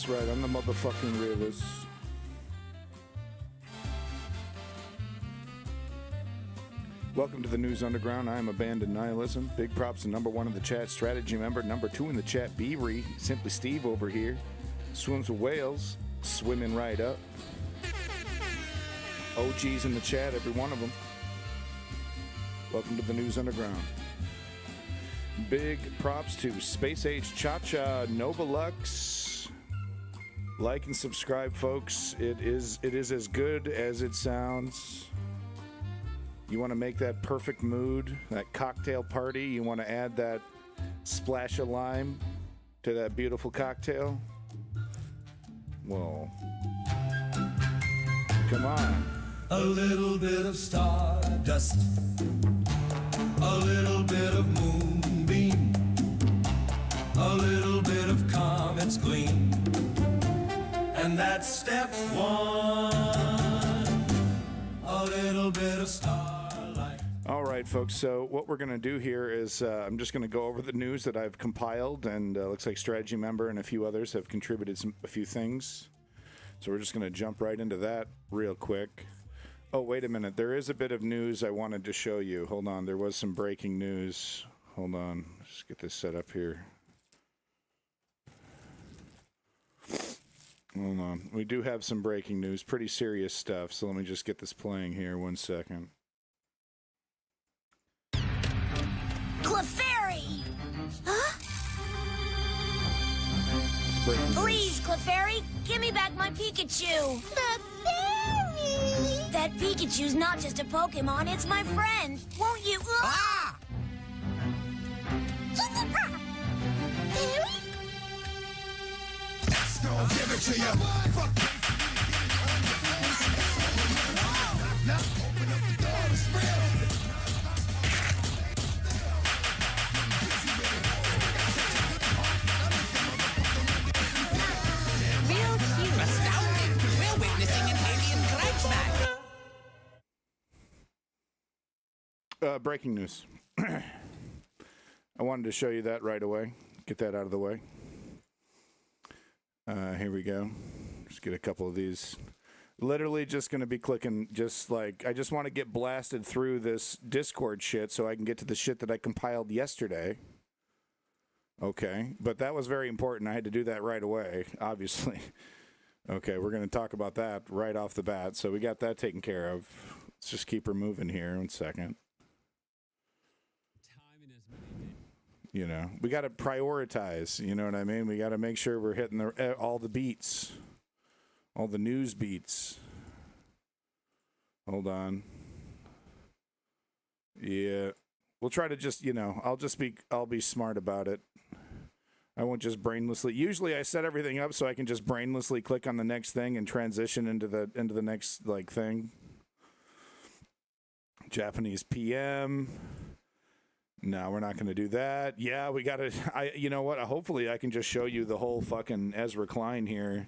That's right, I'm the motherfucking realist. Welcome to the News Underground. I am Abandoned Nihilism. Big props to number one in the chat, Strategy Member. Number two in the chat, Beavery. Simply Steve over here. Swims with whales. Swimming right up. OGs in the chat, every one of them. Welcome to the News Underground. Big props to Space Age Cha-Cha, Novalux. Like and subscribe, folks. It is as good as it sounds. You want to make that perfect mood, that cocktail party. You want to add that splash of lime to that beautiful cocktail. Well, come on. A little bit of stardust, a little bit of moonbeam, a little bit of comet's gleam, and that's step one. A little bit of starlight. All right, folks, so what we're going to do here is I'm just going to go over the news that I've compiled, and looks like Strategy Member and a few others have contributed a few things. So we're just going to jump right into that real quick. Oh, wait a minute. There is a bit of news I wanted to show you. Hold on. There was some breaking news. Hold on. Let's get this set up here. Hold on. We do have some breaking news. Pretty serious stuff. So let me just get this playing here. 1 second. Clefairy! Huh? Breaking Please, Clefairy, give me back my Pikachu! Clefairy! That Pikachu's not just a Pokemon, it's my friend! Won't you? Ah! Gonna give it to you. Fuck. Now open up the door, it's real. Real cute. Astounding. We're witnessing an alien crashback. Breaking news. I wanted to show you that right away. Get that out of the way. Here we go. Just get a couple of these. Literally just going to be clicking, just like, I just want to get blasted through this Discord shit so I can get to the shit that I compiled yesterday. Okay, but that was very important. I had to do that right away, obviously. Okay, we're going to talk about that right off the bat. So we got that taken care of. Let's just keep her moving here 1 second. You know, we got to prioritize, you know what I mean? We got to make sure we're hitting all the beats, all the news beats. Hold on. Yeah. We'll try to just, you know, I'll be smart about it. I won't just brainlessly. Usually I set everything up so I can just brainlessly click on the next thing and transition into the next like thing. Japanese PM. No, we're not going to do that. Yeah, we got to, you know what? Hopefully I can just show you the whole fucking Ezra Klein here.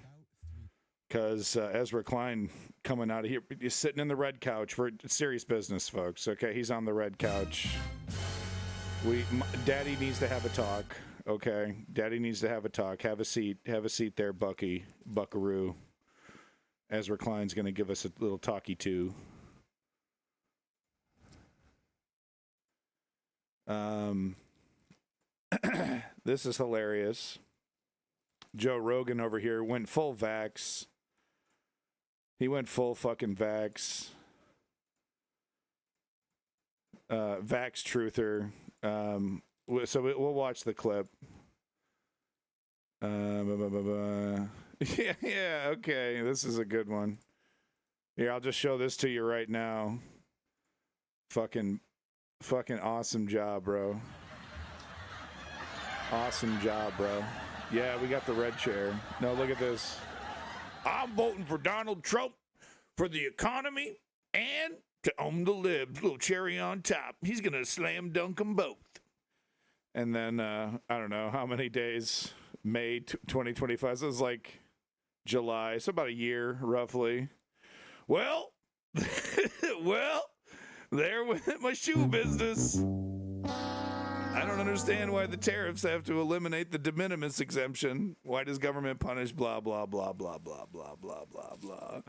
Because Ezra Klein coming out of here, he's sitting in the red couch for serious business, folks. Okay, he's on the red couch. Daddy needs to have a talk. Okay, Daddy needs to have a talk. Have a seat there, Buckaroo. Ezra Klein's going to give us a little talkie to. This is hilarious. Joe Rogan over here went full vax. He went full fucking vax. Vax truther. So we'll watch the clip. Yeah, okay. This is a good one. Here, I'll just show this to you right now. Fucking awesome job, bro. Awesome job, bro. Yeah, we got the red chair. No, look at this. I'm voting for Donald Trump for the economy and to own the libs. Little cherry on top. He's going to slam dunk them both. And then, I don't know how many days, May 2025. So it was like July. So about a year, roughly. Well, there went my shoe business. I don't understand why the tariffs have to eliminate the de minimis exemption. Why does government punish blah, blah, blah, blah, blah, blah, blah, blah, blah?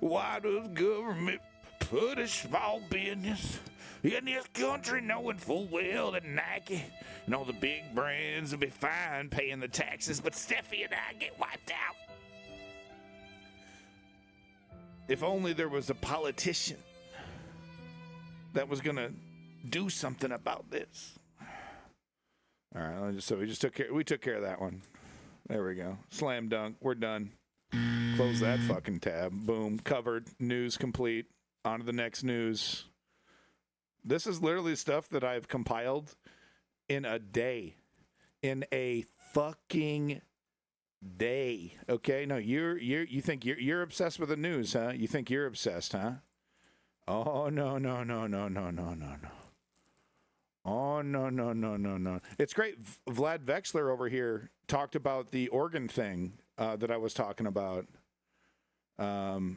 Why does government punish small business in this country, knowing full well that Nike and all the big brands will be fine paying the taxes, but Steffi and I get wiped out? If only there was a politician that was going to do something about this. All right, so we took care of that one. There we go. Slam dunk. We're done. Close that fucking tab. Boom. Covered. News complete. On to the next news. This is literally stuff that I've compiled in a day. In a fucking day. Okay? No, you think you're obsessed with the news, huh? You think you're obsessed, huh? Oh, no. Oh, no. It's great. Vlad Vexler over here talked about the organ thing that I was talking about. Wow.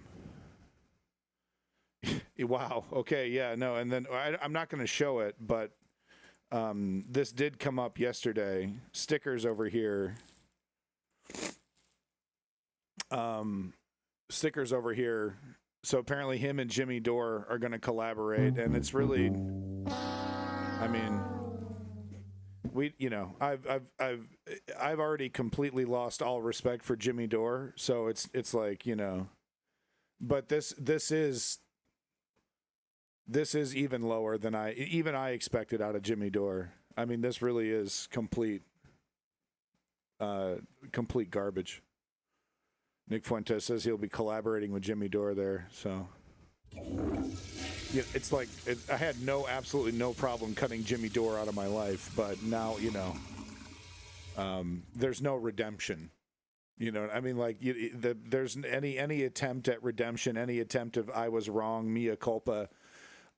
Okay. Yeah. No. And then I'm not going to show it, but this did come up yesterday. Stickers over here. Stickers over here. So apparently him and Jimmy Dore are going to collaborate, and it's really, I mean, I've already completely lost all respect for Jimmy Dore, so it's like, but this is even lower than I expected out of Jimmy Dore. I mean, this really is complete garbage. Nick Fuentes says he'll be collaborating with Jimmy Dore there, so yeah, it's like I had absolutely no problem cutting Jimmy Dore out of my life, but now there's no redemption. You know, I mean, like there's any attempt at redemption, any attempt of I was wrong, mea culpa,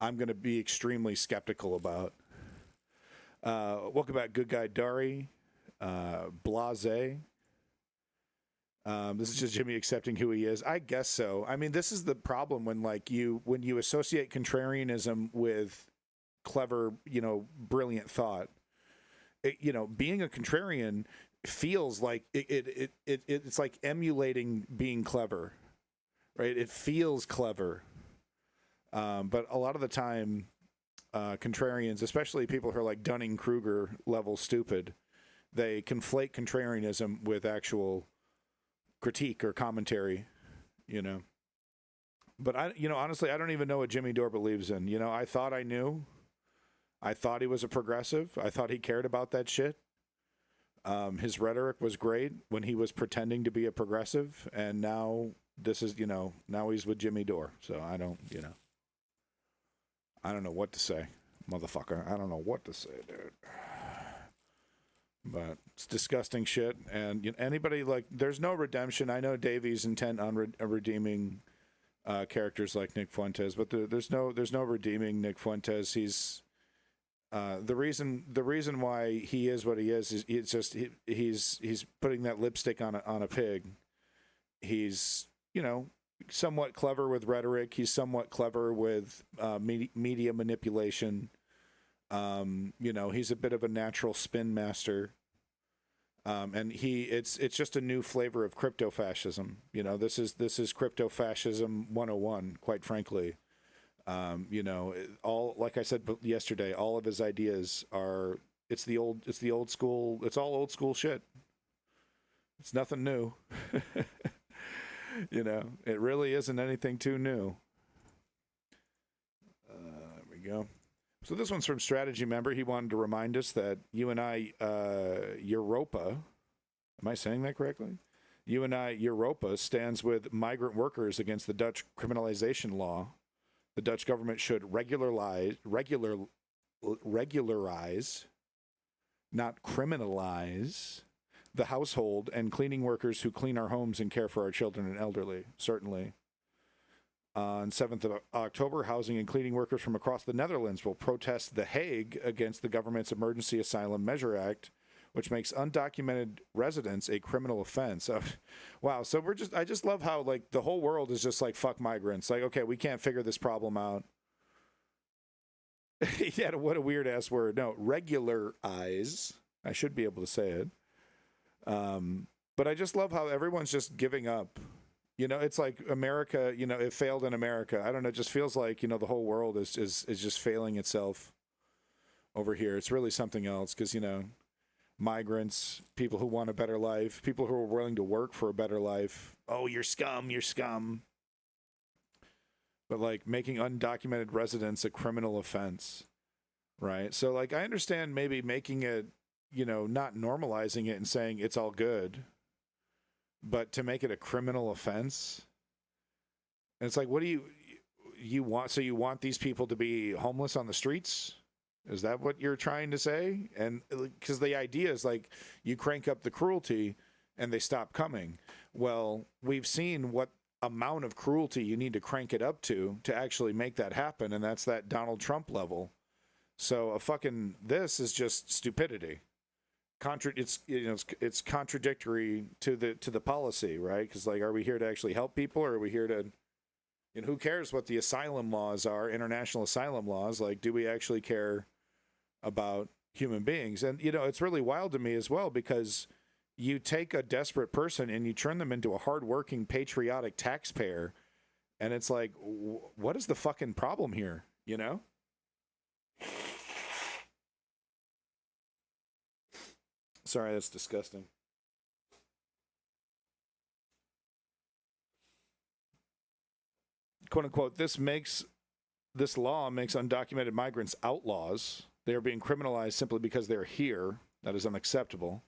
I'm going to be extremely skeptical about. Welcome back, Good Guy Dari, Blase. This is just Jimmy accepting who he is. I guess so. I mean, this is the problem when you associate contrarianism with clever, brilliant thought. Being a contrarian feels like it's like emulating being clever, right? It feels clever, but a lot of the time, contrarians, especially people who are like Dunning-Kruger level stupid, they conflate contrarianism with actual critique or commentary, But honestly, I don't even know what Jimmy Dore believes in. I thought I knew. I thought he was a progressive. I thought he cared about that shit. His rhetoric was great when he was pretending to be a progressive, and now this is, now he's with Jimmy Dore. So I don't know what to say, motherfucker. I don't know what to say, dude. But it's disgusting shit, and anybody there's no redemption. I know Davies intent on redeeming characters like Nick Fuentes, but there's no redeeming Nick Fuentes. He's the reason why he is what he is it's just he's putting that lipstick on a pig. He's somewhat clever with rhetoric. He's somewhat clever with media manipulation. He's a bit of a natural spin master. And it's just a new flavor of crypto fascism. This is crypto fascism 101, quite frankly. All, like I said yesterday, all of his ideas are, it's all old school shit. It's nothing new. It really isn't anything too new. There we go. So this one's from Strategy Member. He wanted to remind us that Europa, am I saying that correctly? Europa stands with migrant workers against the Dutch criminalization law. The Dutch government should regularize, not criminalize, the household and cleaning workers who clean our homes and care for our children and elderly, certainly. On 7th of October, housing and cleaning workers from across the Netherlands will protest The Hague against the government's Emergency Asylum Measure Act, which makes undocumented residence a criminal offense. Wow. So I just love how the whole world is just like, fuck migrants. Okay, we can't figure this problem out. Yeah, what a weird ass word. No, regularize. I should be able to say it. But I just love how everyone's just giving up. You know, it's like America, you know, it failed in America. I don't know, it just feels like, you know, the whole world is just failing itself over here. It's really something else because, you know, migrants, people who want a better life, people who are willing to work for a better life. Oh, you're scum, you're scum. But like making undocumented residents a criminal offense, right? So like I understand maybe making it, you know, not normalizing it and saying it's all good, but to make it a criminal offense, and it's like, what do you want? So you want these people to be homeless on the streets? Is that what you're trying to say? And because the idea is like you crank up the cruelty and they stop coming. Well, we've seen what amount of cruelty you need to crank it up to actually make that happen, and that's that Donald Trump level. So a fucking this is just stupidity. It's contradictory to the policy, right? Because like, are we here to actually help people, or are we here to? And who cares what the asylum laws are, international asylum laws? Like, do we actually care about human beings? And you know, it's really wild to me as well because you take a desperate person and you turn them into a hardworking, patriotic taxpayer, and it's like, what is the fucking problem here? You know? Sorry, that's disgusting. Quote unquote, this law makes undocumented migrants outlaws. They are being criminalized simply because they're here. That is unacceptable.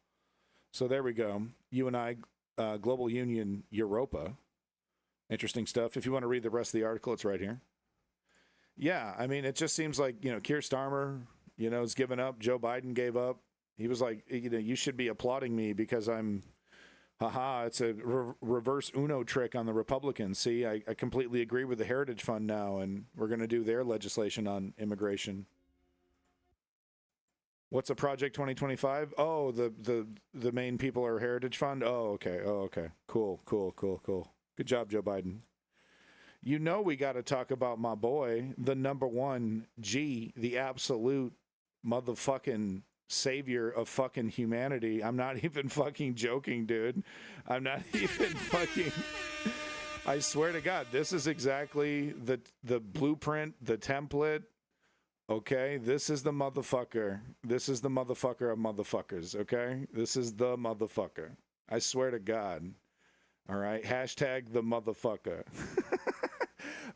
So there we go. You and I, Global Union Europa. Interesting stuff. If you want to read the rest of the article, it's right here. Yeah, I mean, it just seems like, you know, Keir Starmer, you know, has given up. Joe Biden gave up. He was like, you know, you should be applauding me because I'm, it's a reverse Uno trick on the Republicans. See, I completely agree with the Heritage Fund now, and we're going to do their legislation on immigration. What's a Project 2025? Oh, the main people are Heritage Fund? Oh, okay. Cool. Good job, Joe Biden. You know we got to talk about my boy, the number one G, the absolute motherfucking savior of fucking humanity. I'm not even fucking joking, dude. I'm not even fucking... I swear to God, this is exactly the blueprint, the template. Okay, this is the motherfucker. This is the motherfucker of motherfuckers, okay? This is the motherfucker. I swear to God. All right, hashtag the motherfucker.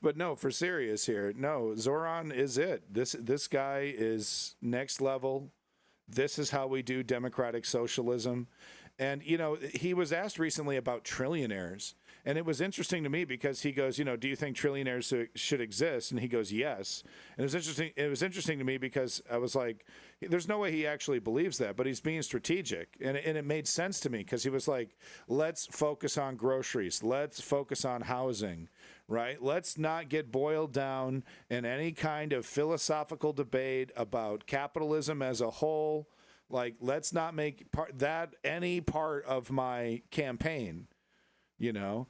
But no, for serious here. No, Zoran is it. This guy is next level. This is how we do democratic socialism. And, you know, he was asked recently about trillionaires. And it was interesting to me because he goes, you know, do you think trillionaires should exist? And he goes, yes. And it was interesting to me because I was like, there's no way he actually believes that, but he's being strategic. And it made sense to me because he was like, let's focus on groceries. Let's focus on housing, right? Let's not get boiled down in any kind of philosophical debate about capitalism as a whole. Like, let's not make that any part of my campaign. You know,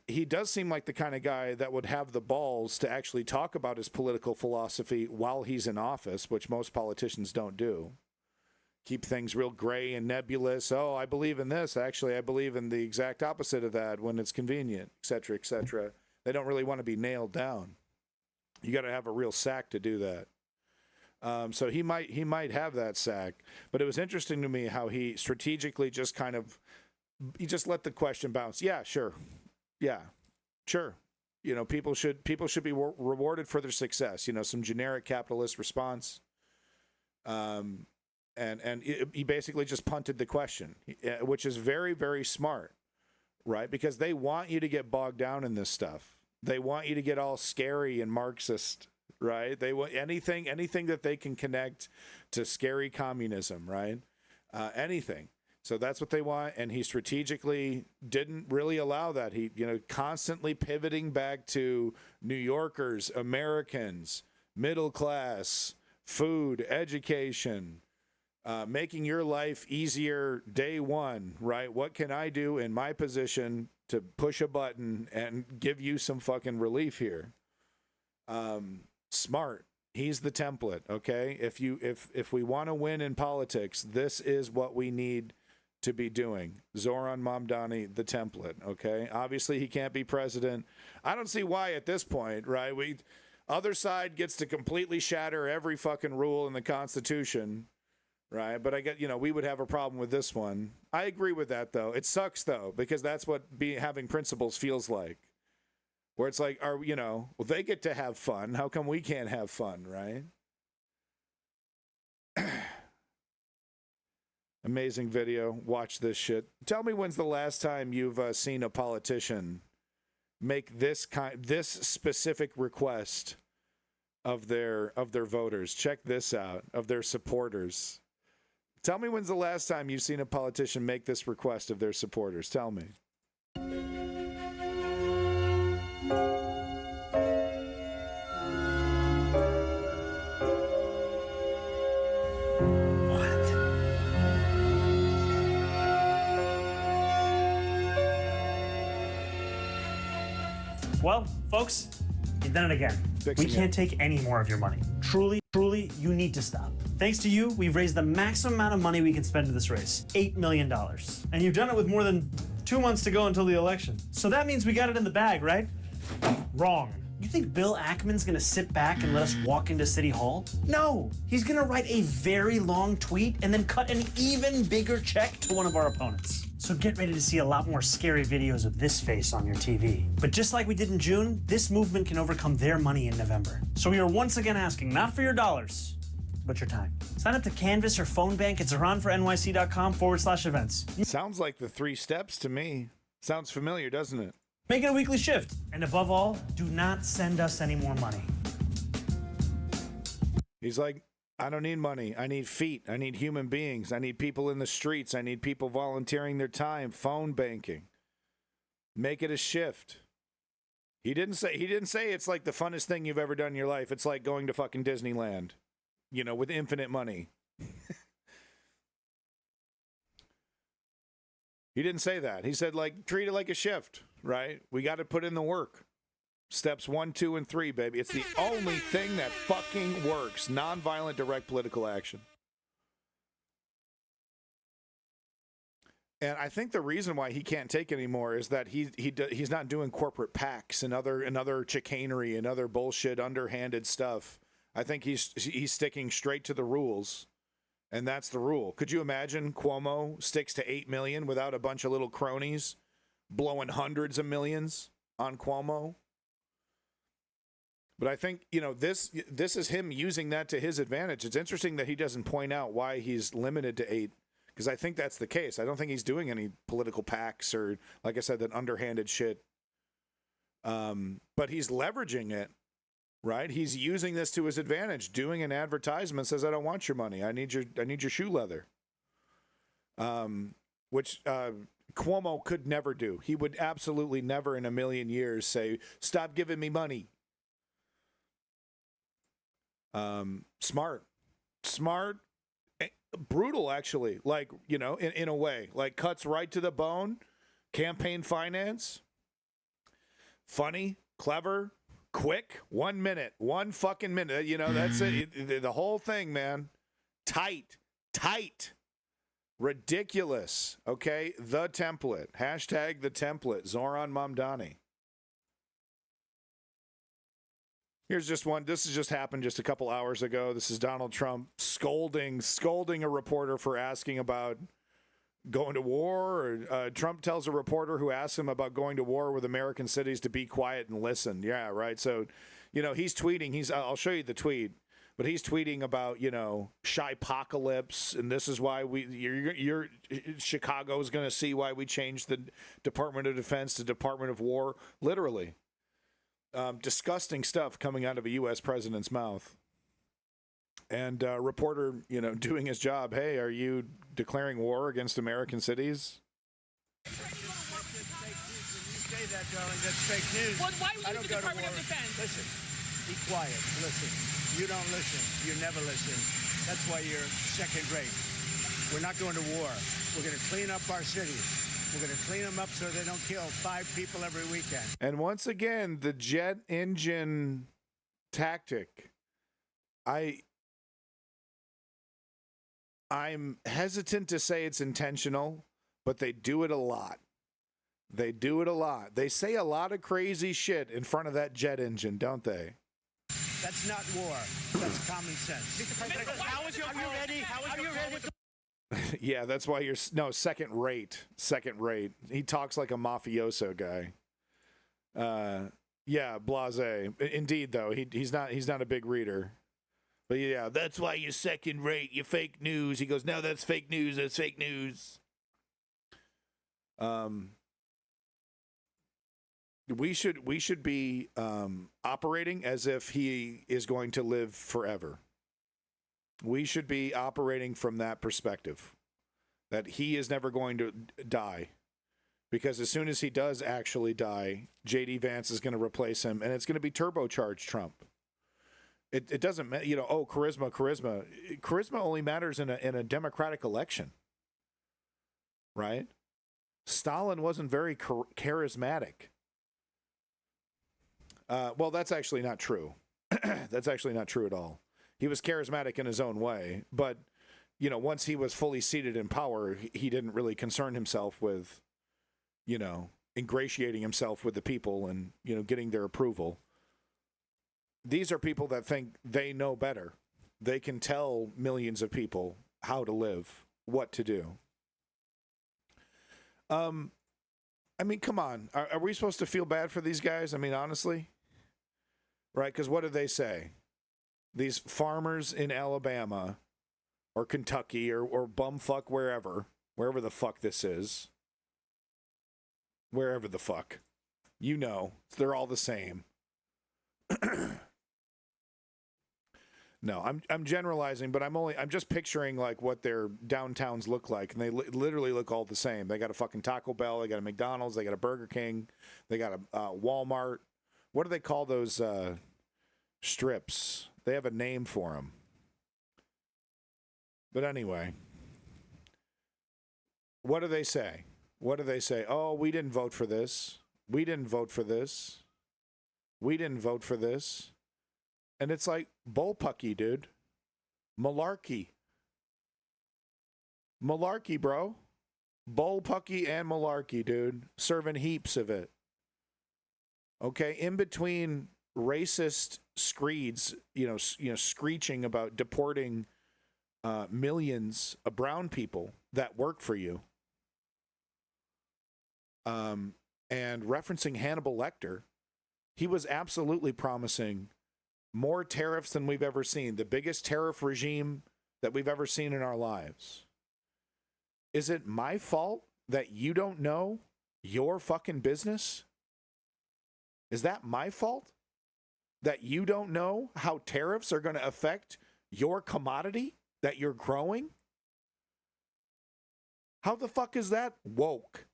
he does seem like the kind of guy that would have the balls to actually talk about his political philosophy while he's in office, which most politicians don't do. Keep things real gray and nebulous. Oh, I believe in this. Actually, I believe in the exact opposite of that when it's convenient, et cetera, et cetera. They don't really want to be nailed down. You got to have a real sack to do that. So he might have that sack. But it was interesting to me how he strategically just kind of, he just let the question bounce. Yeah, sure. Yeah, sure. You know, people should be rewarded for their success. You know, some generic capitalist response. And he basically just punted the question, which is very, very smart, right? Because they want you to get bogged down in this stuff. They want you to get all scary and Marxist, right? They want anything that they can connect to scary communism, right? Anything. So that's what they want, and he strategically didn't really allow that. He, you know, constantly pivoting back to New Yorkers, Americans, middle class, food, education, making your life easier day one, right? What can I do in my position to push a button and give you some fucking relief here? Smart. He's the template, okay? If we want to win in politics, this is what we need to be doing. Zoran Mamdani, the template, okay? Obviously, he can't be president. I don't see why at this point, right? Other side gets to completely shatter every fucking rule in the Constitution, right? But I get, we would have a problem with this one. I agree with that, though. It sucks, though, because that's what having principles feels like. Where it's like, well, they get to have fun. How come we can't have fun, right? Amazing video. Watch this shit. Tell me when's the last time you've seen a politician make this specific request of their voters. Check this out, of their supporters. Tell me when's the last time you've seen a politician make this request of their supporters. Tell me. Well, folks, you've done it again. We can't take any more of your money. Truly, you need to stop. Thanks to you, we've raised the maximum amount of money we can spend in this race, $8 million. And you've done it with more than 2 months to go until the election. So that means we got it in the bag, right? Wrong. You think Bill Ackman's gonna sit back and let us walk into City Hall? No, he's gonna write a very long tweet and then cut an even bigger check to one of our opponents. So get ready to see a lot more scary videos of this face on your TV. But just like we did in June, this movement can overcome their money in November. So we are once again asking, not for your dollars, but your time. Sign up to Canvas or Phone Bank at ZaranForNYC.com/events. Sounds like the 3 steps to me. Sounds familiar, doesn't it? Make it a weekly shift. And above all, do not send us any more money. He's like, I don't need money. I need feet. I need human beings. I need people in the streets. I need people volunteering their time, phone banking. Make it a shift. He didn't say it's like the funnest thing you've ever done in your life. It's like going to fucking Disneyland, with infinite money. He didn't say that. He said, treat it like a shift, right? We got to put in the work. Steps 1, 2, and 3, baby. It's the only thing that fucking works. Nonviolent, direct political action. And I think the reason why he can't take anymore is that he's not doing corporate PACs and other chicanery and other bullshit, underhanded stuff. I think he's sticking straight to the rules. And that's the rule. Could you imagine Cuomo sticks to 8 million without a bunch of little cronies blowing hundreds of millions on Cuomo? But I think, this is him using that to his advantage. It's interesting that he doesn't point out why he's limited to 8, because I think that's the case. I don't think he's doing any political PACs or, like I said, that underhanded shit. But he's leveraging it. Right? He's using this to his advantage, doing an advertisement, says, I don't want your money. I need your shoe leather. Which Cuomo could never do. He would absolutely never in a million years say, stop giving me money. Smart, brutal, actually, in a way, cuts right to the bone, campaign finance, funny, clever, quick, 1 minute, 1 fucking minute. That's it. The whole thing, man. Tight, ridiculous. Okay. The template, hashtag the template, Zoran Mamdani. Here's just one. This has just happened just a couple hours ago. This is Donald Trump scolding a reporter for asking about going to war. Trump tells a reporter who asks him about going to war with American cities to be quiet and listen. Yeah, right. So, he's tweeting. I'll show you the tweet, but he's tweeting about, shy-pocalypse, and this is why Chicago's going to see why we changed the Department of Defense to Department of War. Literally. Disgusting stuff coming out of a U.S. president's mouth. And reporter, doing his job. Hey, are you declaring war against American cities? You say that, darling, that's fake news. Well, why would I you don't the go to Department of war. Defense? Listen, be quiet. Listen. You don't listen. You never listen. That's why you're second rate. We're not going to war. We're going to clean up our cities. We're going to clean them up so they don't kill 5 people every weekend. And once again, the jet engine tactic. I'm hesitant to say it's intentional, but they do it a lot. They do it a lot. They say a lot of crazy shit in front of that jet engine, don't they? That's not war. That's common sense. Are you ready? Are you ready? Yeah, that's why you're second rate. Second rate. He talks like a mafioso guy. Yeah, blasé. Indeed, though, he's not a big reader. But yeah, that's why you're second rate. You fake news. He goes, no, that's fake news. That's fake news. We should be operating as if he is going to live forever. We should be operating from that perspective, that he is never going to die. Because as soon as he does actually die, J.D. Vance is going to replace him, and it's going to be turbocharged Trump. It doesn't matter, charisma. Charisma only matters in a democratic election, right? Stalin wasn't very charismatic. Well, that's actually not true. That's actually not true at all. He was charismatic in his own way, but once he was fully seated in power, he didn't really concern himself with ingratiating himself with the people and, getting their approval. These are people that think they know better. They can tell millions of people how to live, what to do. I mean, come on. Are we supposed to feel bad for these guys? I mean, honestly, right? Because what do they say? These farmers in Alabama or Kentucky or bumfuck wherever the fuck this is. Wherever the fuck. They're all the same. No, I'm generalizing, but I'm just picturing like what their downtowns look like, and they literally look all the same. They got a fucking Taco Bell, they got a McDonald's, they got a Burger King, they got a Walmart. What do they call those strips? They have a name for them. But anyway, what do they say? What do they say? Oh, we didn't vote for this. We didn't vote for this. We didn't vote for this. And it's like bullpucky, dude. Malarkey. Malarkey, bro. Bullpucky and malarkey, dude. Serving heaps of it. Okay, in between racist screeds, screeching about deporting millions of brown people that work for you, and referencing Hannibal Lecter, he was absolutely promising more tariffs than we've ever seen, the biggest tariff regime that we've ever seen in our lives. Is it my fault that you don't know your fucking business? Is that my fault? That you don't know how tariffs are going to affect your commodity that you're growing? How the fuck is that woke?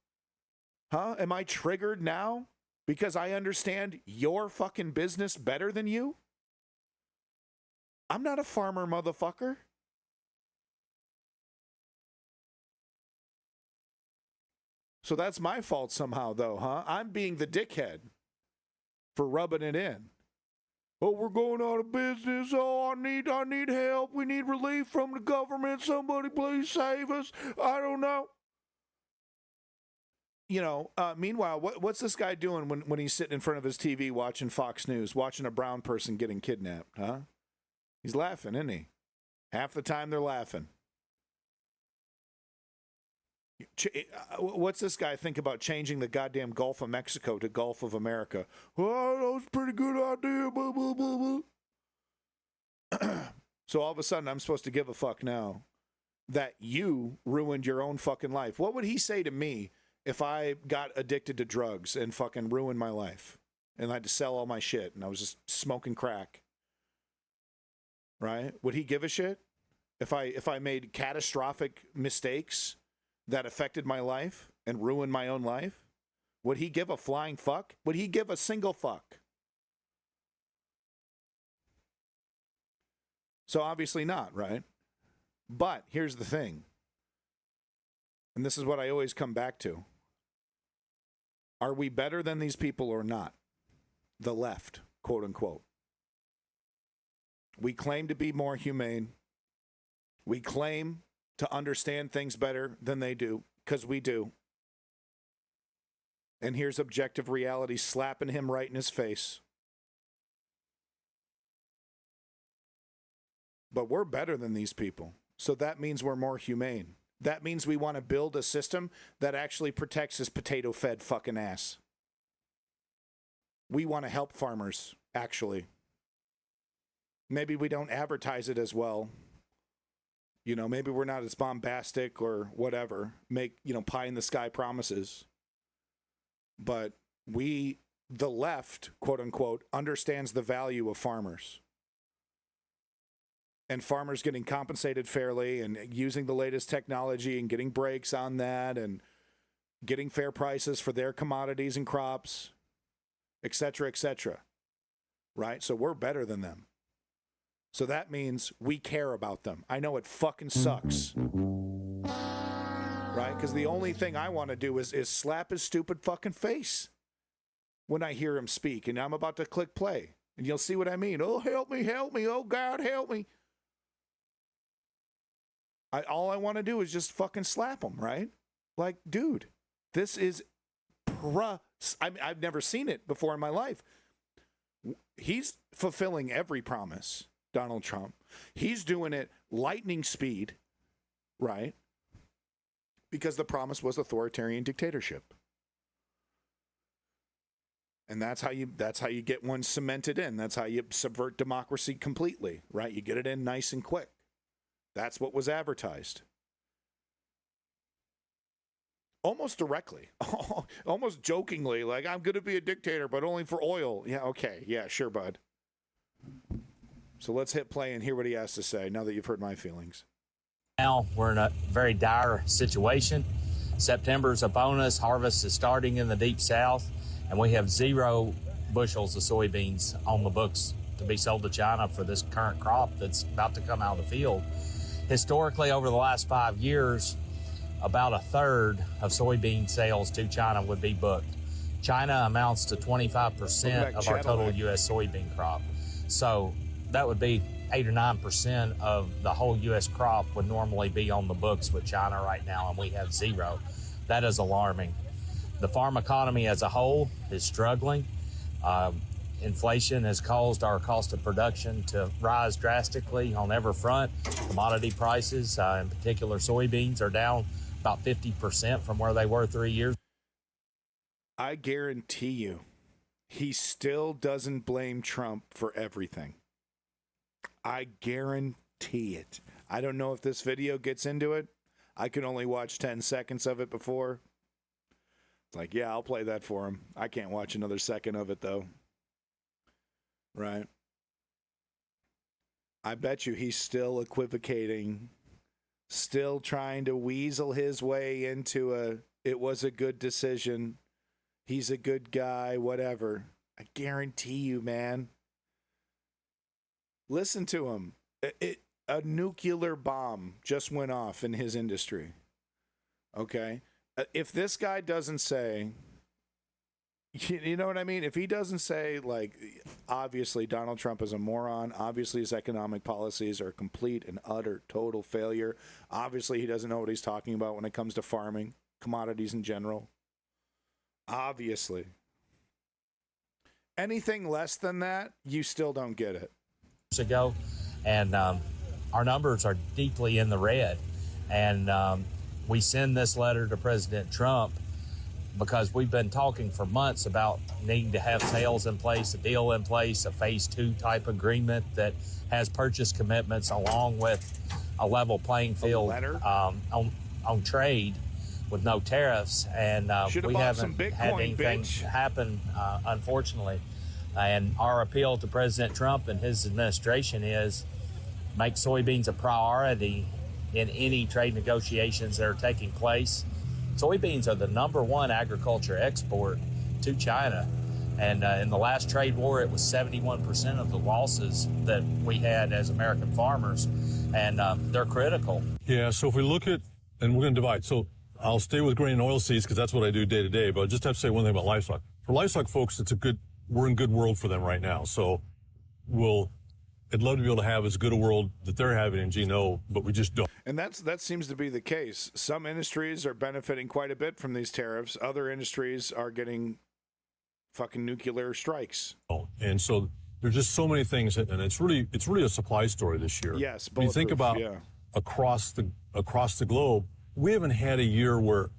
Huh? Am I triggered now because I understand your fucking business better than you? I'm not a farmer, motherfucker. So that's my fault somehow, though, huh? I'm being the dickhead for rubbing it in. Oh, we're going out of business. Oh, I need help. We need relief from the government. Somebody please save us. I don't know. Meanwhile, what's this guy doing when he's sitting in front of his TV watching Fox News, watching a brown person getting kidnapped, huh? He's laughing, isn't he? Half the time they're laughing. What's this guy think about changing the goddamn Gulf of Mexico to Gulf of America? Oh, that was a pretty good idea. Blah, blah, blah, blah. So all of a sudden I'm supposed to give a fuck now that you ruined your own fucking life. What would he say to me if I got addicted to drugs and fucking ruined my life and I had to sell all my shit and I was just smoking crack? Right? Would he give a shit if I made catastrophic mistakes that affected my life and ruined my own life? Would he give a flying fuck? Would he give a single fuck? So obviously not, right? But here's the thing. And this is what I always come back to. Are we better than these people or not? The left, quote unquote. We claim to be more humane. We claim to understand things better than they do, because we do. And here's objective reality slapping him right in his face. But we're better than these people. So that means we're more humane. That means we want to build a system that actually protects his potato-fed fucking ass. We want to help farmers, actually. Maybe we don't advertise it as well. You know, maybe we're not as bombastic or whatever. Make, you know, pie-in-the-sky promises. But we, the left, quote-unquote, understands the value of farmers. And farmers getting compensated fairly and using the latest technology and getting breaks on that and getting fair prices for their commodities and crops, et cetera, right? So we're better than them. So that means we care about them. I know it fucking sucks, right? Because the only thing I want to do is slap his stupid fucking face when I hear him speak. And I'm about to click play. And you'll see what I mean. Oh, help me. Oh, God, help me. All I want to do is just fucking slap him, right? Like, dude, this is I've never seen it before in my life. He's fulfilling every promise, Donald Trump. He's doing it lightning speed, right? Because the promise was authoritarian dictatorship. And that's how you get one cemented in. That's how you subvert democracy completely, right? You get it in nice and quick. That's what was advertised. Almost directly, almost jokingly, like, I'm going to be a dictator, but only for oil. Yeah, okay. Yeah, sure, bud. So let's hit play and hear what he has to say now that you've heard my feelings. Now we're in a very dire situation. September's upon us. Harvest is starting in the deep south, and we have 0 bushels of soybeans on the books to be sold to China for this current crop that's about to come out of the field. Historically, over the last 5 years, about a third of soybean sales to China would be booked. China amounts to 25% of our total U.S. soybean crop. So that would be 8 or 9% of the whole U.S. crop would normally be on the books with China right now, and we have 0. That is alarming. The farm economy as a whole is struggling. Inflation has caused our cost of production to rise drastically on every front. Commodity prices, in particular soybeans, are down about 50% from where they were 3 years. I guarantee you, he still doesn't blame Trump for everything. I guarantee it. I don't know if this video gets into it. I could only watch 10 seconds of it before. It's like, yeah, I'll play that for him. I can't watch another second of it, though. Right? I bet you he's still equivocating, still trying to weasel his way into it was a good decision, he's a good guy, whatever. I guarantee you, man. Listen to him. A nuclear bomb just went off in his industry. Okay? If this guy doesn't say, you know what I mean? If he doesn't say, like, obviously Donald Trump is a moron, obviously his economic policies are complete and utter total failure, obviously he doesn't know what he's talking about when it comes to farming, commodities in general, obviously. Anything less than that, you still don't get it. Ago, and our numbers are deeply in the red. And we send this letter to President Trump because we've been talking for months about needing to have sales in place, a deal in place, a phase 2 type agreement that has purchase commitments along with a level playing field on trade with no tariffs. And we haven't had anything happen, unfortunately. And our appeal to President Trump and his administration is make soybeans a priority in any trade negotiations that are taking place. Soybeans are the #1 agriculture export to China. And in the last trade war, it was 71% of the losses that we had as American farmers. And they're critical. Yeah, so if we look at, and we're going to divide. So I'll stay with grain and oilseeds because that's what I do day to day. But I just have to say one thing about livestock. For livestock folks, we're in good world for them right now. So I'd love to be able to have as good a world that they're having in GNO, but we just don't. And that seems to be the case. Some industries are benefiting quite a bit from these tariffs. Other industries are getting fucking nuclear strikes. And so there's just so many things, and it's really a supply story this year. Yes, when you think about yeah. across the globe, we haven't had a year where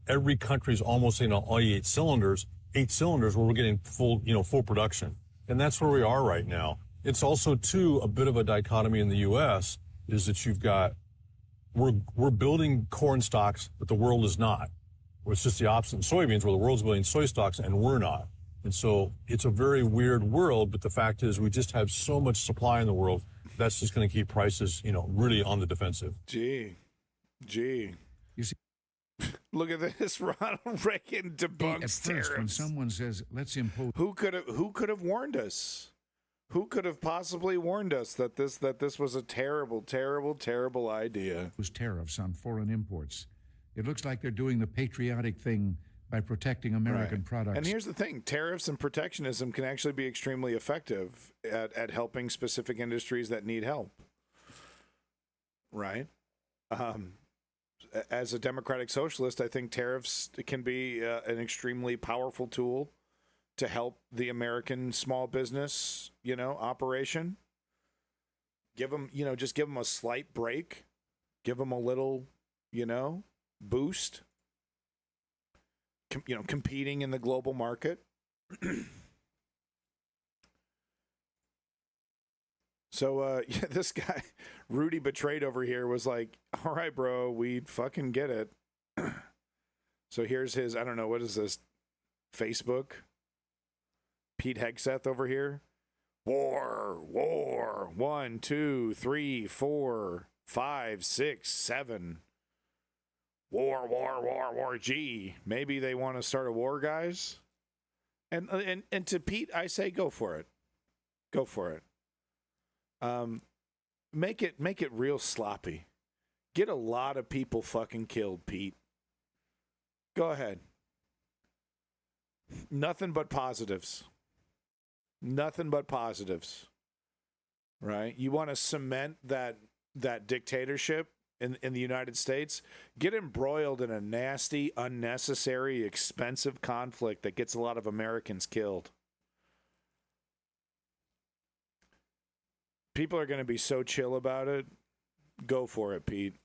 every country's almost on all 8 cylinders where we're getting full production. And that's where we are right now. It's also, too, a bit of a dichotomy in the U.S. is that you've got, we're building corn stocks, but the world is not. It's just the opposite in soybeans, where the world's building soy stocks and we're not. And so it's a very weird world, but the fact is we just have so much supply in the world, that's just going to keep prices, really on the defensive. Gee. You see, look at this. Ronald Reagan debunks at first, tariffs. when someone says, let's impose... Who could have warned us? Who could have possibly warned us that this was a terrible, terrible, terrible idea? Tariffs on foreign imports. It looks like they're doing the patriotic thing by protecting American products. And here's the thing. Tariffs and protectionism can actually be extremely effective at helping specific industries that need help. Right? As a democratic socialist, I think tariffs can be an extremely powerful tool to help the American small business, operation. Give them, just give them a slight break. Give them a little, boost. Competing in the global market. So, this guy, Rudy Betrayed over here, was like, all right, bro, we fucking get it. So here's his, I don't know, what is this? Facebook? Pete Hegseth over here. War. 1, 2, 3, 4, 5, 6, 7. War. Gee, maybe they want to start a war, guys. And to Pete, I say, go for it. Go for it. Make it real sloppy. Get a lot of people fucking killed, Pete. Go ahead. Nothing but positives. Nothing but positives. Right? You want to cement that dictatorship in the United States? Get embroiled in a nasty, unnecessary, expensive conflict that gets a lot of Americans killed. People are going to be so chill about it. Go for it, Pete.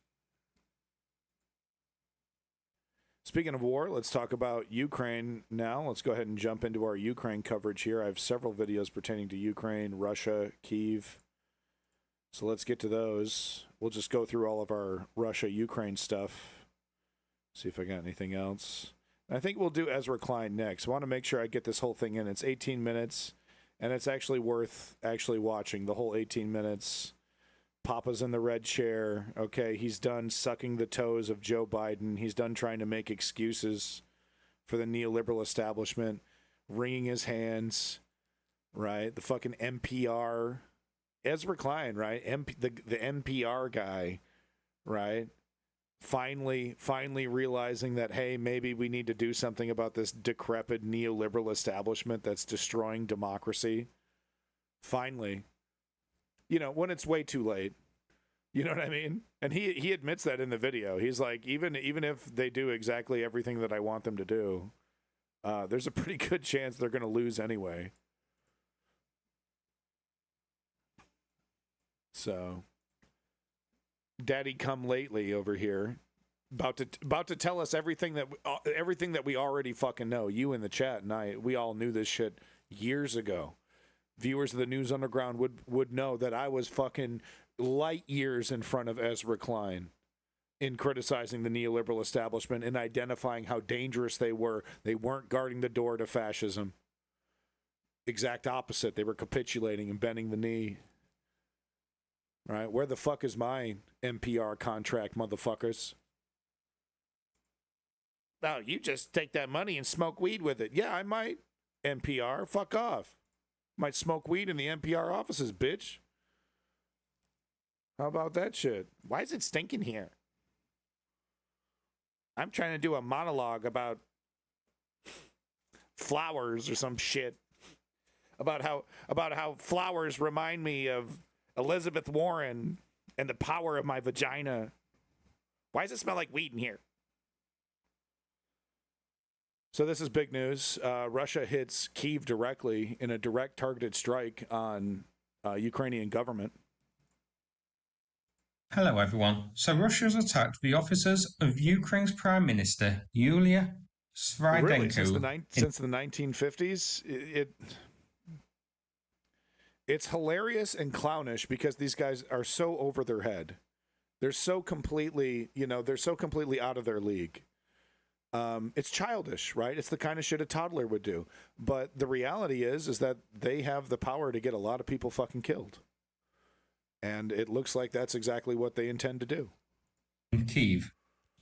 Speaking of war, let's talk about Ukraine now. Let's go ahead and jump into our Ukraine coverage here. I have several videos pertaining to Ukraine, Russia, Kyiv. So let's get to those. We'll just go through all of our Russia-Ukraine stuff. See if I got anything else. And I think we'll do Ezra Klein next. I want to make sure I get this whole thing in. It's 18 minutes, and it's actually worth actually watching the whole 18 minutes. Papa's in the red chair. Okay, he's done sucking the toes of Joe Biden. He's done trying to make excuses for the neoliberal establishment, wringing his hands, right? The fucking NPR, Ezra Klein, right? The NPR guy, right? Finally realizing that, hey, maybe we need to do something about this decrepit neoliberal establishment that's destroying democracy. Finally. When it's way too late. You know what I mean? And he admits that in the video. He's like, even if they do exactly everything that I want them to do, there's a pretty good chance they're going to lose anyway. So, Daddy come lately over here, about to tell us everything that we already fucking know. You in the chat and we all knew this shit years ago. Viewers of the News Underground would know that I was fucking light years in front of Ezra Klein in criticizing the neoliberal establishment and identifying how dangerous they were. They weren't guarding the door to fascism. Exact opposite. They were capitulating and bending the knee. All right, where the fuck is my NPR contract, motherfuckers? No, you just take that money and smoke weed with it. Yeah, I might. NPR, fuck off. Might smoke weed in the NPR offices, bitch. How about that shit? Why is it stinking here? I'm trying to do a monologue about flowers or some shit. About how flowers remind me of Elizabeth Warren and the power of my vagina. Why does it smell like weed in here? So this is big news. Russia hits Kyiv directly in a direct targeted strike on Ukrainian government. Hello, everyone. So Russia has attacked the offices of Ukraine's Prime Minister, Yulia Svyrydenko. Really? Since the 1950s? It's hilarious and clownish because these guys are so over their head. They're so completely, they're so completely out of their league. It's childish, right? It's the kind of shit a toddler would do. But the reality is that they have the power to get a lot of people fucking killed. And it looks like that's exactly what they intend to do. In Kyiv.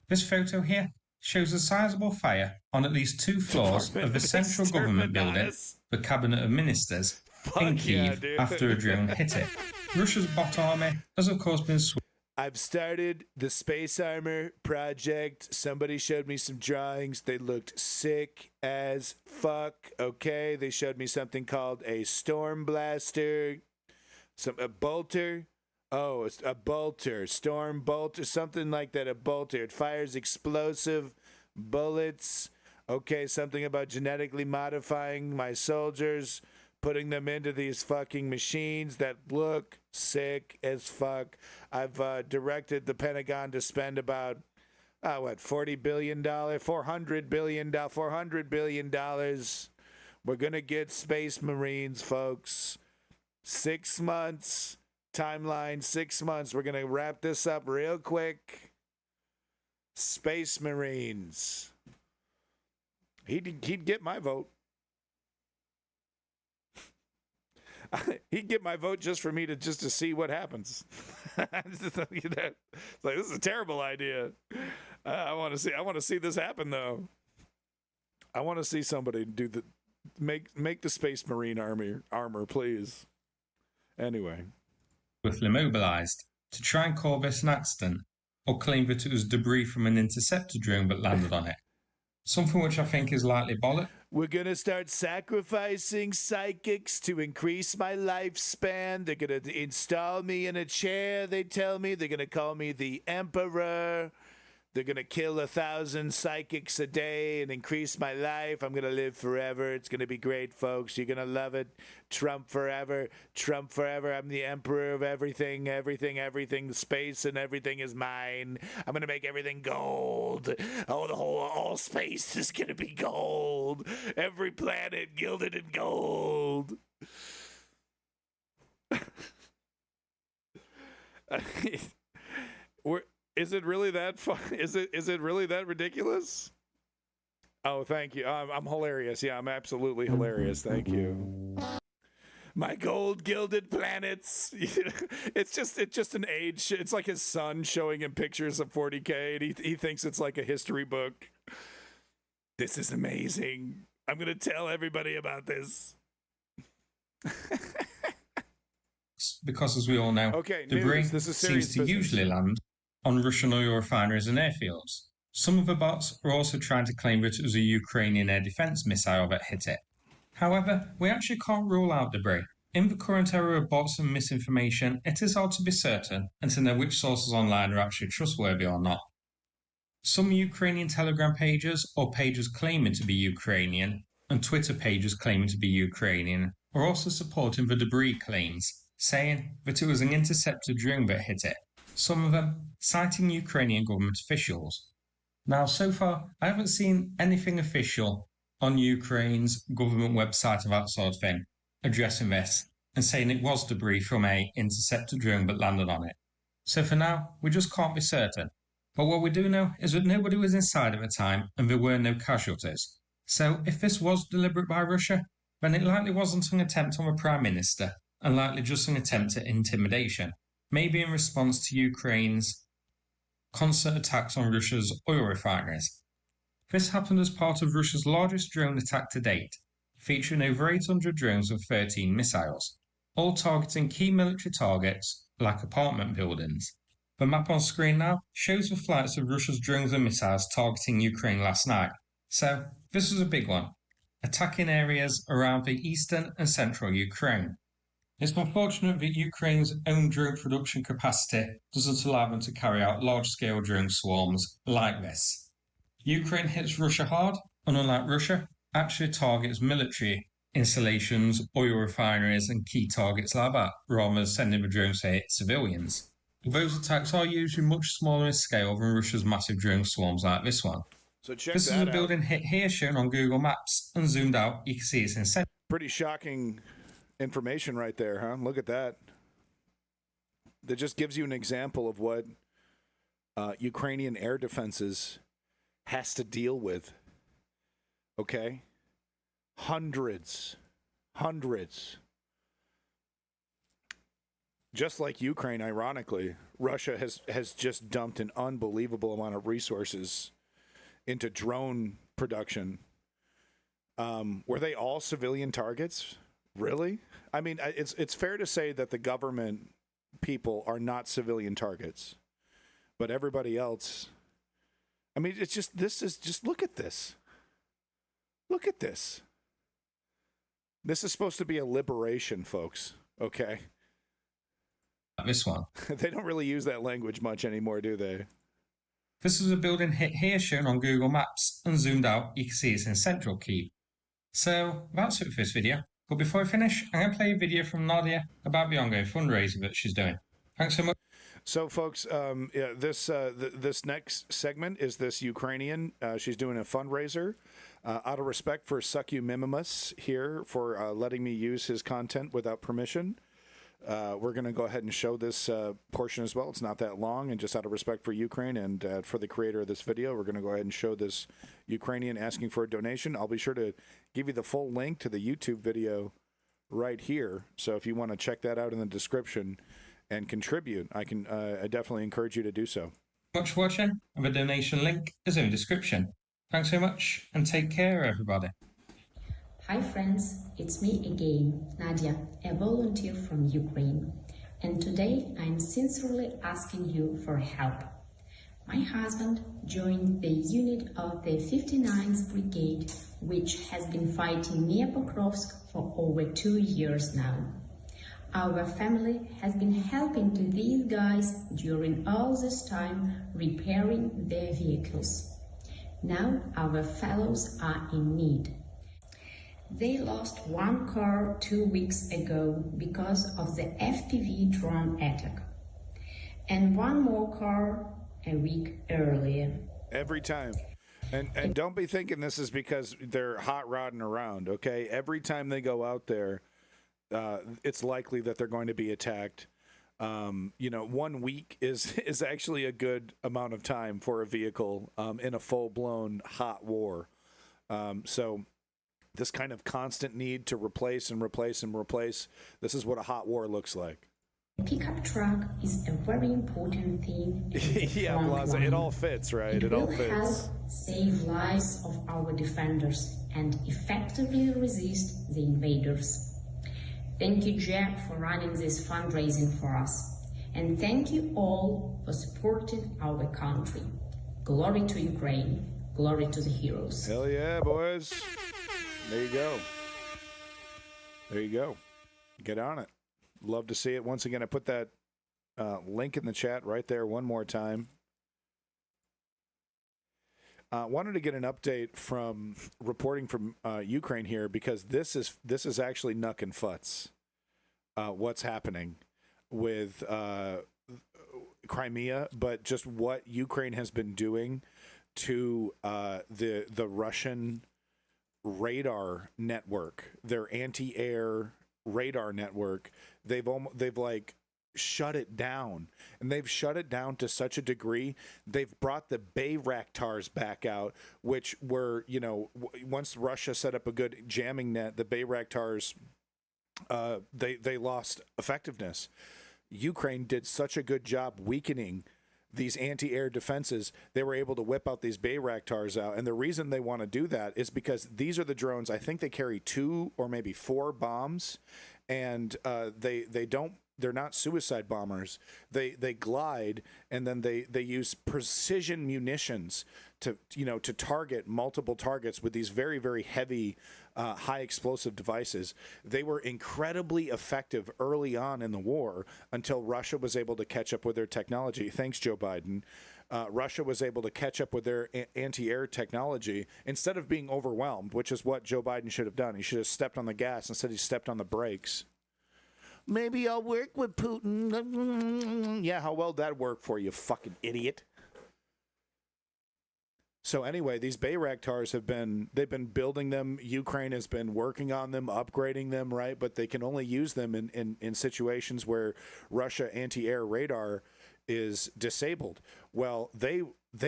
This photo here shows a sizable fire on at least 2 floors of the central government building, the Cabinet of Ministers, in Kyiv after a drone hit it. Russia's bot army has of course been I've started the space armor project. Somebody showed me some drawings. They looked sick as fuck. Okay, they showed me something called a storm blaster, a bolter. Oh, it's a bolter, storm bolter, something like that. A bolter. It fires explosive bullets. Okay, something about genetically modifying my soldiers, putting them into these fucking machines that look sick as fuck. I've directed the Pentagon to spend about, $40 billion, $400 billion. We're going to get Space Marines, folks. 6 months, timeline, 6 months. We're going to wrap this up real quick. Space Marines. He'd get my vote. He'd get my vote just for me to see what happens. It's like, this is a terrible idea. I want to see this happen though. I want to see somebody do make the Space Marine armor, please. Anyway, swiftly mobilized to try and call this an accident or claim that it was debris from an interceptor drone that landed on it. Something which I think is likely bollock. We're going to start sacrificing psychics to increase my lifespan. They're going to install me in a chair, they tell me. They're going to call me the Emperor. They're going to kill 1,000 psychics a day and increase my life. I'm going to live forever. It's going to be great, folks. You're going to love it. Trump forever. Trump forever. I'm the emperor of everything. Everything. Space and everything is mine. I'm going to make everything gold. Oh, all space is going to be gold. Every planet gilded in gold. Is it really that fun? Is it really that ridiculous? Oh, thank you. I'm hilarious. Yeah, I'm absolutely hilarious. Thank you. My gold gilded planets. It's just an age. It's like his son showing him pictures of 40K, and he thinks it's like a history book. This is amazing. I'm gonna tell everybody about this. Because as we all know, debris seems to usually land on Russian oil refineries and airfields. Some of the bots are also trying to claim that it was a Ukrainian air defense missile that hit it. However, we actually can't rule out debris. In the current era of bots and misinformation, it is hard to be certain and to know which sources online are actually trustworthy or not. Some Ukrainian Telegram pages or pages claiming to be Ukrainian and Twitter pages claiming to be Ukrainian are also supporting the debris claims, saying that it was an interceptor drone that hit it. Some of them citing Ukrainian government officials. Now, so far, I haven't seen anything official on Ukraine's government website of that sort of thing addressing this and saying it was debris from a interceptor drone that landed on it. So for now, we just can't be certain. But what we do know is that nobody was inside at the time and there were no casualties. So if this was deliberate by Russia, then it likely wasn't an attempt on the Prime Minister and likely just an attempt at intimidation. Maybe in response to Ukraine's constant attacks on Russia's oil refineries. This happened as part of Russia's largest drone attack to date, featuring over 800 drones and 13 missiles, all targeting key military targets like apartment buildings. The map on screen now shows the flights of Russia's drones and missiles targeting Ukraine last night. So this was a big one, attacking areas around the eastern and central Ukraine. It's unfortunate that Ukraine's own drone production capacity doesn't allow them to carry out large-scale drone swarms like this. Ukraine hits Russia hard, and unlike Russia, actually targets military installations, oil refineries, and key targets like that, rather than sending the drones to hit civilians. But those attacks are usually much smaller in scale than Russia's massive drone swarms like this one. So check this that is a out. building hit here shown on Google Maps, and zoomed out, you can see it's in center. Pretty shocking information right there, huh? Look at that. That just gives you an example of what Ukrainian air defenses has to deal with. Okay? Hundreds. Just like Ukraine, ironically, Russia has just dumped an unbelievable amount of resources into drone production. Were they all civilian targets? Really? I mean, it's fair to say that the government people are not civilian targets, but everybody else. I mean, it's just look at this. Look at this. This is supposed to be a liberation, folks. Okay. This one. They don't really use that language much anymore, do they? This is a building hit here shown on Google Maps, and zoomed out, you can see it's in Central Kyiv. So that's it for this video. But before I finish, I'm going to play a video from Nadia about the ongoing fundraiser that she's doing. Thanks so much. So, folks, this next segment is this Ukrainian. She's doing a fundraiser. Out of respect for Suck You Mimimus here for letting me use his content without permission, we're going to go ahead and show this portion as well. It's not that long, and just out of respect for Ukraine and for the creator of this video, we're going to go ahead and show this Ukrainian asking for a donation. I'll be sure to give you the full link to the YouTube video right here. So if you want to check that out in the description and contribute, I definitely encourage you to do so. Thanks for watching, and the donation link is in the description. Thanks so much, and take care, everybody. Hi friends, it's me again, Nadia, a volunteer from Ukraine. And today I'm sincerely asking you for help. My husband joined the unit of the 59th Brigade, which has been fighting near Pokrovsk for over 2 years now. Our family has been helping to these guys during all this time, repairing their vehicles. Now our fellows are in need. They lost one car 2 weeks ago because of the FPV drone attack, and one more car a week earlier. Every time. And don't be thinking this is because they're hot rodding around, okay? Every time they go out there, it's likely that they're going to be attacked. 1 week is actually a good amount of time for a vehicle in a full-blown hot war. So this kind of constant need to replace and replace and replace, this is what a hot war looks like. A pickup truck is a very important thing. Yeah, Blaza, it all fits, right? It all fits. It will help save lives of our defenders and effectively resist the invaders. Thank you, Jack, for running this fundraising for us. And thank you all for supporting our country. Glory to Ukraine. Glory to the heroes. Hell yeah, boys. There you go. There you go. Get on it. Love to see it. Once again, I put that link in the chat right there one more time. Wanted to get an update from reporting from Ukraine here, because this is actually nuck and futz. What's happening with Crimea, but just what Ukraine has been doing to the Russian radar network, their anti-air radar network. They've like shut it down, and they've shut it down to such a degree. They've brought the Bayraktars back out, which were, once Russia set up a good jamming net, the Bayraktars, they lost effectiveness. Ukraine did such a good job weakening these anti-air defenses, they were able to whip out these Bayraktars out. And the reason they want to do that is because these are the drones, I think they carry 2 or maybe 4 bombs, and they don't suicide bombers. They glide, and then they use precision munitions to target multiple targets with these very, very heavy high explosive devices. They were incredibly effective early on in the war until Russia was able to catch up with their technology. Thanks, Joe Biden. Russia was able to catch up with their anti-air technology instead of being overwhelmed, which is what Joe Biden should have done. He should have stepped on the gas. Instead, he stepped on the brakes. Maybe I'll work with Putin. Yeah, how well that work for you, fucking idiot? So anyway, these Bayraktars they've been building them. Ukraine has been working on them, upgrading them, right? But they can only use them in situations where Russia anti-air radar is disabled. Well, they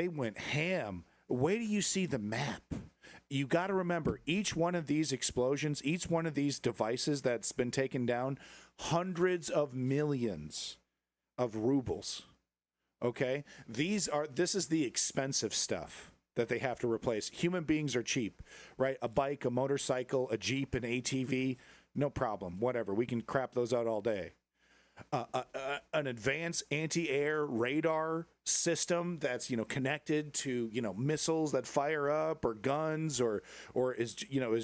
went ham. Wait till you see the map. You got to remember, each one of these explosions, each one of these devices that's been taken down, hundreds of millions of rubles. Okay? This is the expensive stuff that they have to replace. Human beings are cheap, right? A bike, a motorcycle, a Jeep, an ATV, no problem. Whatever. We can crap those out all day. An advanced anti-air radar system that's connected to missiles that fire up, or guns, or is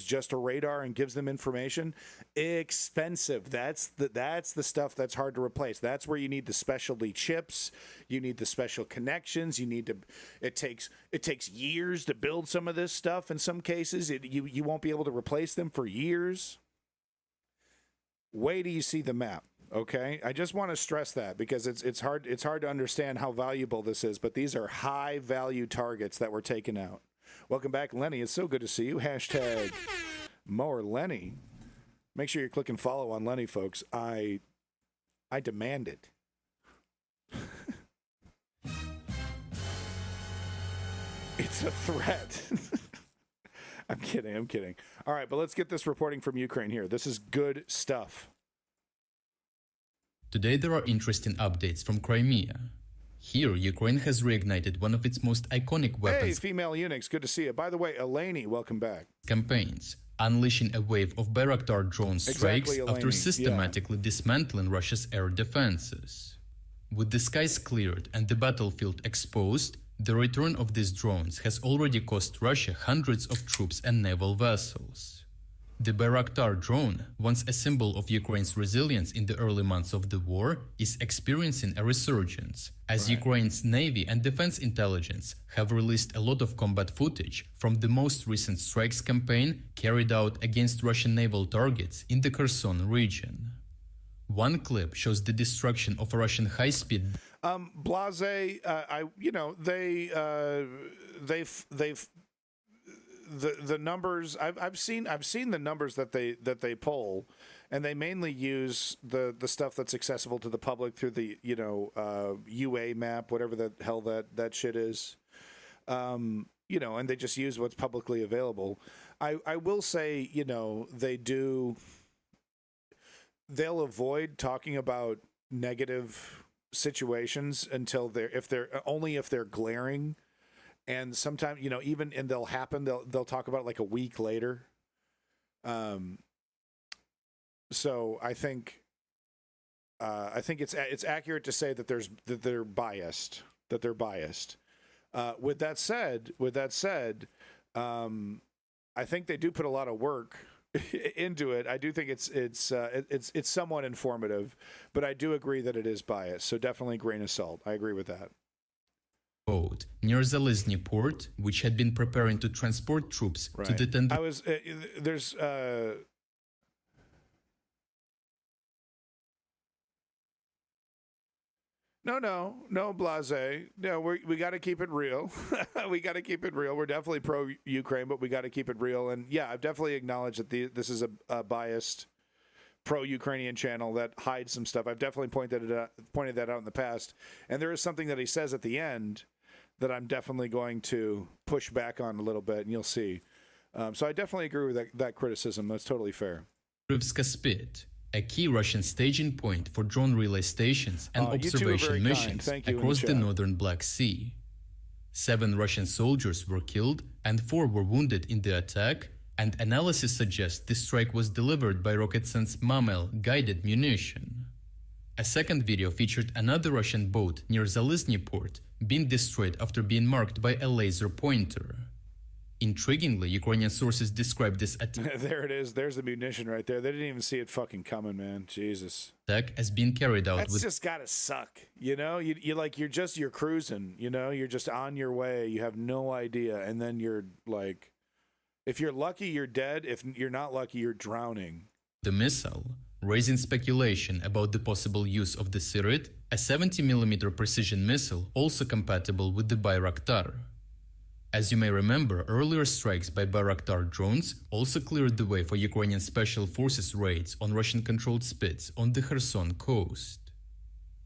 just a radar and gives them information. Expensive. That's the stuff that's hard to replace. That's where you need the specialty chips. You need the special connections. It takes years to build some of this stuff. In some cases, you won't be able to replace them for years. Wait till you see the map. Okay, I just want to stress that because it's hard to understand how valuable this is, but these are high value targets that were taken out. Welcome back, Lenny. It's so good to see you. Hashtag more Lenny. Make sure you're clicking follow on Lenny, folks. I demand it. It's a threat. I'm kidding. All right, but let's get this reporting from Ukraine here. This is good stuff. Today there are interesting updates from Crimea. Here, Ukraine has reignited one of its most iconic weapons. Hey, female eunuchs, good to see you. By the way, Eleni, welcome back. Campaigns, unleashing a wave of Bayraktar drone strikes after systematically dismantling Russia's air defenses. With the skies cleared and the battlefield exposed, the return of these drones has already cost Russia hundreds of troops and naval vessels. The Bayraktar drone, once a symbol of Ukraine's resilience in the early months of the war, is experiencing a resurgence, as Ukraine's Navy and Defense Intelligence have released a lot of combat footage from the most recent strikes campaign carried out against Russian naval targets in the Kherson region. One clip shows the destruction of a Russian high-speed Blase, the numbers I've seen the numbers that they poll, and they mainly use the stuff that's accessible to the public through the UA map, whatever the hell that shit is, and they just use what's publicly available. I will say they'll avoid talking about negative situations until if they're glaring. And sometimes, and they'll happen. They'll talk about it like a week later. So I think it's accurate to say that they're biased. With that said, I think they do put a lot of work into it. I do think it's somewhat informative, but I do agree that it is biased. So definitely a grain of salt. I agree with that. Boat near Zalizny port, which had been preparing to transport troops to the tender. No, Blase. No, we got to keep it real. We got to keep it real. We're definitely pro-Ukraine, but we got to keep it real. And yeah, I've definitely acknowledged that this is a biased pro-Ukrainian channel that hides some stuff. I've definitely pointed that out in the past. And there is something that he says at the end that I'm definitely going to push back on a little bit, and you'll see. So I definitely agree with that criticism. That's totally fair. Krivska Spit, a key Russian staging point for drone relay stations and observation missions across the northern Black Sea. 7 Russian soldiers were killed and 4 were wounded in the attack, and analysis suggests this strike was delivered by Roketsense Mamel guided munition. A second video featured another Russian boat near Zalizny port being destroyed after being marked by a laser pointer. Intriguingly, Ukrainian sources describe this there it is. There's the munition right there. They didn't even see it fucking coming, man. Jesus. Attack as being carried out That's with just gotta suck. You know, you're cruising, you know, you're just on your way. You have no idea. And then you're like, if you're lucky, you're dead. If you're not lucky, you're drowning. the missile, raising speculation about the possible use of the Sirit, a 70mm precision missile also compatible with the Bayraktar. As you may remember, earlier strikes by Bayraktar drones also cleared the way for Ukrainian Special Forces raids on Russian-controlled Spits on the Kherson coast.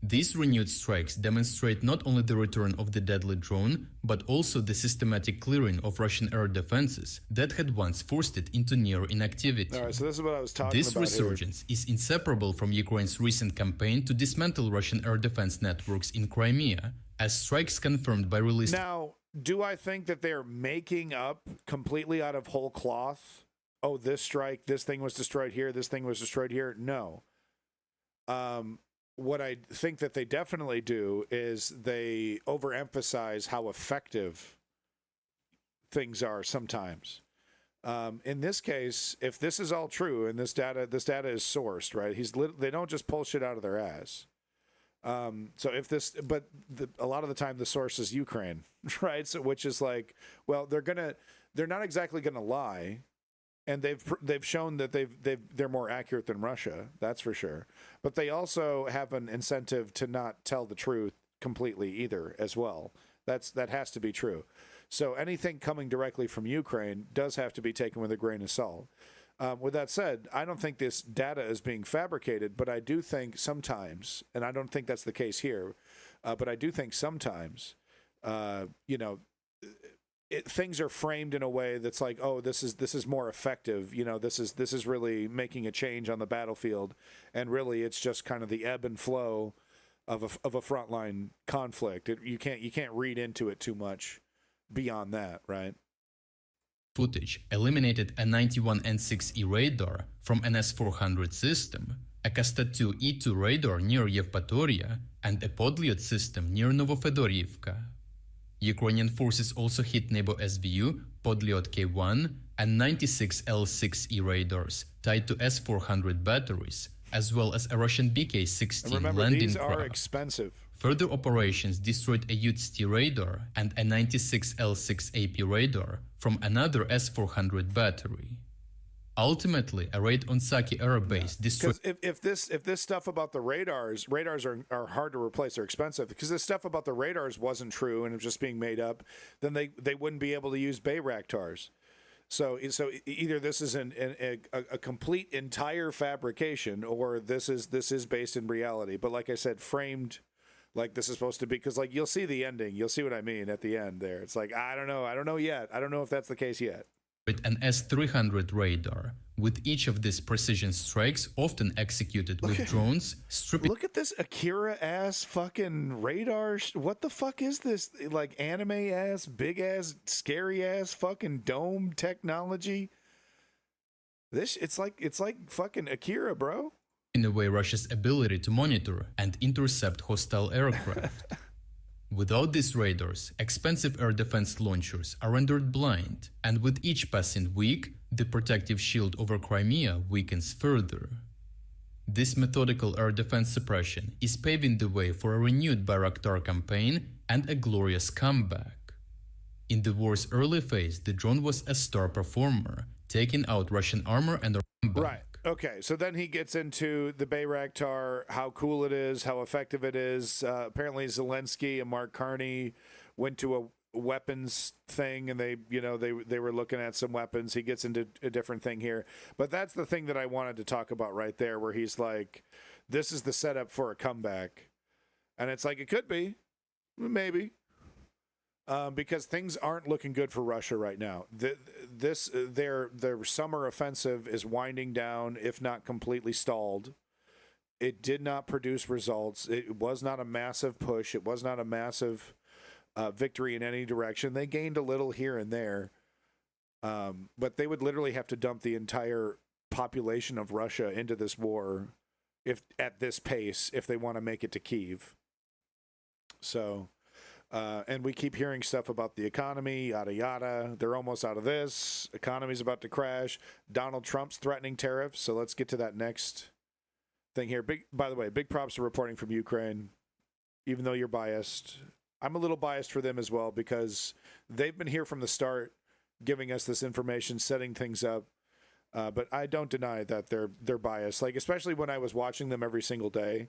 These renewed strikes demonstrate not only the return of the deadly drone, but also the systematic clearing of Russian air defenses that had once forced it into near inactivity. All right, so this is what I was talking This about resurgence is inseparable from Ukraine's recent campaign to dismantle Russian air defense networks in Crimea, as strikes confirmed by released... Now, do I think that they're making up completely out of whole cloth? Oh, this strike, this thing was destroyed here, this thing was destroyed here? No. What I think that they definitely do is they overemphasize how effective things are sometimes. In this case, if this is all true and this data is sourced, right? They don't just pull shit out of their ass. So if this, but a lot of the time the source is Ukraine, right? So which is like, well, they're not exactly gonna lie, and they've shown that they're more accurate than Russia, that's for sure. But they also have an incentive to not tell the truth completely either, as well. That has to be true. So anything coming directly from Ukraine does have to be taken with a grain of salt. With that said, I don't think this data is being fabricated, but I do think sometimes, and I don't think that's the case here, but I do think sometimes, things are framed in a way that's like, oh, this is more effective. You know, this is really making a change on the battlefield, and really it's just kind of the ebb and flow of a frontline conflict. You can't read into it too much beyond that, right? Footage eliminated a 91N6E radar from an S-400 system, a Kasta-2E2 radar near Yevpatoria, and a Podlyot system near Novofedorivka. Ukrainian forces also hit Nebo SVU, Podlyot K1, and 96L6E radars tied to S-400 batteries, as well as a Russian BK-16 landing these craft. are expensive. Further operations destroyed a UTST radar and a 96L6AP radar from another S-400 battery. Ultimately, a raid on Saki Air Base destroyed... Because if this stuff about the radars are hard to replace, they're expensive. Because this stuff about the radars wasn't true and it was just being made up, then they wouldn't be able to use Bayraktars. So either this is a complete entire fabrication, or this is based in reality. But like I said, framed like this is supposed to be, because like you'll see the ending, you'll see what I mean at the end there. It's like I don't know yet. I don't know if that's the case yet. With an S-300 radar, with each of these precision strikes often executed with drones, stripping... Look at this Akira-ass fucking radar. What the fuck is this? Like anime-ass, big-ass, scary-ass fucking dome technology? It's like fucking Akira, bro. In a way, Russia's ability to monitor and intercept hostile aircraft. Without these radars, expensive air defense launchers are rendered blind, and with each passing week, the protective shield over Crimea weakens further. This methodical air defense suppression is paving the way for a renewed Bayraktar campaign and a glorious comeback. In the war's early phase, the drone was a star performer, taking out Russian armor and back. Right. Okay, so then he gets into the Bayraktar, how cool it is, how effective it is. Apparently Zelensky and Mark Carney went to a weapons thing, and they were looking at some weapons. He gets into a different thing here. But that's the thing that I wanted to talk about right there, where he's like, this is the setup for a comeback. And it's like, it could be. Maybe. Because things aren't looking good for Russia right now. Their summer offensive is winding down, if not completely stalled. It did not produce results. It was not a massive push. It was not a massive victory in any direction. They gained a little here and there, but they would literally have to dump the entire population of Russia into this war if at this pace if they want to make it to Kyiv. So, and we keep hearing stuff about the economy, yada yada. They're almost out of this. Economy's about to crash. Donald Trump's threatening tariffs. So let's get to that next thing here. By the way, big props to reporting from Ukraine. Even though you're biased, I'm a little biased for them as well because they've been here from the start, giving us this information, setting things up. But I don't deny that they're biased. Like, especially when I was watching them every single day,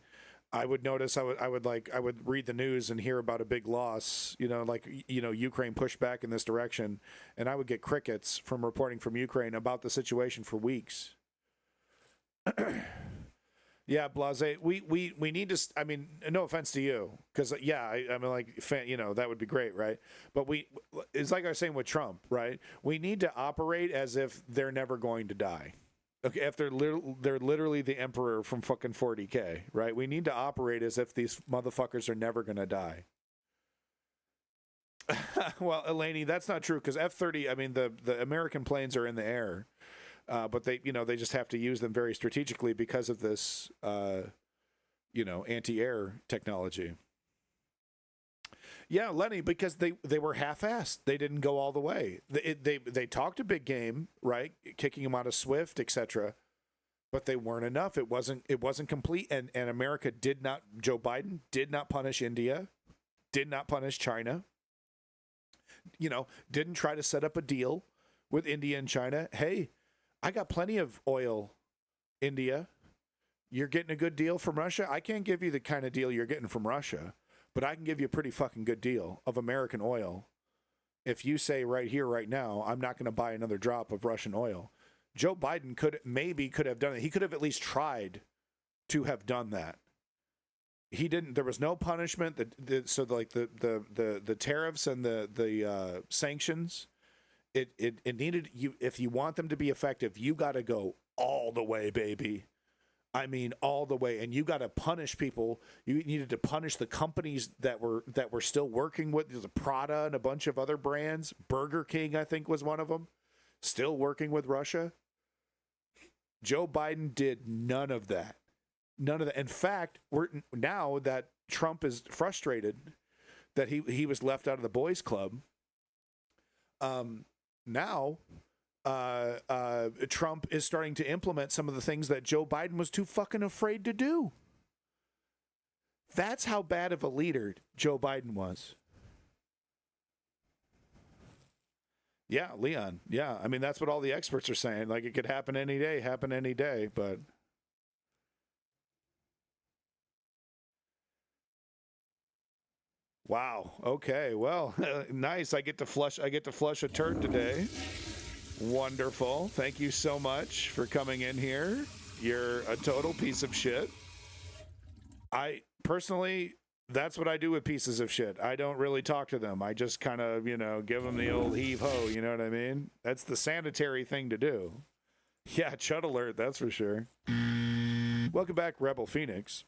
I would notice I would read the news and hear about a big loss, Ukraine pushed back in this direction, and I would get crickets from reporting from Ukraine about the situation for weeks. Yeah, Blase, we need to, I mean, no offense to you, because, yeah, I mean, like, that would be great, right? But it's like I was saying with Trump, right? We need to operate as if they're never going to die. Okay, if they're literally the emperor from fucking 40K, right? We need to operate as if these motherfuckers are never going to die. Well, Eleni, that's not true, because F-30, I mean, the American planes are in the air. But they just have to use them very strategically because of this, anti-air technology. Yeah, Lenny, because they were half-assed. They didn't go all the way. They talked a big game, right? Kicking them out of SWIFT, etc. But they weren't enough. It wasn't complete. And America Joe Biden did not punish India, did not punish China. Didn't try to set up a deal with India and China. Hey, I got plenty of oil, India. You're getting a good deal from Russia. I can't give you the kind of deal you're getting from Russia, but I can give you a pretty fucking good deal of American oil. If you say right here, right now, I'm not going to buy another drop of Russian oil. Joe Biden could have done it. He could have at least tried to have done that. He didn't. There was no punishment. The tariffs and the sanctions. It needed you. If you want them to be effective, you got to go all the way, baby. I mean, all the way, and you got to punish people. You needed to punish the companies that were still working with the Prada and a bunch of other brands. Burger King, I think, was one of them, still working with Russia. Joe Biden did none of that. None of that. In fact, now that Trump is frustrated that he was left out of the boys' club. Now, Trump is starting to implement some of the things that Joe Biden was too fucking afraid to do. That's how bad of a leader Joe Biden was. Yeah, Leon. Yeah, I mean, that's what all the experts are saying. Like, it could happen any day, but... Wow. Okay. Well, nice. I get to flush a turd today. Wonderful. Thank you so much for coming in here. You're a total piece of shit. I personally, that's what I do with pieces of shit. I don't really talk to them. I just kind of, give them the old heave ho. You know what I mean? That's the sanitary thing to do. Yeah. Chud alert. That's for sure. Welcome back, Rebel Phoenix.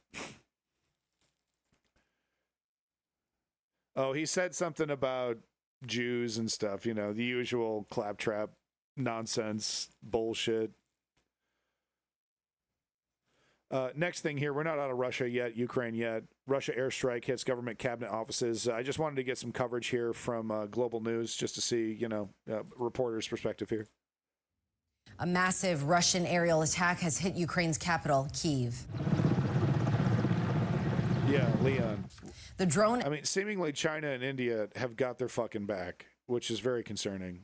Oh, he said something about Jews and stuff, the usual claptrap nonsense bullshit. Next thing here, we're not out of Russia yet, Ukraine yet. Russia airstrike hits government cabinet offices. I just wanted to get some coverage here from Global News just to see, reporters' perspective here. A massive Russian aerial attack has hit Ukraine's capital, Kyiv. Yeah, Leon. The drone... I mean, seemingly China and India have got their fucking back, which is very concerning.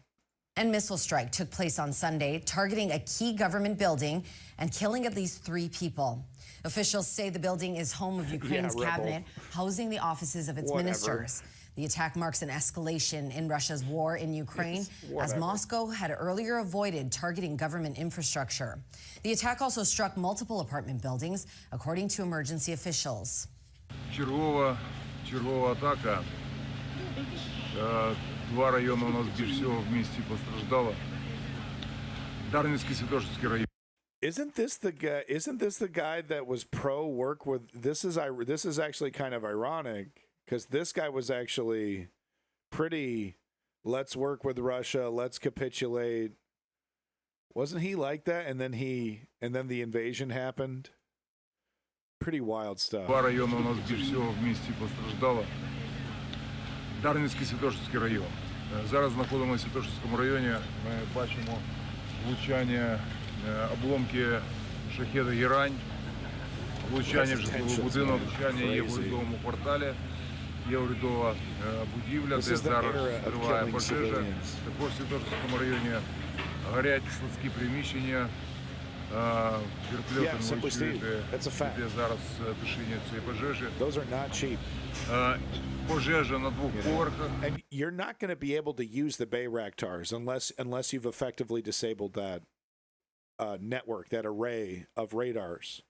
And missile strike took place on Sunday, targeting a key government building and killing at least 3 people. Officials say the building is home of Ukraine's cabinet, housing the offices of its ministers. The attack marks an escalation in Russia's war in Ukraine, as Moscow had earlier avoided targeting government infrastructure. The attack also struck multiple apartment buildings, according to emergency officials. Чергова атака. 2 района у нас більше всього в місті постраждало. Дарницький, Святошинський район. Isn't this the guy that was pro work with? This is actually kind of ironic because this guy was actually pretty. Let's work with Russia. Let's capitulate. Wasn't he like that? And then the invasion happened. Pretty wild stuff. Два района у нас більше всього в місті постраждало. Дарницький, Святошинський район. Зараз знаходимося в Святошинському районі. Ми бачимо влучання, обломки шахеда «Герань», влучання в житловий будинок, влучання є в урядовому кварталі, є урядова будівля, де зараз триває пожежа. Також в Святошинському районі горять складські приміщення, вертольоти можуть чуєте, де зараз тушіння цієї пожежі. Пожежа на двох поверхах. And you're not going to be able to use the Bayraktars unless you've effectively disabled that network, that array of radars.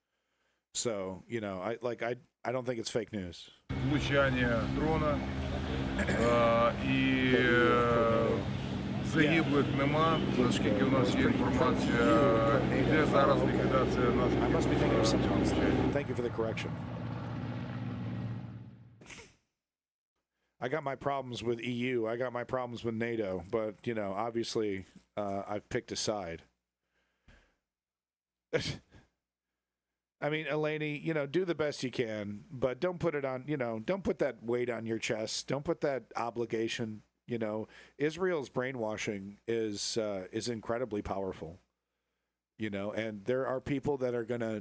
So, you know, I don't think it's fake news. Влучання дрона і загиблих нема, наскільки у нас є інформація, йде зараз ліквідація наслідків. Thank you for the correction. I got my problems with EU. I got my problems with NATO, but you know, obviously, I've picked a side. I mean, Eleni, you know, do the best you can, but don't put it on. You know, don't put that weight on your chest. Don't put that obligation. You know, Israel's brainwashing is incredibly powerful. You know, and there are people that are gonna.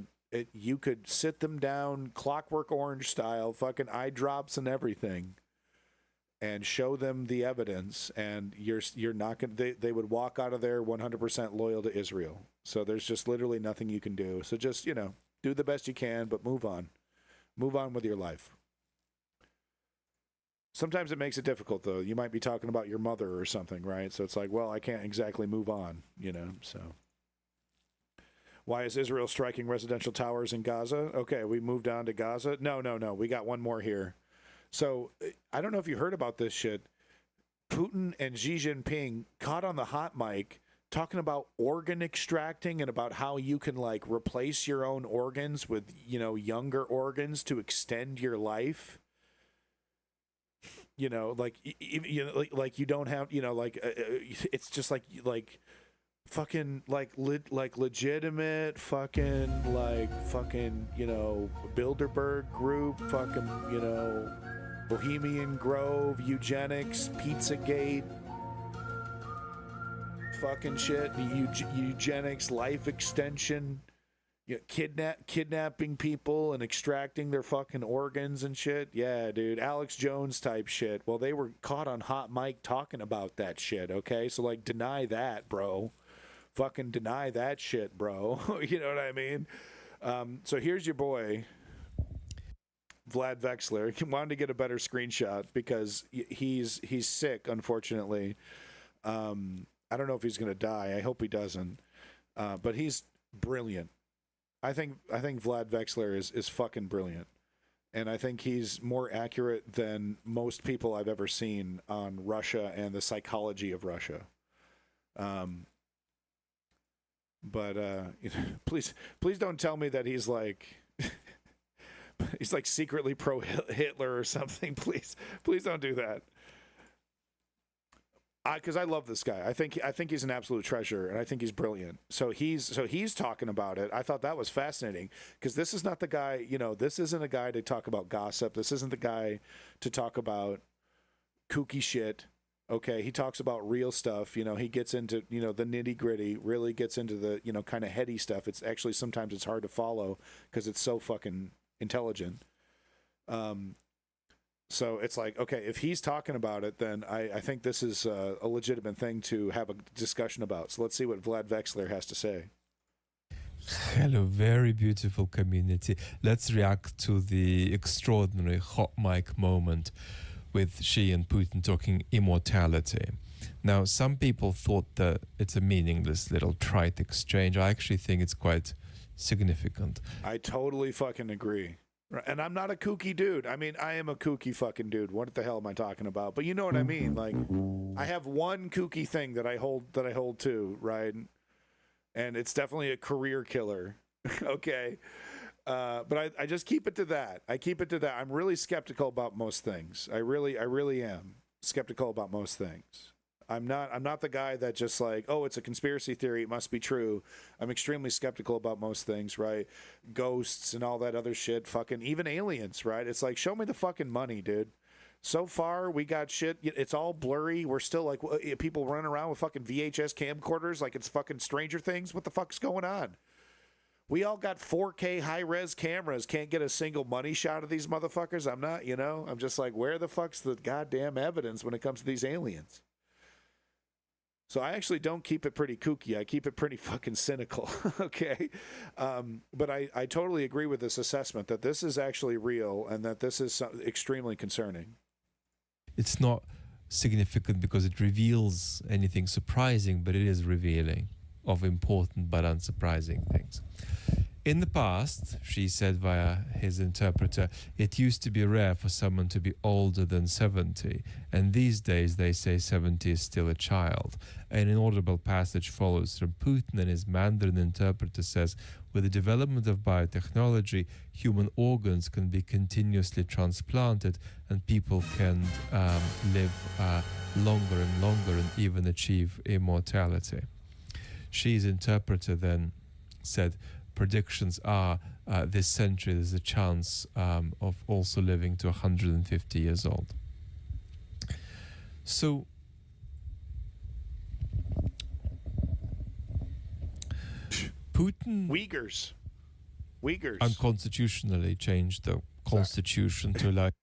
You could sit them down, Clockwork Orange style, fucking eye drops and everything, and show them the evidence, and you're not gonna. They would walk out of there 100% loyal to Israel. So there's just literally nothing you can do. So just, you know, do the best you can, but move on with your life. Sometimes it makes it difficult, though. You might be talking about your mother or something, right? So it's like, well, I can't exactly move on, you know. So why is Israel striking residential towers in Gaza? Okay, we moved on to Gaza. No, we got one more here. So I don't know if you heard about this shit. Putin and Xi Jinping caught on the hot mic talking about organ extracting and about how you can like replace your own organs with, you know, younger organs to extend your life. You know, like you know, like you don't have, you know, like it's just like fucking like legitimate fucking you know, Bilderberg Group, fucking, you know, Bohemian Grove, eugenics, Pizzagate, fucking shit, eugenics, life extension, you know, kidnapping people and extracting their fucking organs and shit. Yeah, dude, Alex Jones type shit. Well, they were caught on hot mic talking about that shit, okay? So, like, deny that, bro. Fucking deny that shit, bro. You know what I mean? So here's your boy, Vlad Vexler. He wanted to get a better screenshot because he's sick, unfortunately. I don't know if he's going to die. I hope he doesn't. But he's brilliant. I think Vlad Vexler is fucking brilliant. And I think he's more accurate than most people I've ever seen on Russia and the psychology of Russia. But you know, please don't tell me that he's like secretly pro Hitler or something. Please don't do that. Because I love this guy. I think he's an absolute treasure, and I think he's brilliant. So he's talking about it. I thought that was fascinating because this is not the guy. You know, this isn't a guy to talk about gossip. This isn't the guy to talk about kooky shit. Okay, he talks about real stuff. You know, he gets into, you know, the nitty gritty. Really gets into the, you know, kind of heady stuff. It's actually sometimes it's hard to follow because it's so fucking intelligent. So it's like, okay, if he's talking about it, then I think this is a legitimate thing to have a discussion about. So let's see what Vlad Vexler has to say. Hello, very beautiful community. Let's react to the extraordinary hot mic moment with Xi and Putin talking immortality. Now, some people thought that it's a meaningless little trite exchange. I actually think it's quite significant. I totally fucking agree. And I'm not a kooky dude. I mean, I am a kooky fucking dude. What the hell am I talking about? But you know what I mean. Like, I have one kooky thing that I hold to, right? And it's definitely a career killer. Okay. But I just keep it to that. I keep it to that. I'm really skeptical about most things. I really am skeptical about most things. I'm not the guy that just like, oh, it's a conspiracy theory, it must be true. I'm extremely skeptical about most things, right? Ghosts and all that other shit, fucking even aliens, right? It's like, show me the fucking money, dude. So far, we got shit. It's all blurry. We're still like people running around with fucking VHS camcorders like it's fucking Stranger Things. What the fuck's going on? We all got 4K high-res cameras. Can't get a single money shot of these motherfuckers. I'm just like, where the fuck's the goddamn evidence when it comes to these aliens? So I actually don't keep it pretty kooky. I keep it pretty fucking cynical, okay? But I totally agree with this assessment that this is actually real and that this is extremely concerning. It's not significant because it reveals anything surprising, but it is revealing of important but unsurprising things. In the past, she said via his interpreter, it used to be rare for someone to be older than 70, and these days they say 70 is still a child. An inaudible passage follows from Putin, and his Mandarin interpreter says, with the development of biotechnology, human organs can be continuously transplanted, and people can live longer and longer and even achieve immortality. She's interpreter then said, predictions are this century there's a chance of also living to 150 years old. So Putin Uyghurs unconstitutionally changed the constitution to like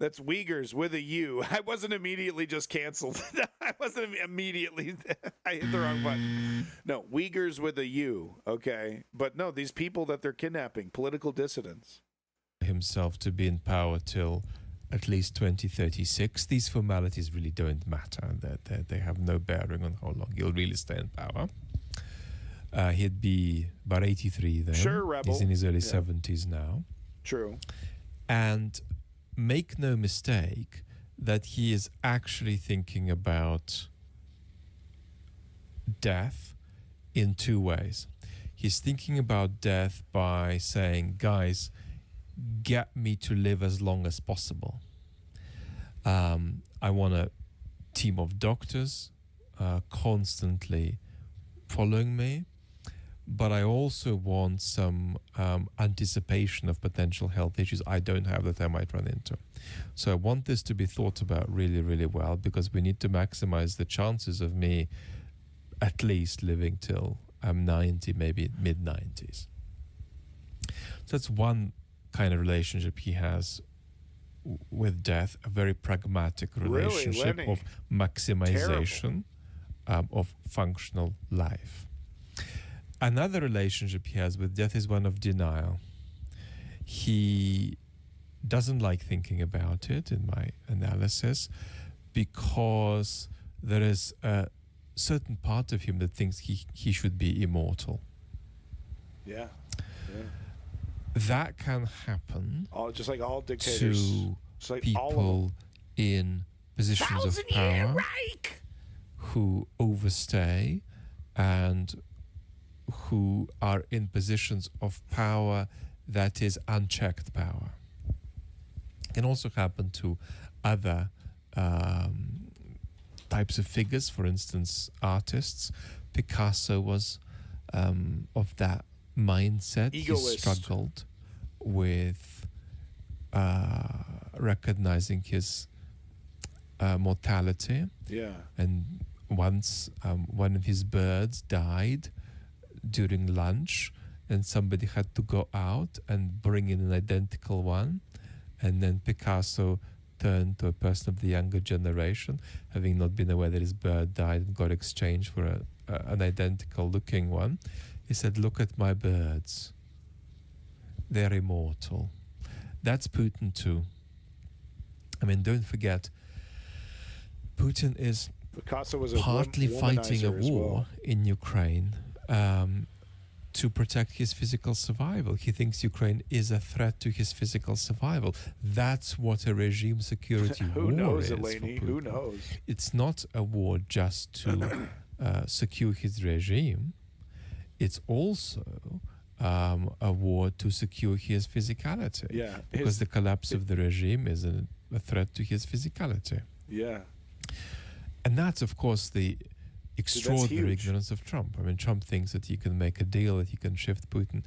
that's Uyghurs with a U. I wasn't immediately just canceled. I hit the wrong button. No, Uyghurs with a U, okay? But no, these people that they're kidnapping, political dissidents. Himself to be in power till at least 2036. These formalities really don't matter. They have no bearing on how long he'll really stay in power. He'd be about 83 then. Sure, rebel. He's in his early 70s now. True. And make no mistake that he is actually thinking about death in two ways. He's thinking about death by saying, guys, get me to live as long as possible. I want a team of doctors constantly following me, but I also want some anticipation of potential health issues I don't have that I might run into. So I want this to be thought about really, really well, because we need to maximize the chances of me at least living till I'm 90, maybe mid-90s. So that's one kind of relationship he has with death, a very pragmatic relationship of maximization of functional life. Another relationship he has with death is one of denial. He doesn't like thinking about it, in my analysis, because there is a certain part of him that thinks he should be immortal. Yeah. That can happen just like all dictators. To like people in positions of power who overstay and who are in positions of power that is unchecked power. It can also happen to other types of figures, for instance, artists. Picasso was of that mindset. Egoist. He struggled with recognizing his mortality. Yeah. And once one of his birds died during lunch, and somebody had to go out and bring in an identical one, and then Picasso turned to a person of the younger generation, having not been aware that his bird died, and got exchanged for an identical looking one. He said, look at my birds, they're immortal. That's Putin too. I mean, don't forget, Putin is Picasso was partly fighting a war in Ukraine to protect his physical survival. He thinks Ukraine is a threat to his physical survival. That's what a regime security war knows, is. Eleni? Who knows? It's not a war just to secure his regime. It's also a war to secure his physicality. Yeah, because the collapse of the regime is a threat to his physicality. Yeah. And that's, of course, the extraordinary ignorance of Trump. I mean, Trump thinks that he can make a deal, that he can shift Putin.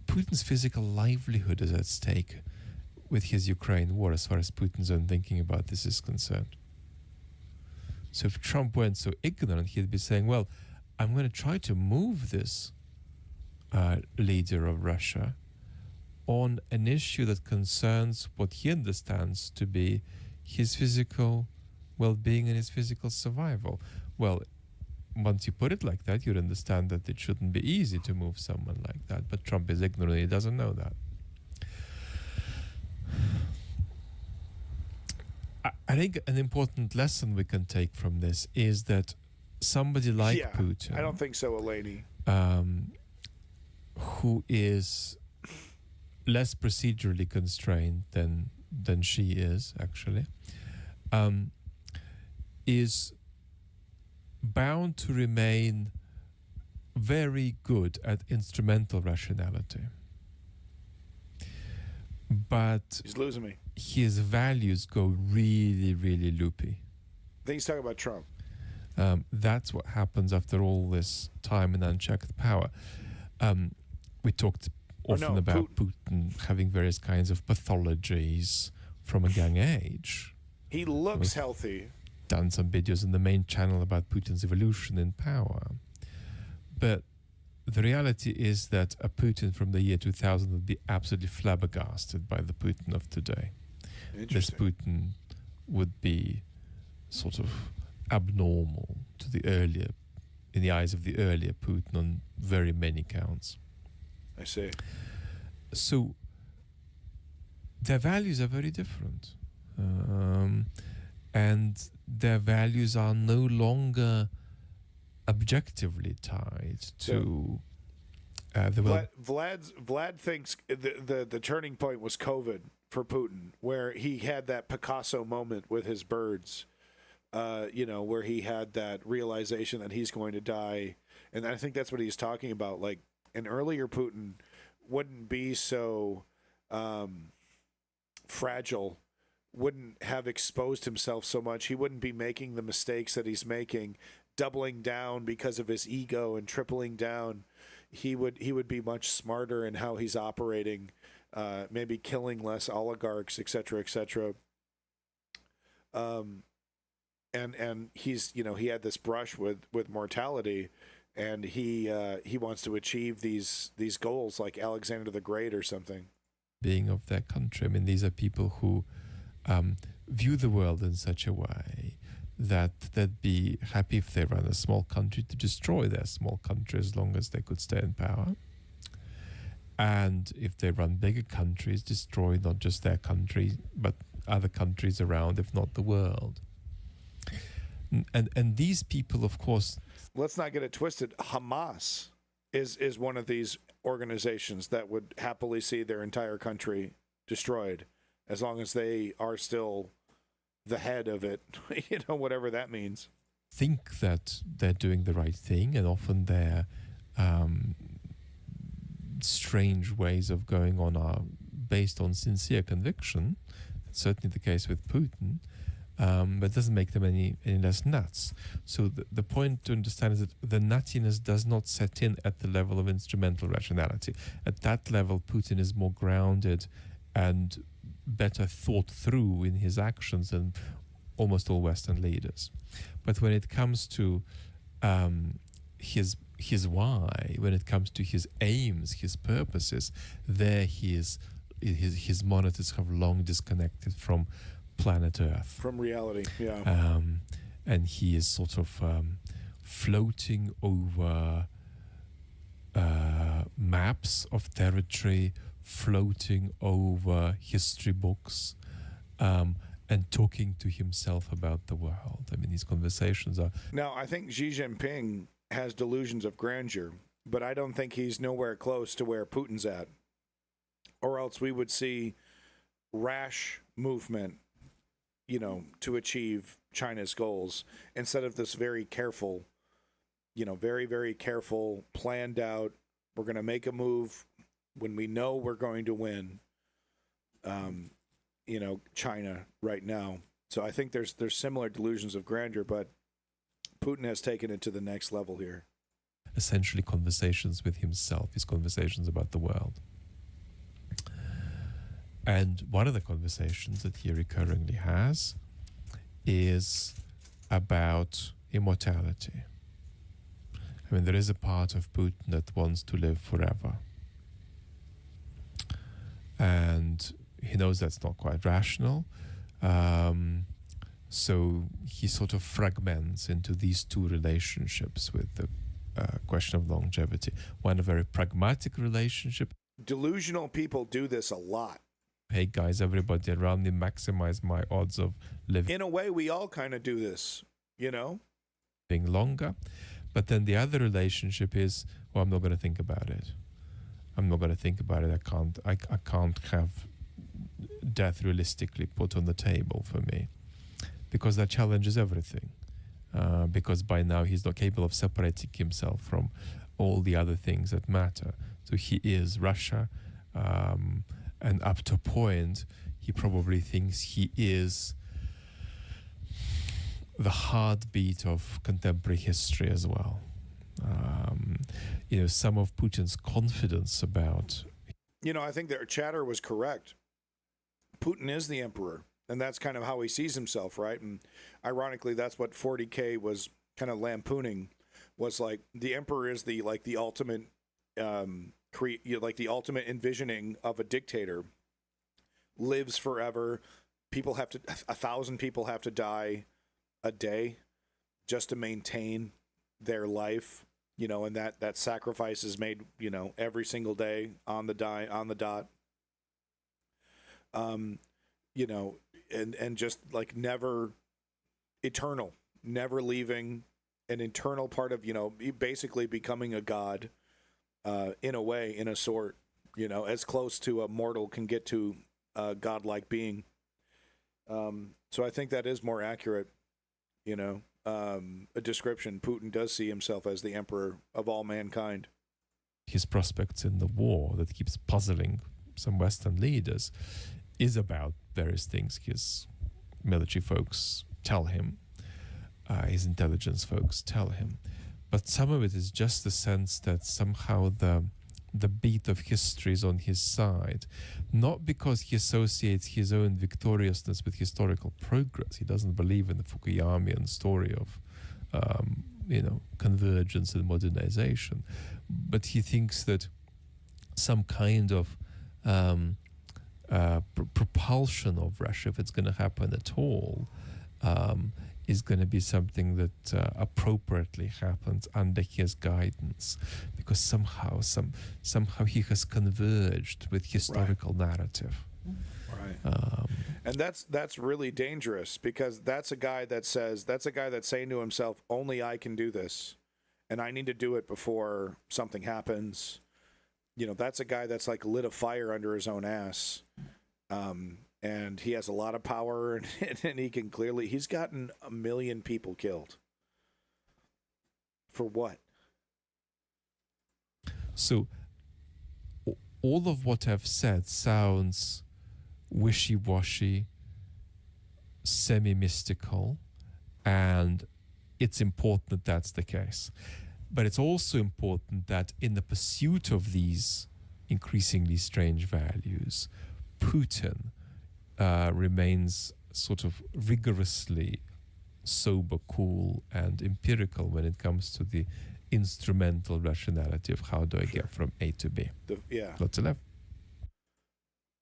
Putin's physical livelihood is at stake with his Ukraine war, as far as Putin's own thinking about this is concerned. So if Trump weren't so ignorant, he'd be saying, well, I'm going to try to move this leader of Russia on an issue that concerns what he understands to be his physical well-being and his physical survival. Well, once you put it like that, you'd understand that it shouldn't be easy to move someone like that. But Trump is ignorant. He doesn't know that. I think an important lesson we can take from this is that somebody like Putin... I don't think so, Eleni. Who is less procedurally constrained than she is, actually, is bound to remain very good at instrumental rationality. But he's losing me. His values go really, really loopy. I think he's talking about Trump. That's what happens after all this time in unchecked power. We talked often about Putin having various kinds of pathologies from a young age. He looks healthy. Done some videos on the main channel about Putin's evolution in power. But the reality is that a Putin from the year 2000 would be absolutely flabbergasted by the Putin of today. This Putin would be sort of abnormal to the earlier, in the eyes of the earlier Putin on very many counts. I see. So their values are very different. And their values are no longer objectively tied to the will. Vlad thinks the turning point was COVID for Putin, where he had that Picasso moment with his birds, where he had that realization that he's going to die. And I think that's what he's talking about. Like, an earlier Putin wouldn't be so fragile, wouldn't have exposed himself so much. He wouldn't be making the mistakes that he's making, doubling down because of his ego and tripling down. He would be much smarter in how he's operating, maybe killing less oligarchs, et cetera, et cetera. And he's, he had this brush with mortality, and he wants to achieve these goals like Alexander the Great or something. Being of their country, I mean, these are people who view the world in such a way that they'd be happy if they run a small country to destroy their small country as long as they could stay in power. And if they run bigger countries, destroy not just their country, but other countries around, if not the world. And these people, of course... Let's not get it twisted. Hamas is one of these organizations that would happily see their entire country destroyed as long as they are still the head of it, whatever that means. Think that they're doing the right thing, and often their strange ways of going on are based on sincere conviction. That's certainly the case with Putin, but it doesn't make them any less nuts. So the point to understand is that the nuttiness does not set in at the level of instrumental rationality. At that level, Putin is more grounded and better thought through in his actions than almost all Western leaders. But when it comes to his why, when it comes to his aims, his purposes, there his monitors have long disconnected from planet Earth. From reality, yeah. And he is sort of floating over maps of territory, floating over history books, and talking to himself about the world. I mean, these conversations are... Now, I think Xi Jinping has delusions of grandeur, but I don't think he's nowhere close to where Putin's at. Or else we would see rash movement, to achieve China's goals, instead of this very careful, very, very careful, planned out, we're going to make a move when we know we're going to win, China right now. So I think there's similar delusions of grandeur, but Putin has taken it to the next level here. Essentially conversations with himself, his conversations about the world. And one of the conversations that he recurringly has is about immortality. I mean, there is a part of Putin that wants to live forever. And he knows that's not quite rational. So he sort of fragments into these two relationships with the question of longevity. One, a very pragmatic relationship. Delusional people do this a lot. Hey guys, everybody around me, maximize my odds of living. In a way, we all kind of do this, you know? Being longer. But then the other relationship is, well, I'm not going to think about it. I'm not going to think about it. I can't have death realistically put on the table for me, because that challenges everything. Because by now he's not capable of separating himself from all the other things that matter. So he is Russia, and up to a point, he probably thinks he is the heartbeat of contemporary history as well. Some of Putin's confidence about... I think their chatter was correct. Putin is the emperor, and that's kind of how he sees himself, right? And ironically, that's what 40K was kind of lampooning, was like the emperor is the ultimate the ultimate envisioning of a dictator. Lives forever. 1,000 people have to die a day just to maintain their life, and that sacrifice is made, every single day on the dot. And just like never eternal, never leaving, an internal part of, basically becoming a god, in a way, in a sort, as close to a mortal can get to a godlike being. So I think that is more accurate, a description. Putin does see himself as the emperor of all mankind. His prospects in the war that keeps puzzling some Western leaders is about various things his military folks tell him, his intelligence folks tell him. But some of it is just the sense that somehow the beat of history is on his side, not because he associates his own victoriousness with historical progress. He doesn't believe in the Fukuyamian story of, convergence and modernization, but he thinks that some kind of propulsion of Russia, if it's going to happen at all, is going to be something that appropriately happens under his guidance, because somehow he has converged with historical narrative. Right. And that's really dangerous, because that's a guy that's saying to himself, only I can do this, and I need to do it before something happens. That's a guy that's like lit a fire under his own ass. And he has a lot of power, and he's gotten 1 million people killed. For what? So all of what I've said sounds wishy-washy, semi-mystical, and it's important that that's the case. But it's also important that in the pursuit of these increasingly strange values, Putin remains sort of rigorously sober, cool, and empirical when it comes to the instrumental rationality of how do I get from A to B. Lots of love.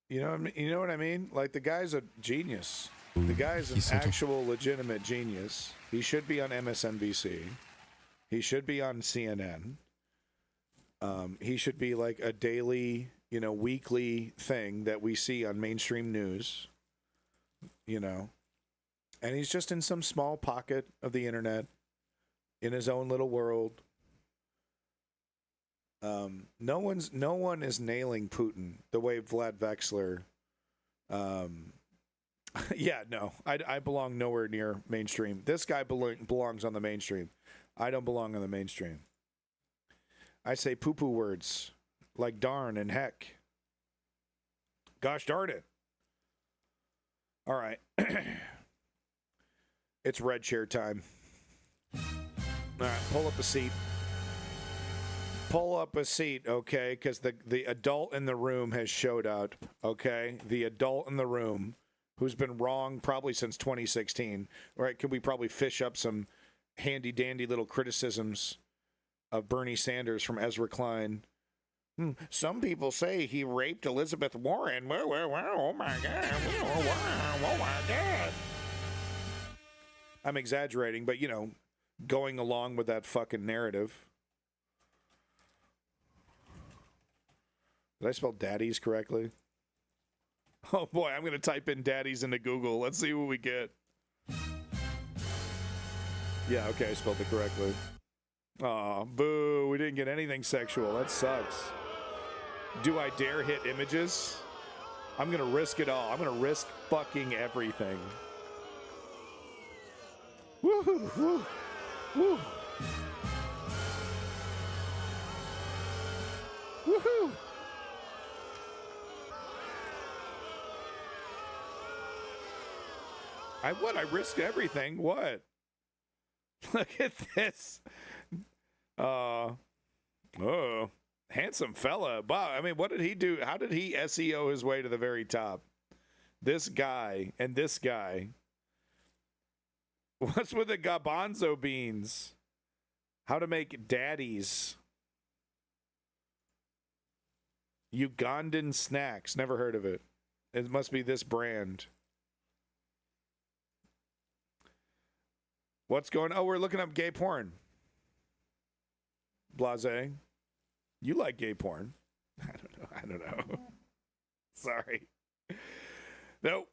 You know what I mean? Like, the guy's a genius. The guy's an actual legitimate genius. He should be on MSNBC. He should be on CNN. He should be like a daily, weekly thing that we see on mainstream news, and he's just in some small pocket of the internet, in his own little world. No one is nailing Putin the way Vlad Vexler. I belong nowhere near mainstream. This guy belongs on the mainstream. I don't belong on the mainstream. I say poo-poo words like darn and heck. Gosh darn it. All right. It's red chair time. All right, pull up a seat. Pull up a seat, okay? Because the adult in the room has showed up, okay? The adult in the room who's been wrong probably since 2016. All right, could we probably fish up some handy-dandy little criticisms of Bernie Sanders from Ezra Klein? Some people say he raped Elizabeth Warren. Oh, my God. Oh, my God. I'm exaggerating, but, you know, going along with that fucking narrative. Did I spell daddies correctly? Oh, boy, I'm going to type in daddies into Google. Let's see what we get. Yeah, okay, I spelled it correctly. Aw, boo, we didn't get anything sexual. That sucks. Do I dare hit images? I'm going to risk it all. I'm going to risk fucking everything. Woo-hoo, woo, woo. Woohoo! I risked everything. What? Look at this. Oh, handsome fella. Wow. I mean, what did he do? How did he SEO his way to the very top? This guy and this guy. What's with the garbanzo beans? How to make daddies. Ugandan snacks. Never heard of it. It must be this brand. What's going on? Oh, we're looking up gay porn. Blase. You like gay porn. I don't know. Sorry. Nope.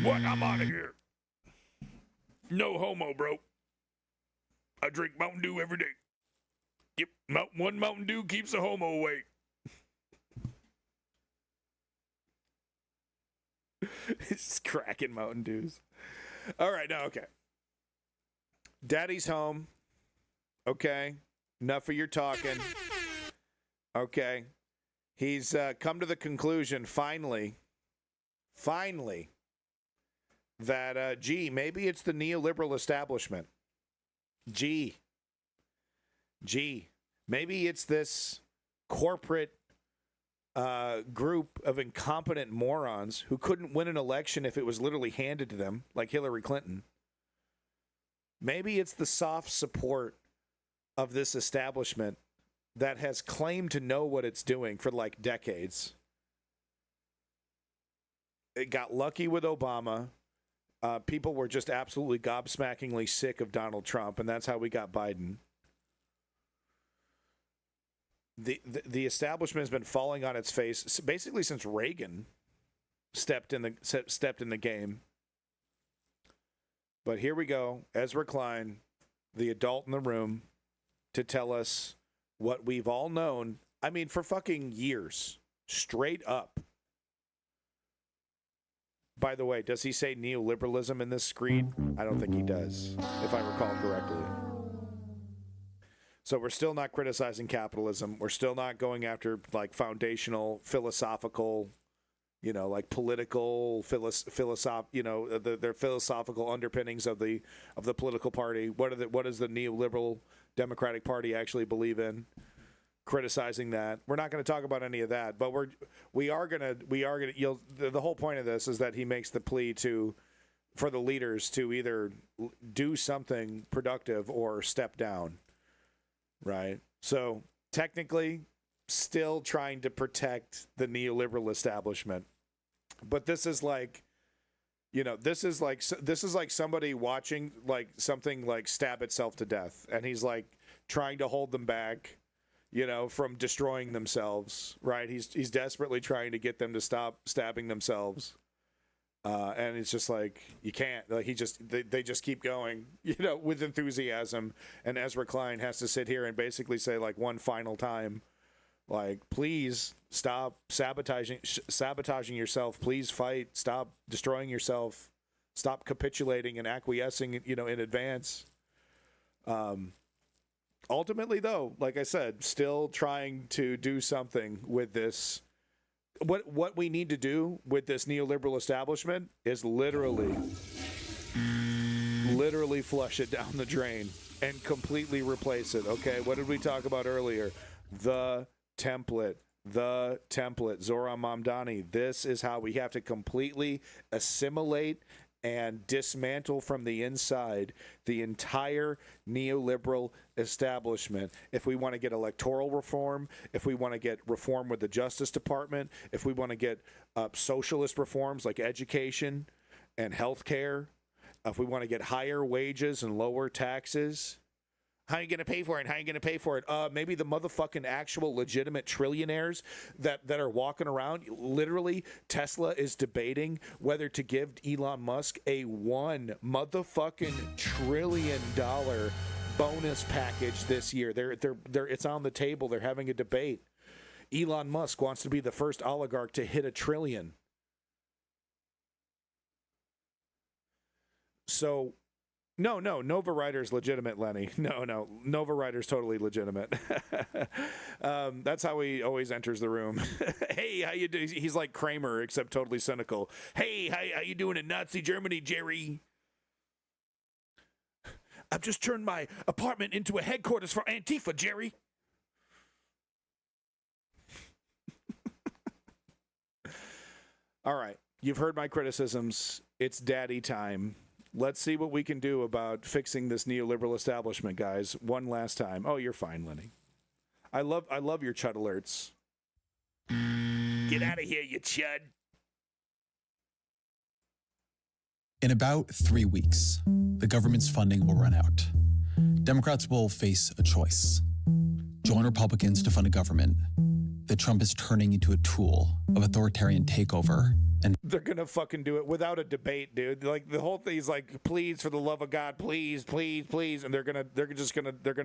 What? I'm out of here. No homo, bro. I drink Mountain Dew every day. Yep. One Mountain Dew keeps the homo away. It's cracking Mountain Dews. All right, now, okay. Daddy's home. Okay. Enough of your talking. Okay. He's come to the conclusion, finally, that, gee, maybe it's the neoliberal establishment. Gee, maybe it's this corporate group of incompetent morons who couldn't win an election if it was literally handed to them, like Hillary Clinton. Maybe it's the soft support of this establishment that has claimed to know what it's doing for like decades. It got lucky with Obama. People were just absolutely gobsmackingly sick of Donald Trump, and that's how we got Biden. The establishment has been falling on its face basically since Reagan stepped in the game. But here we go, Ezra Klein, the adult in the room, to tell us what we've all known, I mean, for fucking years, straight up. By the way, does he say neoliberalism in this screen? I don't think he does, if I recall correctly. So we're still not criticizing capitalism. We're still not going after, like, foundational, philosophical, you know, like political, you know, their philosophical underpinnings of the political party. What does the neoliberal Democratic Party actually believe in? Criticizing that. We're not going to talk about any of that, but we are going to. The whole point of this is that he makes the plea for the leaders to either do something productive or step down. Right. So technically, still trying to protect the neoliberal establishment. But this is like, you know, this is like somebody watching like something like stab itself to death, and he's like trying to hold them back, you know, from destroying themselves. Right? He's desperately trying to get them to stop stabbing themselves, and it's just like you can't. Like they just keep going, you know, with enthusiasm. And Ezra Klein has to sit here and basically say like one final time, like, please stop sabotaging yourself. Please fight. Stop destroying yourself. Stop capitulating and acquiescing, you know, in advance. Ultimately, though, like I said, still trying to do something with this. What we need to do with this neoliberal establishment is literally literally flush it down the drain and completely replace it. Okay, what did we talk about earlier? The template. Zohran Mamdani. This is how we have to completely assimilate and dismantle from the inside the entire neoliberal establishment. If we want to get electoral reform, if we want to get reform with the Justice Department, if we want to get socialist reforms like education and healthcare, if we want to get higher wages and lower taxes, how are you going to pay for it? How are you going to pay for it? Maybe the motherfucking actual legitimate trillionaires that are walking around. Literally, Tesla is debating whether to give Elon Musk a $1 motherfucking trillion bonus package this year. It's on the table. They're having a debate. Elon Musk wants to be the first oligarch to hit $1 trillion. So, no, Nova Rider's legitimate, Lenny. No, Nova Rider's totally legitimate. That's how he always enters the room. Hey, how you doing? He's like Kramer, except totally cynical. Hey, how you doing in Nazi Germany, Jerry? I've just turned my apartment into a headquarters for Antifa, Jerry. All right, you've heard my criticisms. It's daddy time. Let's see what we can do about fixing this neoliberal establishment, guys. One last time. Oh, you're fine, Lenny. I love your chud alerts. Get out of here, you chud. In about 3 weeks, the government's funding will run out. Democrats will face a choice. Join Republicans to fund a government that Trump is turning into a tool of authoritarian takeover. And they're gonna fucking do it without a debate, dude. Like the whole thing's like, please, for the love of God, please, and they're gonna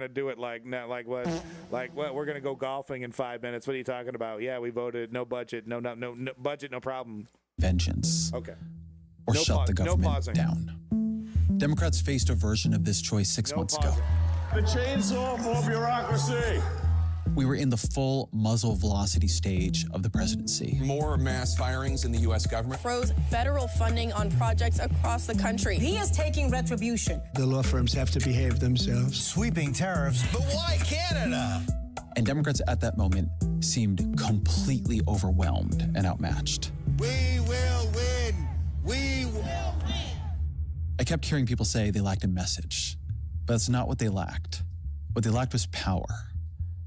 do it like what? We're gonna go golfing in 5 minutes. What are you talking about? Yeah, we voted no budget, no budget, no problem. Vengeance. Okay. Or shut the government down. Democrats faced a version of this choice 6 months ago. The chainsaw for bureaucracy. We were in the full muzzle velocity stage of the presidency. More mass firings in the U.S. government. Froze federal funding on projects across the country. He is taking retribution. The law firms have to behave themselves. Sweeping tariffs. But why Canada? And Democrats at that moment seemed completely overwhelmed and outmatched. We will win. We will win. I kept hearing people say they lacked a message, but that's not what they lacked. What they lacked was power.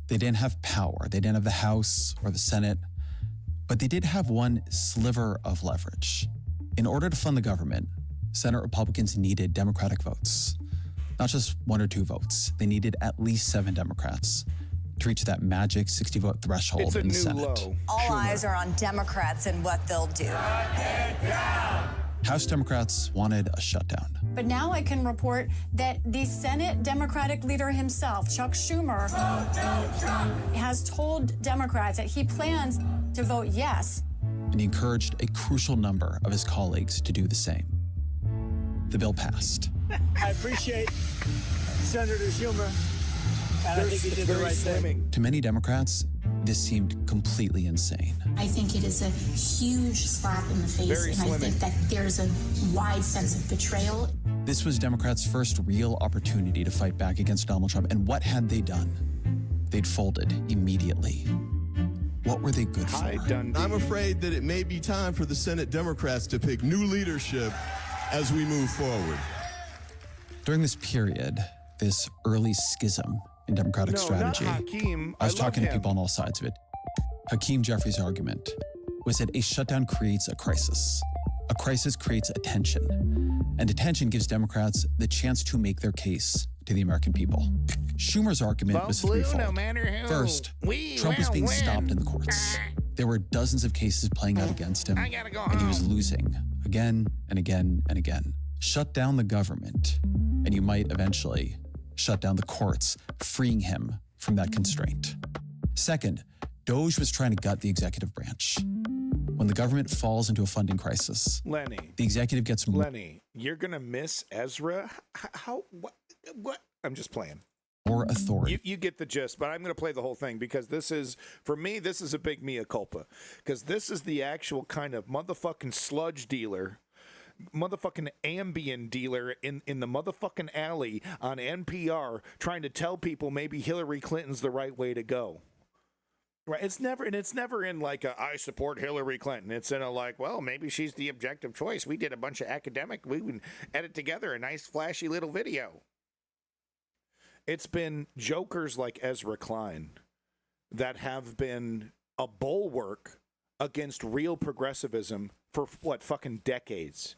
They didn't have power. They didn't have the House or the Senate, but they did have one sliver of leverage. In order to fund the government, Senate Republicans needed Democratic votes. Not just 1 or 2 votes. They needed at least 7 Democrats to reach that magic 60-vote threshold in the Senate. Low. All eyes are on Democrats and what they'll do. House Democrats wanted a shutdown. But now I can report that the Senate Democratic leader himself, Chuck Schumer, has told Democrats that he plans to vote yes. And he encouraged a crucial number of his colleagues to do the same. The bill passed. I appreciate Senator Schumer, and I think he did the right thing. To many Democrats, this seemed completely insane. I think it is a huge slap in the face, and I think that there's a wide sense of betrayal. This was Democrats' first real opportunity to fight back against Donald Trump, and what had they done? They'd folded immediately. What were they good for? I'm afraid that it may be time for the Senate Democrats to pick new leadership as we move forward. During this period, this early schism in Democratic strategy, not Hakeem. I was talking to people on all sides of it. Hakeem Jeffries' argument was that a shutdown creates a crisis. A crisis creates attention, and attention gives Democrats the chance to make their case to the American people. Schumer's argument was threefold. First, Trump was being stopped in the courts. There were dozens of cases playing out against him, and he was losing again and again and again. Shut down the government, and you might eventually shut down the courts, freeing him from that constraint. Second, Doge was trying to gut the executive branch. When the government falls into a funding crisis, Lenny, the executive gets more. Lenny, you're gonna miss Ezra. How? What? I'm just playing. More authority. You get the gist, but I'm going to play the whole thing because this is, for me, this is a big mea culpa. Because this is the actual kind of motherfucking sludge dealer motherfucking Ambien dealer in the motherfucking alley on NPR trying to tell people maybe Hillary Clinton's the right way to go. Right? It's never in like a, I support Hillary Clinton. It's in a like, well, maybe she's the objective choice. We did a bunch of we can edit together a nice flashy little video. It's been jokers like Ezra Klein that have been a bulwark against real progressivism for what, fucking decades.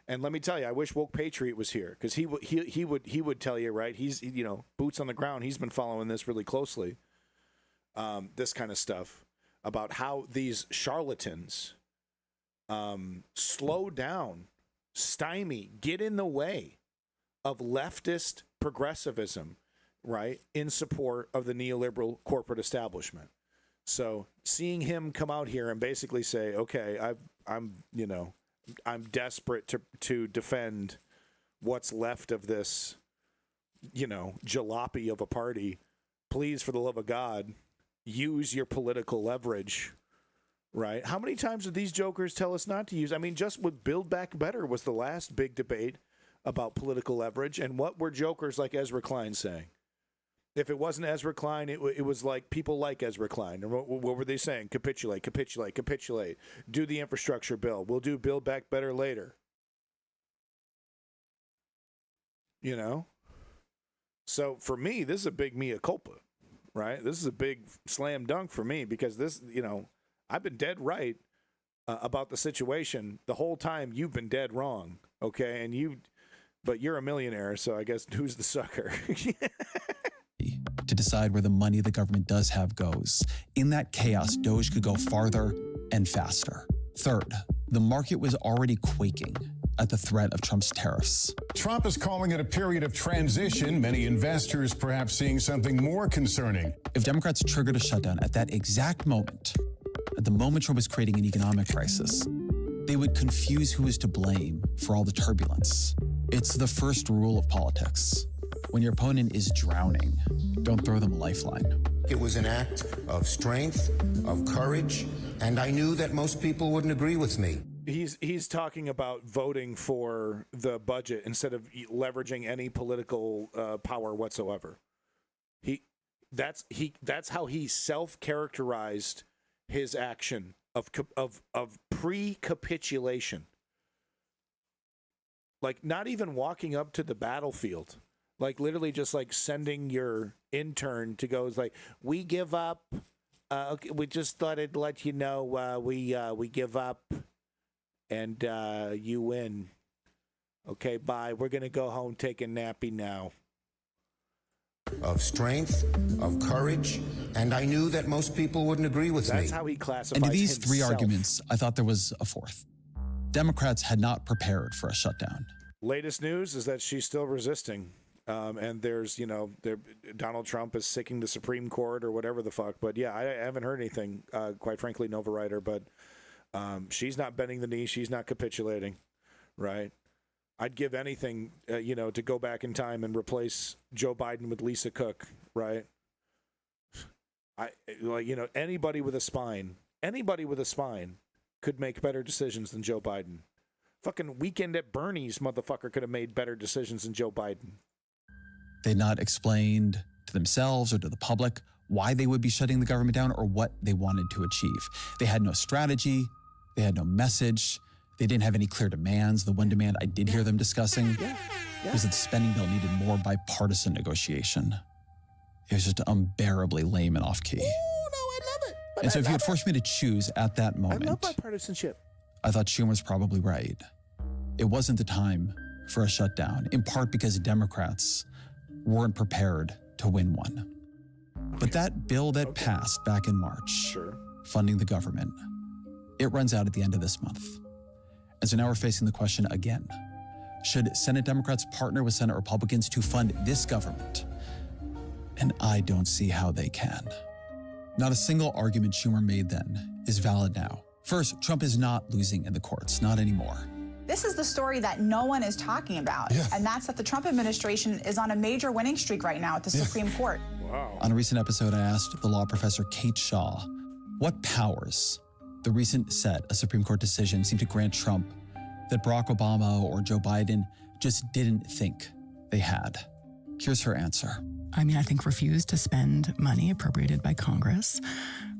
And let me tell you, I wish Woke Patriot was here, because he would tell you, right? He's, you know, boots on the ground. He's been following this really closely. This kind of stuff about how these charlatans slow down, stymie, get in the way of leftist progressivism, right, in support of the neoliberal corporate establishment. So seeing him come out here and basically say, okay, I'm desperate to defend what's left of this, you know, jalopy of a party. Please, for the love of God, use your political leverage, right? How many times did these jokers tell us not to use? I mean, just with Build Back Better was the last big debate about political leverage. And what were jokers like Ezra Klein saying? If it wasn't Ezra Klein, it was like people like Ezra Klein. And what were they saying? Capitulate, capitulate, capitulate. Do the infrastructure bill. We'll do Build Back Better later. You know? So for me, this is a big mea culpa, right? This is a big slam dunk for me, because this, you know, I've been dead right about the situation the whole time. You've been dead wrong, okay? But you're a millionaire, so I guess who's the sucker? To decide where the money the government does have goes. In that chaos, Doge could go farther and faster. Third, the market was already quaking at the threat of Trump's tariffs. Trump is calling it a period of transition, many investors perhaps seeing something more concerning. If Democrats triggered a shutdown at that exact moment, at the moment Trump was creating an economic crisis, they would confuse who is to blame for all the turbulence. It's the first rule of politics. When your opponent is drowning, don't throw them a lifeline. It was an act of strength, of courage, and I knew that most people wouldn't agree with me. He's talking about voting for the budget instead of leveraging any political power whatsoever. That's how he self-characterized his action of pre-capitulation. Like, not even walking up to the battlefield. Like, literally just like sending your intern to go, like, we give up. Okay, we just thought I'd let you know we give up, and you win. Okay, bye. We're going to go home, take a nappy now. Of strength, of courage, and I knew that most people wouldn't agree with me. That's how he classifies And to these himself. three arguments, I thought there was a fourth. Democrats had not prepared for a shutdown. Latest news is that she's still resisting. And there's, Donald Trump is sicking the Supreme Court or whatever the fuck. But yeah, I haven't heard anything, quite frankly, Nova Writer. But she's not bending the knee. She's not capitulating, right? I'd give anything, to go back in time and replace Joe Biden with Lisa Cook, right? Anybody with a spine could make better decisions than Joe Biden. Fucking Weekend at Bernie's motherfucker could have made better decisions than Joe Biden. They'd not explained to themselves or to the public why they would be shutting the government down or what they wanted to achieve. They had no strategy. They had no message. They didn't have any clear demands. The one demand I did hear them discussing was that the spending bill needed more bipartisan negotiation. It was just unbearably lame and off-key. Oh, no, I love it. And so if you had forced me to choose at that moment, I love bipartisanship. I thought Schumer was probably right. It wasn't the time for a shutdown, in part because Democrats weren't prepared to win one. But that bill that passed back in March, funding the government, it runs out at the end of this month. And so now we're facing the question again. Should Senate Democrats partner with Senate Republicans to fund this government? And I don't see how they can. Not a single argument Schumer made then is valid now. First, Trump is not losing in the courts, not anymore. This is the story that no one is talking about, and that's that the Trump administration is on a major winning streak right now at the Supreme Court. Wow. On a recent episode, I asked the law professor Kate Shaw, what powers the recent set of Supreme Court decisions seem to grant Trump that Barack Obama or Joe Biden just didn't think they had. Here's her answer. I mean, I think refuse to spend money appropriated by Congress,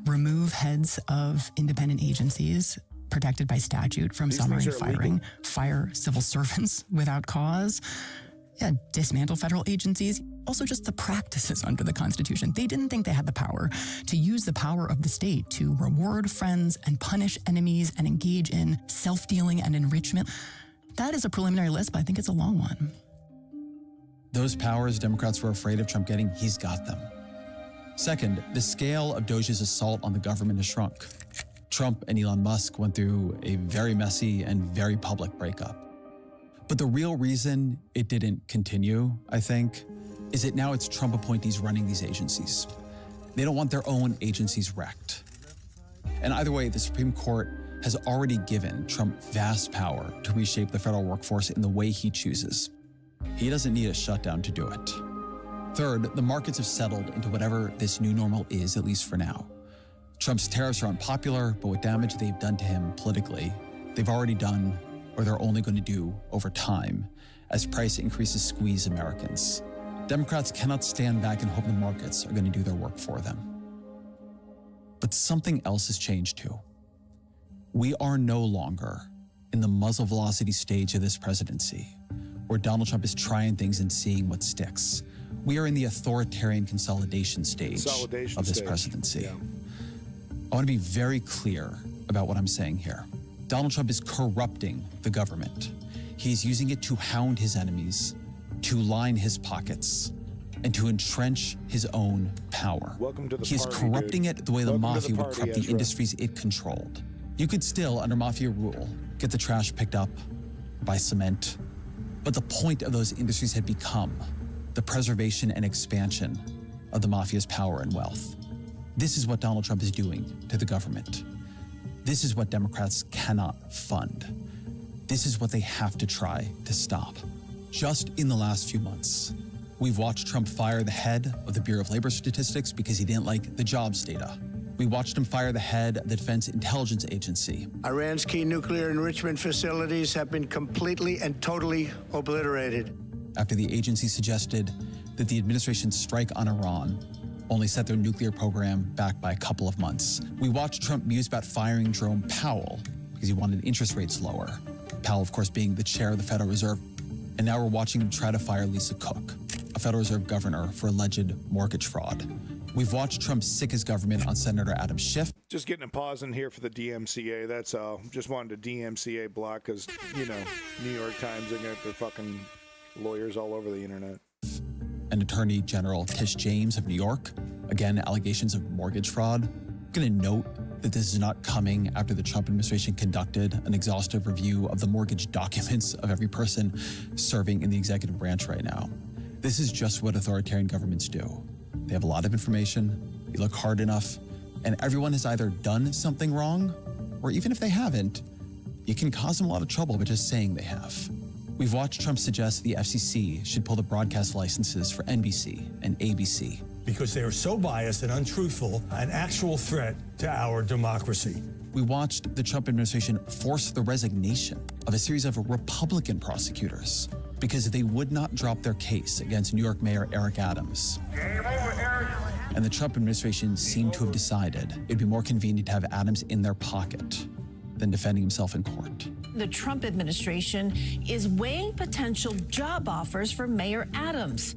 remove heads of independent agencies protected by statute from summary firing, fire civil servants without cause, dismantle federal agencies. Also just the practices under the Constitution. They didn't think they had the power to use the power of the state to reward friends and punish enemies and engage in self-dealing and enrichment. That is a preliminary list, but I think it's a long one. Those powers Democrats were afraid of Trump getting, he's got them. Second, the scale of DOJ's assault on the government has shrunk. Trump and Elon Musk went through a very messy and very public breakup. But the real reason it didn't continue, I think, is that now it's Trump appointees running these agencies. They don't want their own agencies wrecked. And either way, the Supreme Court has already given Trump vast power to reshape the federal workforce in the way he chooses. He doesn't need a shutdown to do it. Third, the markets have settled into whatever this new normal is, at least for now. Trump's tariffs are unpopular, but what damage they've done to him politically, they've already done, or they're only going to do over time, as price increases squeeze Americans. Democrats cannot stand back and hope the markets are going to do their work for them. But something else has changed too. We are no longer in the muzzle velocity stage of this presidency, where Donald Trump is trying things and seeing what sticks. We are in the authoritarian consolidation stage of this presidency. Yeah. I want to be very clear about what I'm saying here. Donald Trump is corrupting the government. He's using it to hound his enemies, to line his pockets, and to entrench his own power. Welcome to the He is party, corrupting dude. it the way the Welcome to mafia the would party, corrupt the Ezra. industries it controlled. You could still, under mafia rule, get the trash picked up by cement. But the point of those industries had become the preservation and expansion of the mafia's power and wealth. This is what Donald Trump is doing to the government. This is what Democrats cannot fund. This is what they have to try to stop. Just in the last few months, we've watched Trump fire the head of the Bureau of Labor Statistics because he didn't like the jobs data. We watched him fire the head of the Defense Intelligence Agency. Iran's key nuclear enrichment facilities have been completely and totally obliterated. After the agency suggested that the administration's strike on Iran only set their nuclear program back by a couple of months. We watched Trump muse about firing Jerome Powell because he wanted interest rates lower. Powell, of course, being the chair of the Federal Reserve. And now we're watching him try to fire Lisa Cook, a Federal Reserve governor, for alleged mortgage fraud. We've watched Trump sick his government on Senator Adam Schiff. Just getting a pause in here for the DMCA, that's all. Just wanted a DMCA block because, you know, New York Times, they got their fucking lawyers all over the internet. And Attorney General Tish James of New York. Again, allegations of mortgage fraud. I'm going to note that this is not coming after the Trump administration conducted an exhaustive review of the mortgage documents of every person serving in the executive branch right now. This is just what authoritarian governments do. They have a lot of information, you look hard enough, and everyone has either done something wrong, or even if they haven't, you can cause them a lot of trouble by just saying they have. We've watched Trump suggest the FCC should pull the broadcast licenses for NBC and ABC. Because they are so biased and untruthful, an actual threat to our democracy. We watched the Trump administration force the resignation of a series of Republican prosecutors because they would not drop their case against New York Mayor Eric Adams. And the Trump administration seemed to have decided it'd be more convenient to have Adams in their pocket than defending himself in court. The Trump administration is weighing potential job offers for Mayor Adams.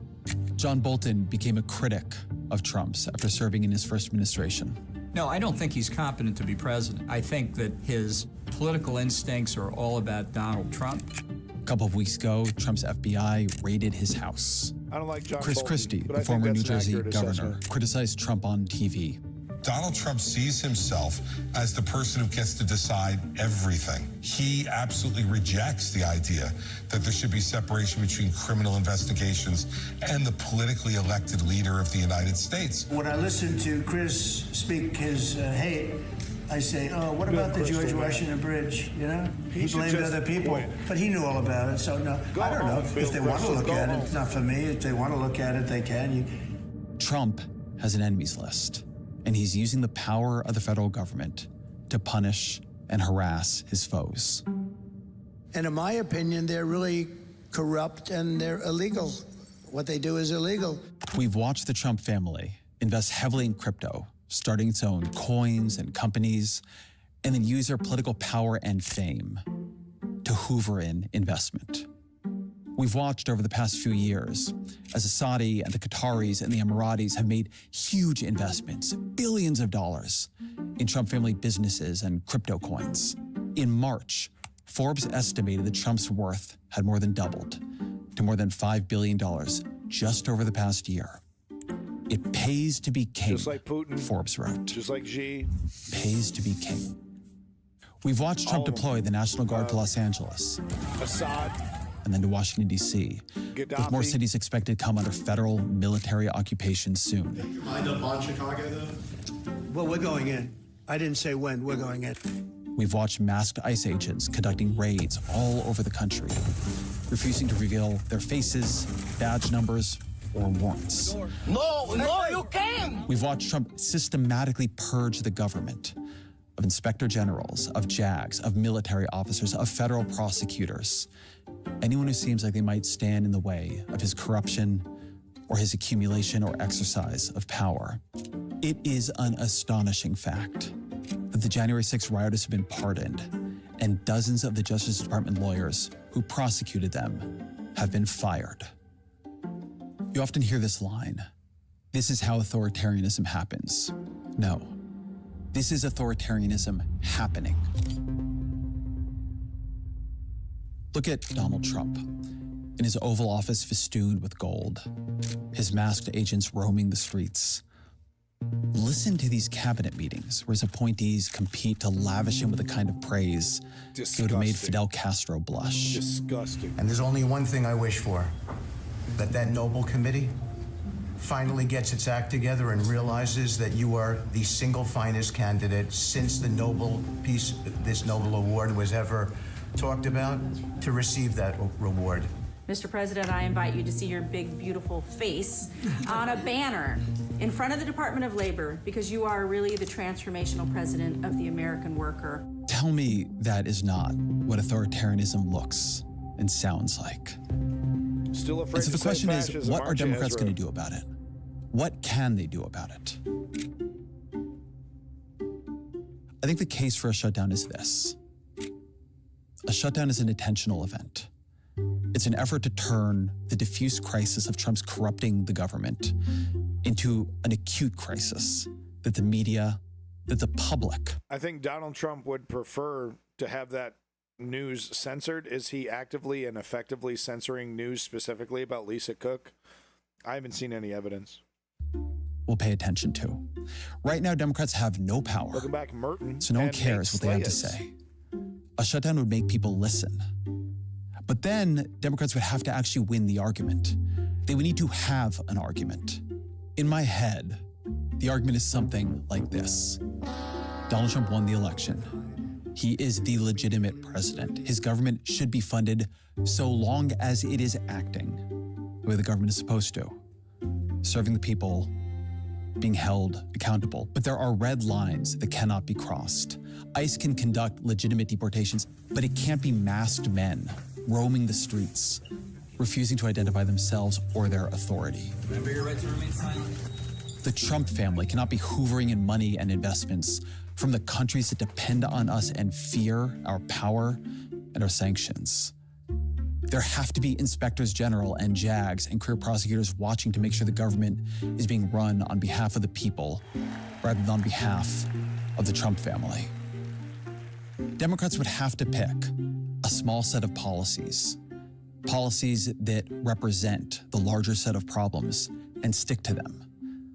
John Bolton became a critic of Trump's after serving in his first administration. No, I don't think he's competent to be president. I think that his political instincts are all about Donald Trump. A couple of weeks ago, Trump's FBI raided his house. I don't like John Chris Bolton, Christie, but the I think former that's New an Jersey accurate governor, assessment. criticized Trump on TV. Donald Trump sees himself as the person who gets to decide everything. He absolutely rejects the idea that there should be separation between criminal investigations and the politically elected leader of the United States. When I listen to Chris speak his hate, I say, oh, what about the George Washington Bridge? You know, he blamed other people, but he knew all about it. So no, I don't know if they want to look at it. It's not for me. If they want to look at it, they can. Trump has an enemies list, and he's using the power of the federal government to punish and harass his foes. And in my opinion, they're really corrupt and they're illegal. What they do is illegal. We've watched the Trump family invest heavily in crypto, starting its own coins and companies, and then use their political power and fame to hoover in investment. We've watched over the past few years as the Saudi and the Qataris and the Emiratis have made huge investments, billions of dollars, in Trump family businesses and crypto coins. In March, Forbes estimated that Trump's worth had more than doubled to more than $5 billion just over the past year. It pays to be king, just like Putin, Forbes wrote. Just like Xi. Pays to be king. We've watched Trump deploy the National Guard to Los Angeles. Assad. And then to Washington, D.C., with more cities expected to come under federal military occupation soon. You mind up on Chicago, though? Well, we're going in. I didn't say when, we're going in. We've watched masked ICE agents conducting raids all over the country, refusing to reveal their faces, badge numbers, or warrants. No, you can't! We've watched Trump systematically purge the government of inspector generals, of JAGs, of military officers, of federal prosecutors. Anyone who seems like they might stand in the way of his corruption or his accumulation or exercise of power. It is an astonishing fact that the January 6th rioters have been pardoned and dozens of the Justice Department lawyers who prosecuted them have been fired. You often hear this line, "This is how authoritarianism happens." No, this is authoritarianism happening. Look at Donald Trump in his Oval Office festooned with gold, his masked agents roaming the streets. Listen to these cabinet meetings where his appointees compete to lavish him with the kind of praise that would have made Fidel Castro blush. Disgusting. And there's only one thing I wish for, that noble committee finally gets its act together and realizes that you are the single finest candidate since the this Nobel Award was ever talked about to receive that reward. Mr. President, I invite you to see your big, beautiful face on a banner in front of the Department of Labor, because you are really the transformational president of the American worker. Tell me that is not what authoritarianism looks and sounds like. Still afraid and so the to question say is, fascism, what are aren't you, Democrats Ezra? going to do about it? What can they do about it? I think the case for a shutdown is this. A shutdown is an intentional event. It's an effort to turn the diffuse crisis of Trump's corrupting the government into an acute crisis that the media, that the public. I think Donald Trump would prefer to have that news censored. Is he actively and effectively censoring news specifically about Lisa Cook? I haven't seen any evidence. Will pay attention to. Right now, Democrats have no power. Looking back, Merton. So no one cares what they have to say. A shutdown would make people listen. But then Democrats would have to actually win the argument. They would need to have an argument. In my head, the argument is something like this. Donald Trump won the election. He is the legitimate president. His government should be funded so long as it is acting the way the government is supposed to, serving the people, being held accountable. But there are red lines that cannot be crossed. ICE can conduct legitimate deportations, but it can't be masked men roaming the streets, refusing to identify themselves or their authority. Remember your right to remain silent. The Trump family cannot be hoovering in money and investments from the countries that depend on us and fear our power and our sanctions. There have to be inspectors general and JAGs and career prosecutors watching to make sure the government is being run on behalf of the people rather than on behalf of the Trump family. Democrats would have to pick a small set of policies that represent the larger set of problems and stick to them.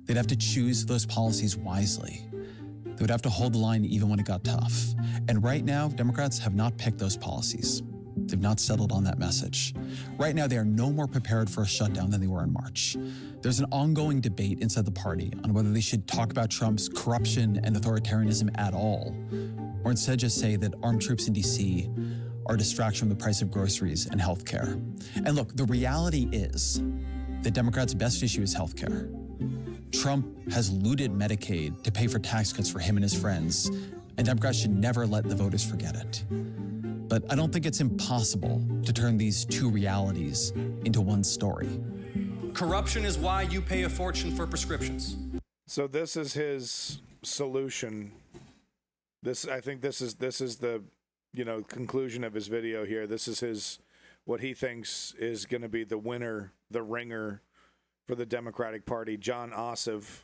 They'd have to choose those policies wisely. They would have to hold the line even when it got tough. And right now, Democrats have not picked those policies. They've not settled on that message. Right now, they are no more prepared for a shutdown than they were in March. There's an ongoing debate inside the party on whether they should talk about Trump's corruption and authoritarianism at all, or instead just say that armed troops in D.C. are a distraction from the price of groceries and healthcare. And look, the reality is that Democrats' best issue is healthcare. Trump has looted Medicaid to pay for tax cuts for him and his friends, and Democrats should never let the voters forget it. But I don't think it's impossible to turn these two realities into one story. Corruption is why you pay a fortune for prescriptions. So this is his solution. I think this is the, conclusion of his video here. This is what he thinks is going to be the winner, the ringer for the Democratic Party. Jon Ossoff,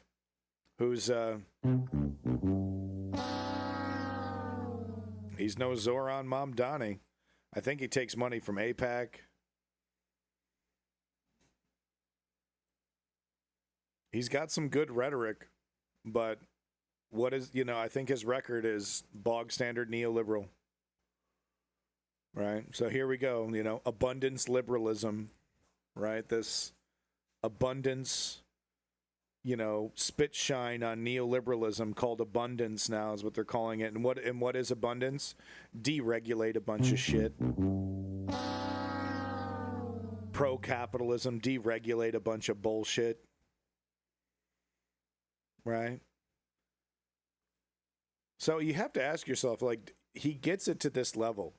who's he's no Zoran Mamdani. I think he takes money from AIPAC. He's got some good rhetoric, but I think his record is bog standard neoliberal. Right? So here we go, abundance liberalism, right? This abundance, spit shine on neoliberalism called abundance now is what they're calling it. And what is abundance? Deregulate a bunch of shit. Pro-capitalism, deregulate a bunch of bullshit. Right? So you have to ask yourself, he gets it to this level.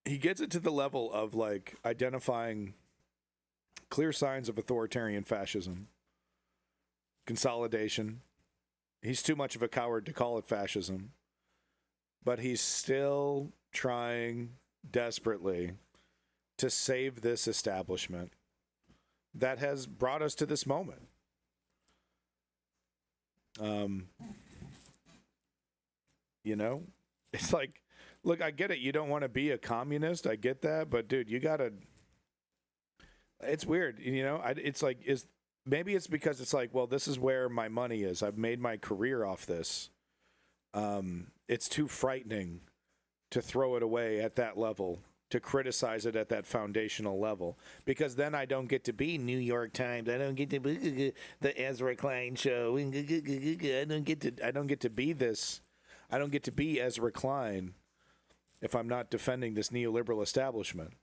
He gets it to the level of, identifying clear signs of authoritarian fascism, consolidation. He's too much of a coward to call it fascism, but he's still trying desperately to save this establishment that has brought us to this moment. It's like, look, I get it. You don't want to be a communist. I get that. But, dude, you got to. It's weird. Maybe it's because it's like, well, this is where my money is. I've made my career off this. It's too frightening to throw it away at that level, to criticize it at that foundational level, because then I don't get to be New York Times. I don't get to be the Ezra Klein show. I don't get to be this. I don't get to be Ezra Klein if I'm not defending this neoliberal establishment.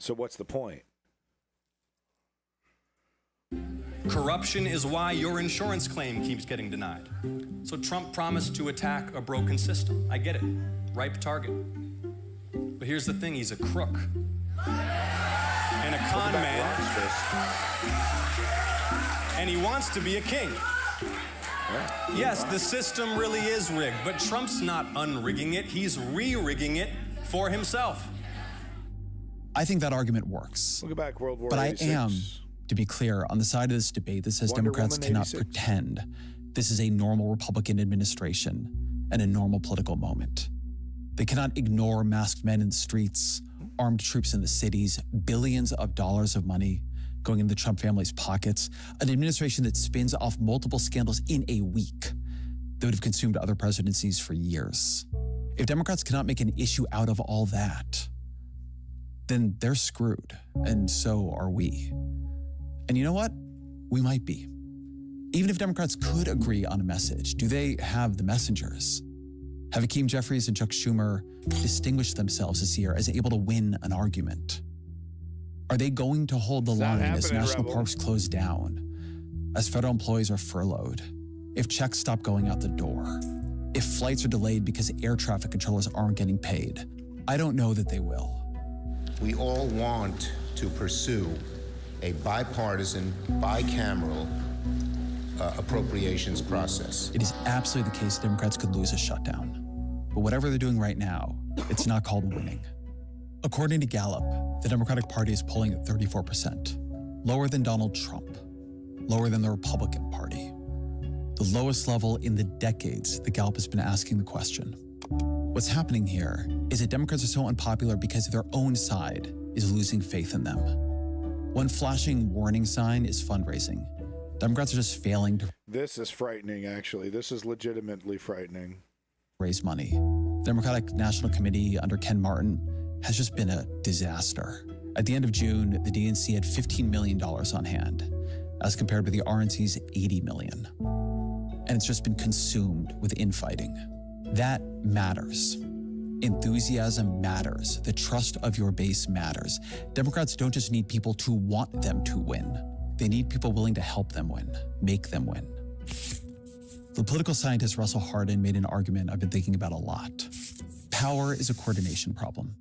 So what's the point? Corruption is why your insurance claim keeps getting denied. So Trump promised to attack a broken system. I get it. Ripe target. But here's the thing, he's a crook. And a con man. And he wants to be a king. Yes, the system really is rigged, but Trump's not unrigging it. He's re-rigging it for himself. I think that argument works. Look back, World War But 86. I am, to be clear, on the side of this debate that says Wonder Democrats Woman cannot 86. pretend this is a normal Republican administration and a normal political moment. They cannot ignore masked men in the streets, armed troops in the cities, billions of dollars of money going in the Trump family's pockets, an administration that spins off multiple scandals in a week that would have consumed other presidencies for years. If Democrats cannot make an issue out of all that, then they're screwed, and so are we. And you know what? We might be. Even if Democrats could agree on a message, do they have the messengers? Have Hakeem Jeffries and Chuck Schumer distinguished themselves this year as able to win an argument? Are they going to hold the line as national parks close down, as federal employees are furloughed, if checks stop going out the door, if flights are delayed because air traffic controllers aren't getting paid? I don't know that they will. We all want to pursue a bipartisan, bicameral appropriations process. It is absolutely the case Democrats could lose a shutdown. But whatever they're doing right now, it's not called winning. According to Gallup, the Democratic Party is polling at 34%, lower than Donald Trump, lower than the Republican Party. The lowest level in the decades that Gallup has been asking the question. What's happening here is that Democrats are so unpopular because their own side is losing faith in them. One flashing warning sign is fundraising. Democrats are just failing to This is frightening, actually. This is legitimately frightening. Raise money. The Democratic National Committee under Ken Martin has just been a disaster. At the end of June, the DNC had $15 million on hand, as compared with the RNC's $80 million. And it's just been consumed with infighting. That matters. Enthusiasm matters. The trust of your base matters. Democrats don't just need people to want them to win. They need people willing to help them win, make them win. The political scientist Russell Hardin made an argument I've been thinking about a lot. Power is a coordination problem.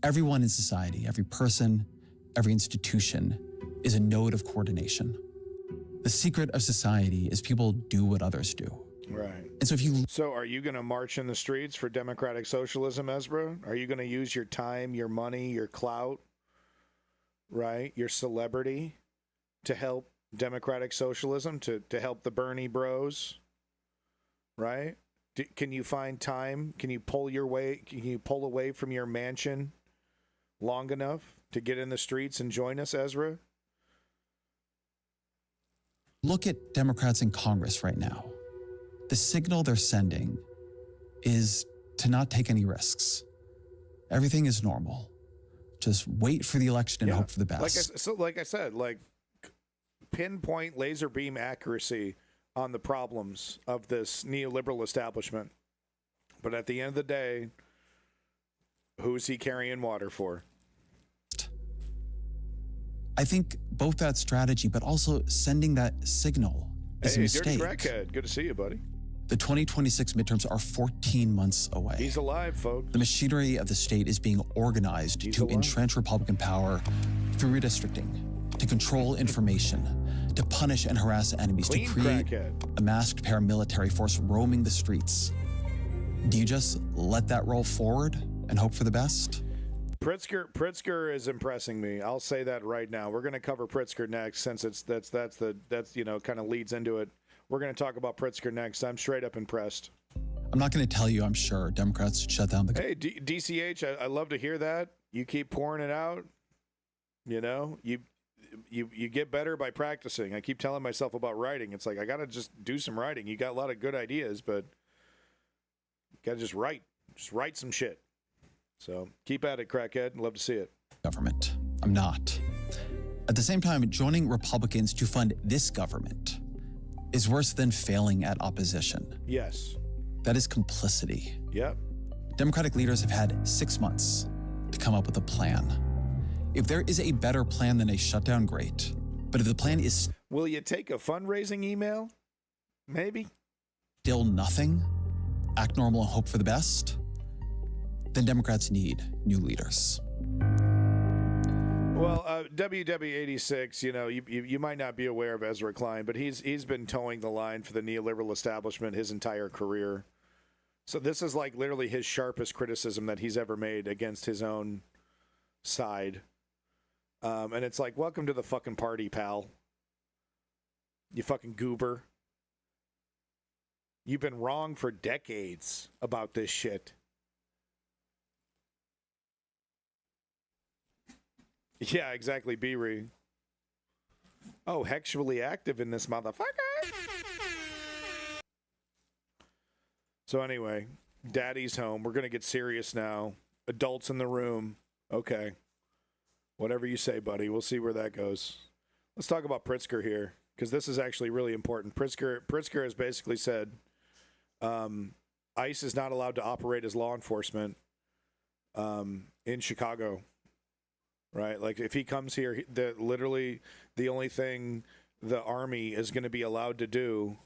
Everyone in society, every person, every institution is a node of coordination. The secret of society is people do what others do. Right. And so if you... So are you going to march in the streets for democratic socialism, Ezra? Are you going to use your time, your money, your clout, right, your celebrity to help democratic socialism, to help the Bernie bros, right? Can you find time? Can you pull away from your mansion long enough to get in the streets and join us, Ezra? Look at Democrats in Congress right now. The signal they're sending is to not take any risks. Everything is normal. Just wait for the election and hope for the best. Like I said, pinpoint laser beam accuracy on the problems of this neoliberal establishment. But at the end of the day, who's he carrying water for? I think both that strategy, but also sending that signal is a mistake. Dirty Crackhead, good to see you, buddy. The 2026 midterms are 14 months away. He's alive, folks. The machinery of the state is being organized to entrench Republican power through redistricting, to control information, to punish and harass enemies, to create a masked paramilitary force roaming the streets. Do you just let that roll forward and hope for the best? Pritzker is impressing me. I'll say that right now. We're going to cover Pritzker next, since that's kind of leads into it. We're going to talk about Pritzker next. I'm straight up impressed. I'm not going to tell you, I'm sure, Democrats should shut down the... Hey, DCH, I love to hear that. You keep pouring it out. You know, you get better by practicing. I keep telling myself about writing. It's like, I got to just do some writing. You got a lot of good ideas, but you got to just write. Just write some shit. So keep at it, crackhead. Love to see it. Government. I'm not. At the same time, joining Republicans to fund this government is worse than failing at opposition. Yes. That is complicity. Yep. Democratic leaders have had 6 months to come up with a plan. If there is a better plan than a shutdown, great. But if the plan is... Will you take a fundraising email? Maybe. Still nothing? Act normal and hope for the best? Then Democrats need new leaders. Well, WW86, you know, you might not be aware of Ezra Klein, but he's been towing the line for the neoliberal establishment his entire career. So this is like literally his sharpest criticism that he's ever made against his own side. And it's like, welcome to the fucking party, pal. You fucking goober. You've been wrong for decades about this shit. Yeah, exactly, B-Ree. Oh, sexually active in this motherfucker. So anyway, Daddy's home. We're going to get serious now. Adults in the room. Okay. Whatever you say, buddy. We'll see where that goes. Let's talk about Pritzker here, because this is actually really important. Pritzker has basically said ICE is not allowed to operate as law enforcement in Chicago. Right, like if he comes here, literally the only thing the Army is going to be allowed to do,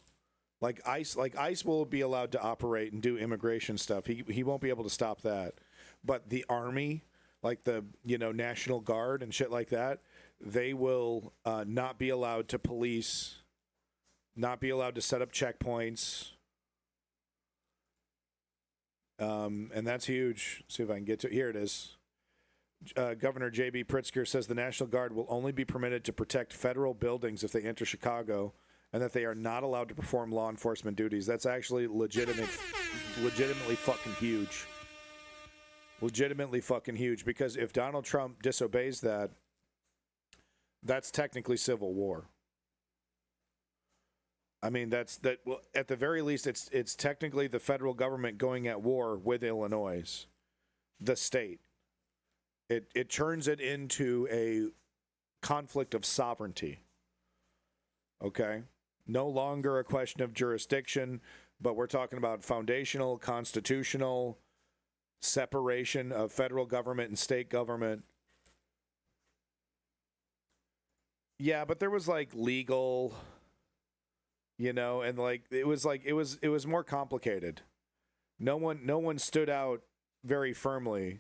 like ICE will be allowed to operate and do immigration stuff. He won't be able to stop that, but the Army, like the National Guard and shit like that, they will not be allowed to police, not be allowed to set up checkpoints, and that's huge. Let's see if I can get to it. Here it is. Governor J.B. Pritzker says the National Guard will only be permitted to protect federal buildings if they enter Chicago, and that they are not allowed to perform law enforcement duties. That's actually legitimately fucking huge. Legitimately fucking huge, because if Donald Trump disobeys that, that's technically civil war. I mean, well, at the very least, it's technically the federal government going at war with Illinois, the state. It turns it into a conflict of sovereignty. Okay? No longer a question of jurisdiction, but we're talking about foundational, constitutional separation of federal government and state government. Yeah, but there was like legal you know, and it was more complicated. No one stood out very firmly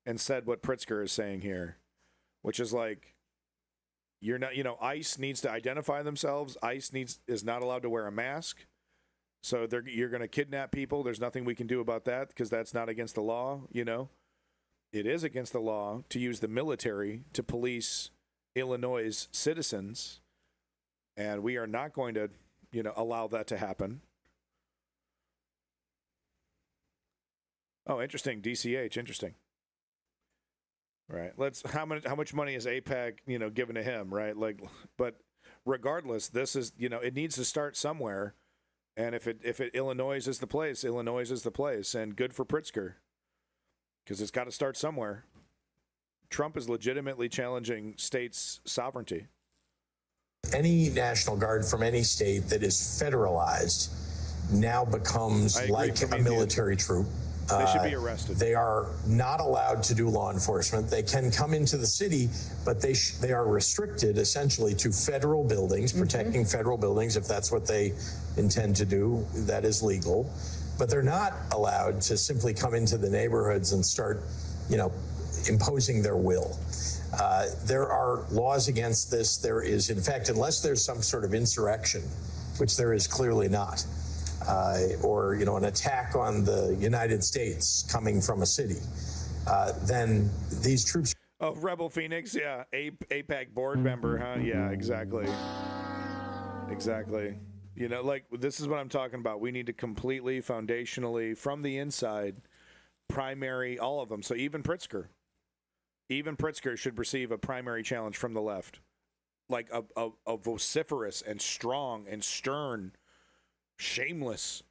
and said what Pritzker is saying here, which is like, you're not, you know, ICE needs to identify themselves. ICE is not allowed to wear a mask. So you're going to kidnap people. There's nothing we can do about that because that's not against the law, you know. It is against the law to use the military to police Illinois' citizens, and we are not going to, you know, allow that to happen. Oh, interesting. DCH, interesting. Right. How much money is AIPAC, you know, given to him, right? Like, but regardless, this is, you know, it needs to start somewhere. And if Illinois is the place, Illinois is the place, and good for Pritzker, because it's got to start somewhere. Trump is legitimately challenging states' sovereignty. Any National Guard from any state that is federalized now becomes like a military troop. They should be arrested. They are not allowed to do law enforcement. They can come into the city, but they are restricted essentially to federal buildings, protecting federal buildings. If that's what they intend to do, that is legal. But they're not allowed to simply come into the neighborhoods and start, you know, imposing their will. There are laws against this. There is, in fact, unless there's some sort of insurrection, which there is clearly not, or, you know, an attack on the United States coming from a city, then these troops. Oh, Rebel Phoenix, yeah, AIPAC board member, huh? Yeah, exactly. Exactly. You know, like, this is what I'm talking about. We need to completely, foundationally, from the inside, primary all of them. So even Pritzker should receive a primary challenge from the left, like a vociferous and strong and stern, shameless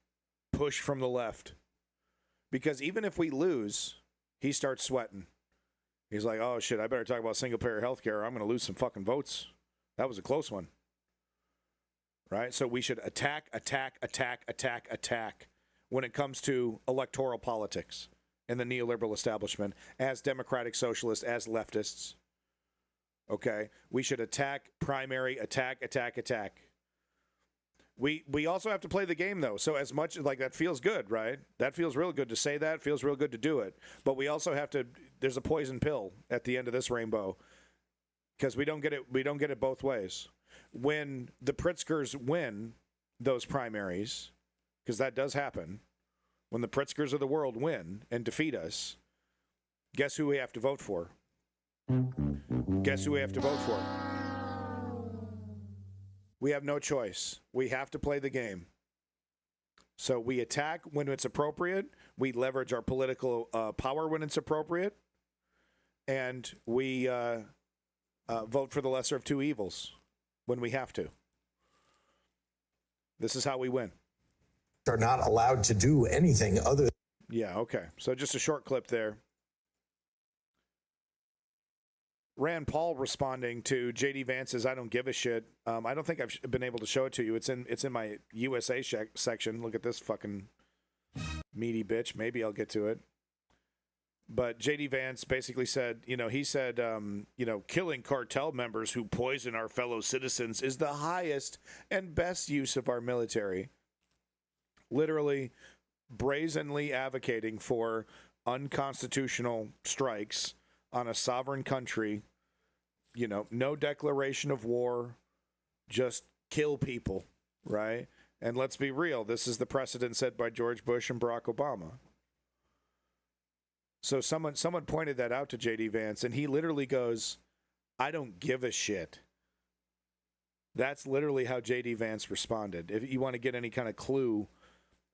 push from the left. Because even if we lose, he starts sweating. He's like, oh shit, I better talk about single payer health care. I'm going to lose some fucking votes. That was a close one. Right? So we should attack when it comes to electoral politics and the neoliberal establishment as democratic socialists, as leftists. Okay? We should attack primary, attack. We also have to play the game, though. So as much like that feels good, right? That feels real good to say that. Feels real good to do it. But we also have to. There's a poison pill at the end of this rainbow, because we don't get it. We don't get it both ways. When the Pritzkers win those primaries, because that does happen, when the Pritzkers of the world win and defeat us, guess who we have to vote for? Guess who we have to vote for? We have no choice. We have to play the game. So we attack when it's appropriate. We leverage our political power when it's appropriate. And we vote for the lesser of two evils when we have to. This is how we win. Are not allowed to do anything other. Yeah, okay. So just a short clip there. Rand Paul responding to J.D. Vance's "I don't give a shit." I don't think I've been able to show it to you. It's in my USA section. Look at this fucking meaty bitch. Maybe I'll get to it. But J.D. Vance basically said, he said, killing cartel members who poison our fellow citizens is the highest and best use of our military. Literally, brazenly advocating for unconstitutional strikes on a sovereign country, no declaration of war, just kill people, right? And let's be real, this is the precedent set by George Bush and Barack Obama. So someone pointed that out to J.D. Vance, and he literally goes, "I don't give a shit." That's literally how J.D. Vance responded. If you want to get any kind of clue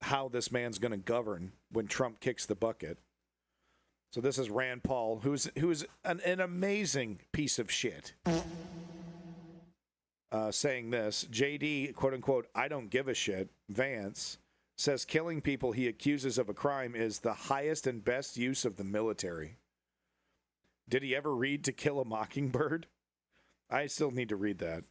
how this man's going to govern when Trump kicks the bucket. So this is Rand Paul, who's an amazing piece of shit, saying this. JD, quote unquote, "I don't give a shit," Vance, says killing people he accuses of a crime is the highest and best use of the military. Did he ever read To Kill a Mockingbird? I still need to read that.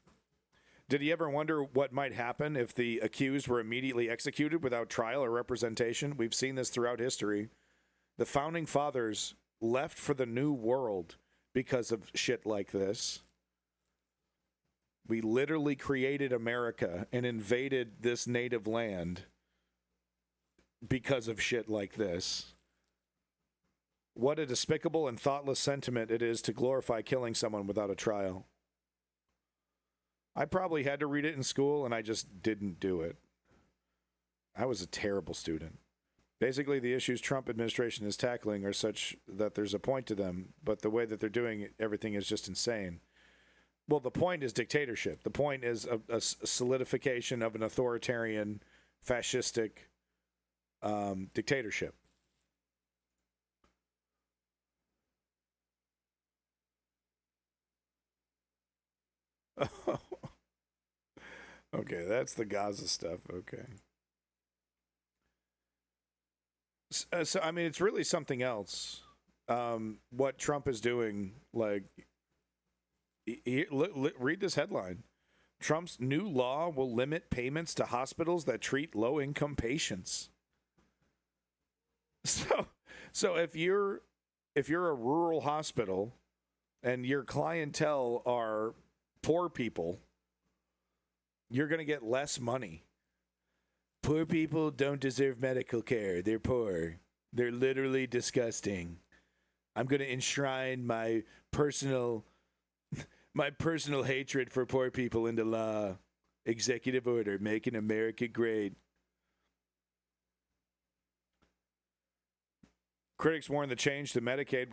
Did he ever wonder what might happen if the accused were immediately executed without trial or representation? We've seen this throughout history. The founding fathers left for the New World because of shit like this. We literally created America and invaded this native land because of shit like this. What a despicable and thoughtless sentiment it is to glorify killing someone without a trial. I probably had to read it in school, and I just didn't do it. I was a terrible student. Basically, the issues Trump administration is tackling are such that there's a point to them, but the way that they're doing it, everything is just insane. Well, the point is dictatorship. The point is a solidification of an authoritarian, fascistic dictatorship. Okay, that's the Gaza stuff. Okay. So, I mean, it's really something else. What Trump is doing, like, read this headline. Trump's new law will limit payments to hospitals that treat low-income patients. So if you're a rural hospital and your clientele are poor people, you're going to get less money. Poor people don't deserve medical care. They're poor. They're literally disgusting. I'm going to enshrine my personal hatred for poor people into law. Executive order, making America great. Critics warn the change to Medicaid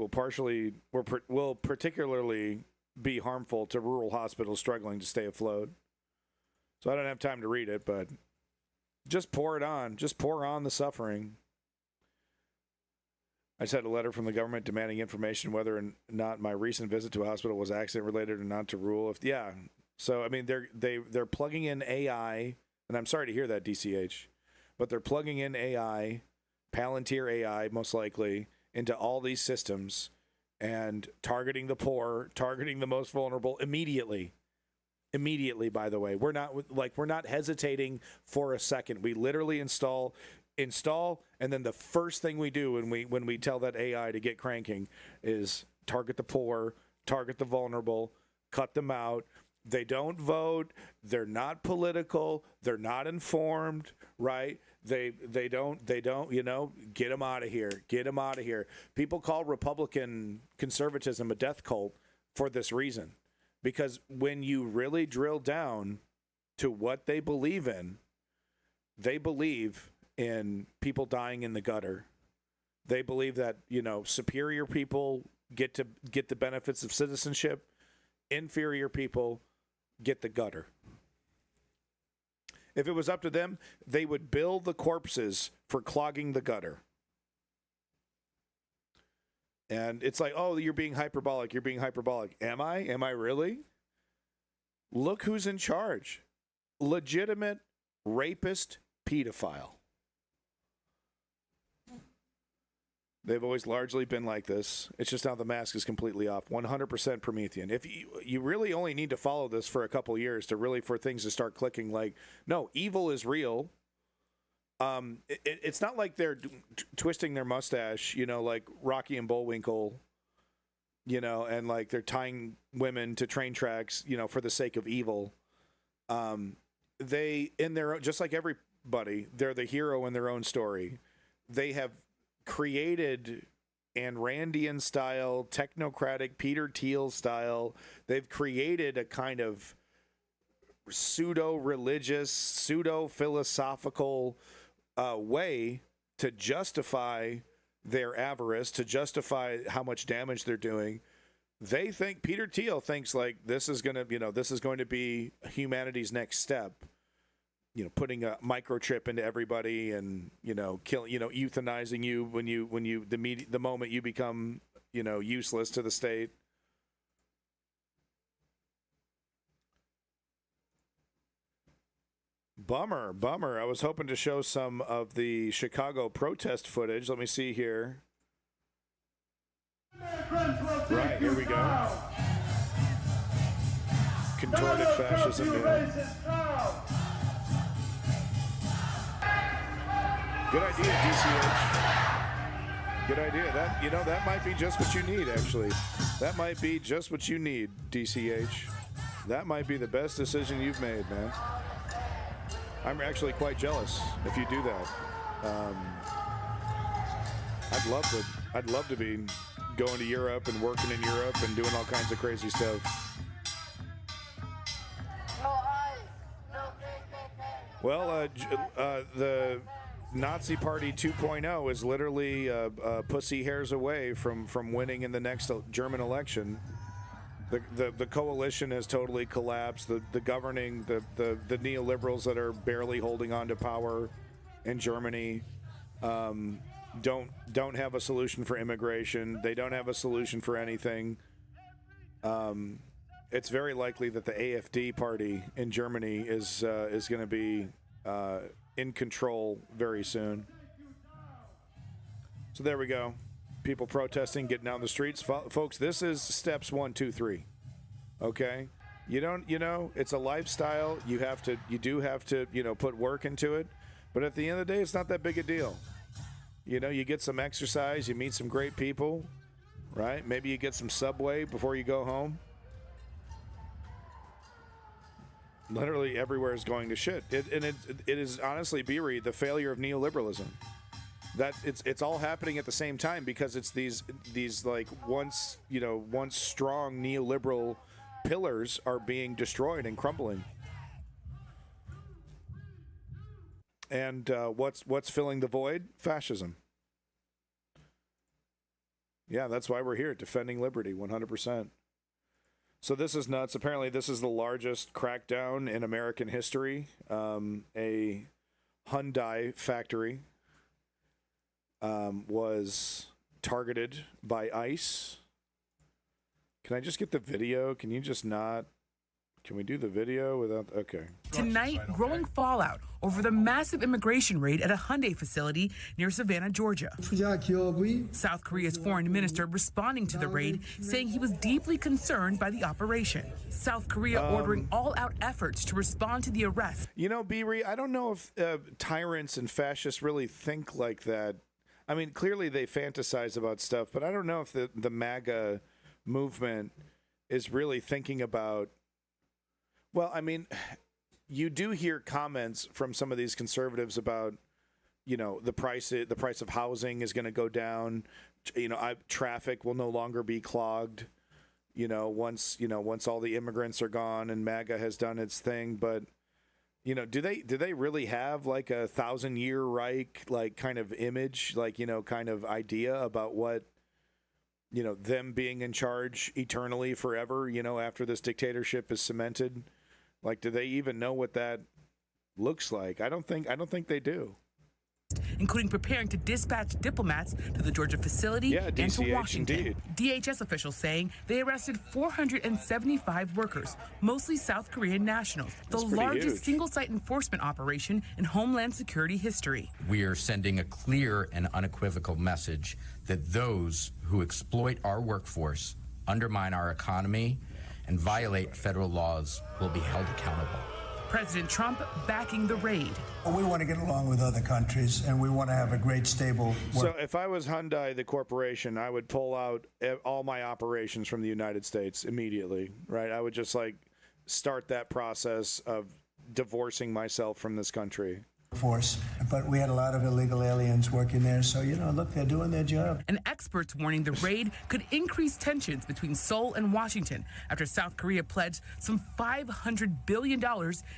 will particularly be harmful to rural hospitals struggling to stay afloat. So I don't have time to read it, but just pour it on. Just pour on the suffering. I just had a letter from the government demanding information whether or not my recent visit to a hospital was accident related or not to rule. So I mean they're plugging in AI, and I'm sorry to hear that, DCH, but they're plugging in AI, Palantir AI most likely, into all these systems and targeting the poor, targeting the most vulnerable immediately. Immediately, by the way, we're not hesitating for a second. We literally install, and then the first thing we do when we tell that AI to get cranking is target the poor, target the vulnerable, cut them out. They don't vote. They're not political. They're not informed, right? They don't, get them out of here. Get them out of here. People call Republican conservatism a death cult for this reason. Because when you really drill down to what they believe in people dying in the gutter. They believe that, superior people get the benefits of citizenship. Inferior people get the gutter. If it was up to them, they would bill the corpses for clogging the gutter. And it's like, oh, you're being hyperbolic. You're being hyperbolic. Am I? Am I really? Look who's in charge. Legitimate rapist pedophile. They've always largely been like this. It's just now the mask is completely off. 100% Promethean. If you really only need to follow this for a couple years for things to start clicking, like, no, evil is real. It's not like they're twisting their mustache, like Rocky and Bullwinkle, and like they're tying women to train tracks, for the sake of evil. Just like everybody, they're the hero in their own story. They have created Ayn Randian style, technocratic, Peter Thiel style. They've created a kind of pseudo-religious, pseudo-philosophical way to justify their avarice, to justify how much damage they're doing. They think, Peter Thiel thinks, like, this is going to be humanity's next step. Putting a microchip into everybody and, euthanizing you the moment you become, useless to the state. Bummer. I was hoping to show some of the Chicago protest footage. Let me see here. Right, here we go. Contorted fascism. Good idea, DCH. Good idea. That might be just what you need, actually. That might be just what you need, DCH. That might be the best decision you've made, man. I'm actually quite jealous if you do that. I'd love to be going to Europe and working in Europe and doing all kinds of crazy stuff. Well, the Nazi Party 2.0 is literally pussy hairs away from winning in the next German election. The coalition has totally collapsed. The governing, the neoliberals that are barely holding on to power in Germany don't have a solution for immigration. They don't have a solution for anything. It's very likely that the AfD party in Germany is going to be in control very soon. So there we go. People protesting, getting out in the streets. Folks, this is steps 1, 2, 3. Okay? It's a lifestyle. You do have to, put work into it. But at the end of the day, it's not that big a deal. You get some exercise, you meet some great people, right? Maybe you get some Subway before you go home. Literally everywhere is going to shit. It is honestly, Beery, the failure of neoliberalism. That it's all happening at the same time because it's these like once strong neoliberal pillars are being destroyed and crumbling. And what's filling the void? Fascism. Yeah, that's why we're here, defending liberty, 100%. So this is nuts. Apparently, this is the largest crackdown in American history. A Hyundai factory was targeted by ICE. Can I just get the video? Can you just not? Can we do the video without? Okay. Tonight, growing fallout over the massive immigration raid at a Hyundai facility near Savannah, Georgia. South Korea's foreign minister responding to the raid, saying he was deeply concerned by the operation. South Korea ordering all-out efforts to respond to the arrest. B-Ree, I don't know if tyrants and fascists really think like that. I mean, clearly they fantasize about stuff, but I don't know if the MAGA movement is really thinking about. Well, I mean, you do hear comments from some of these conservatives about, the price of housing is going to go down. Traffic will no longer be clogged. Once all the immigrants are gone and MAGA has done its thing. But do they really have like a 1,000-year Reich like kind of image, like kind of idea about what them being in charge eternally forever? After this dictatorship is cemented. Like, do they even know what that looks like? I don't think they do. Including preparing to dispatch diplomats to the Georgia facility and to Washington. Indeed. DHS officials saying they arrested 475 workers, mostly South Korean nationals, the largest single-site enforcement operation in Homeland Security history. We are sending a clear and unequivocal message that those who exploit our workforce, undermine our economy, and violate federal laws will be held accountable. President Trump backing the raid. Well, we want to get along with other countries, and we want to have a great, stable So if I was Hyundai, the corporation, I would pull out all my operations from the United States immediately, right? I would just start that process of divorcing myself from this country. Force, but we had a lot of illegal aliens working there, so look, they're doing their job. And experts warning the raid could increase tensions between Seoul and Washington after South Korea pledged some $500 billion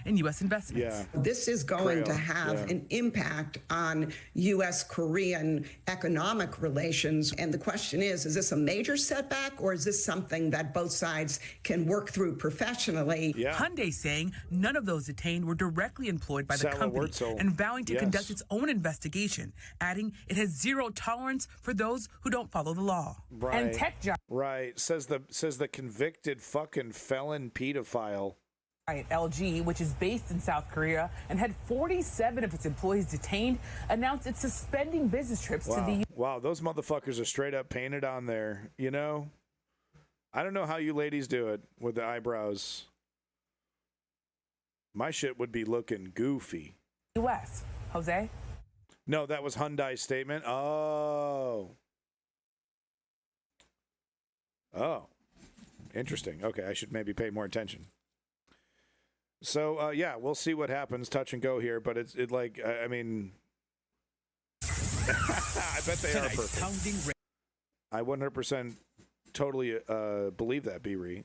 in U.S. investments. Yeah. This is going to have an impact on U.S.-Korean economic relations, and the question is this a major setback, or is this something that both sides can work through professionally? Hyundai saying none of those detained were directly employed by the company, and vowing to conduct its own investigation, adding it has zero tolerance for those who don't follow the law. Right. And tech giant says the convicted fucking felon pedophile. LG, which is based in South Korea and had 47 of its employees detained, announced it's suspending business trips to the U.S. Wow, those motherfuckers are straight up painted on there. I don't know how you ladies do it with the eyebrows. My shit would be looking goofy. U.S. Jose? No, that was Hyundai's statement. Oh. Interesting. Okay, I should maybe pay more attention. So yeah, we'll see what happens. Touch and go here, but I mean, I bet they are perfect. I 100% totally believe that, B-Ree.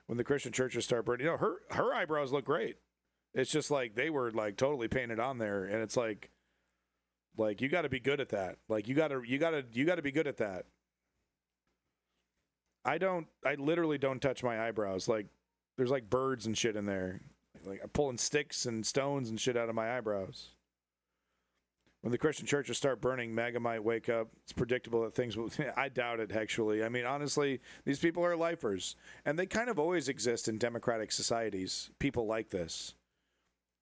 When the Christian churches start burning, her eyebrows look great. It's just like they were like totally painted on there, and it's like you got to be good at that. Like you got to be good at that. I literally don't touch my eyebrows. Like there's like birds and shit in there. Like I'm pulling sticks and stones and shit out of my eyebrows. When the Christian churches start burning, MAGA might wake up. It's predictable that things will... I doubt it, actually. I mean, honestly, these people are lifers. And they kind of always exist in democratic societies. People like this.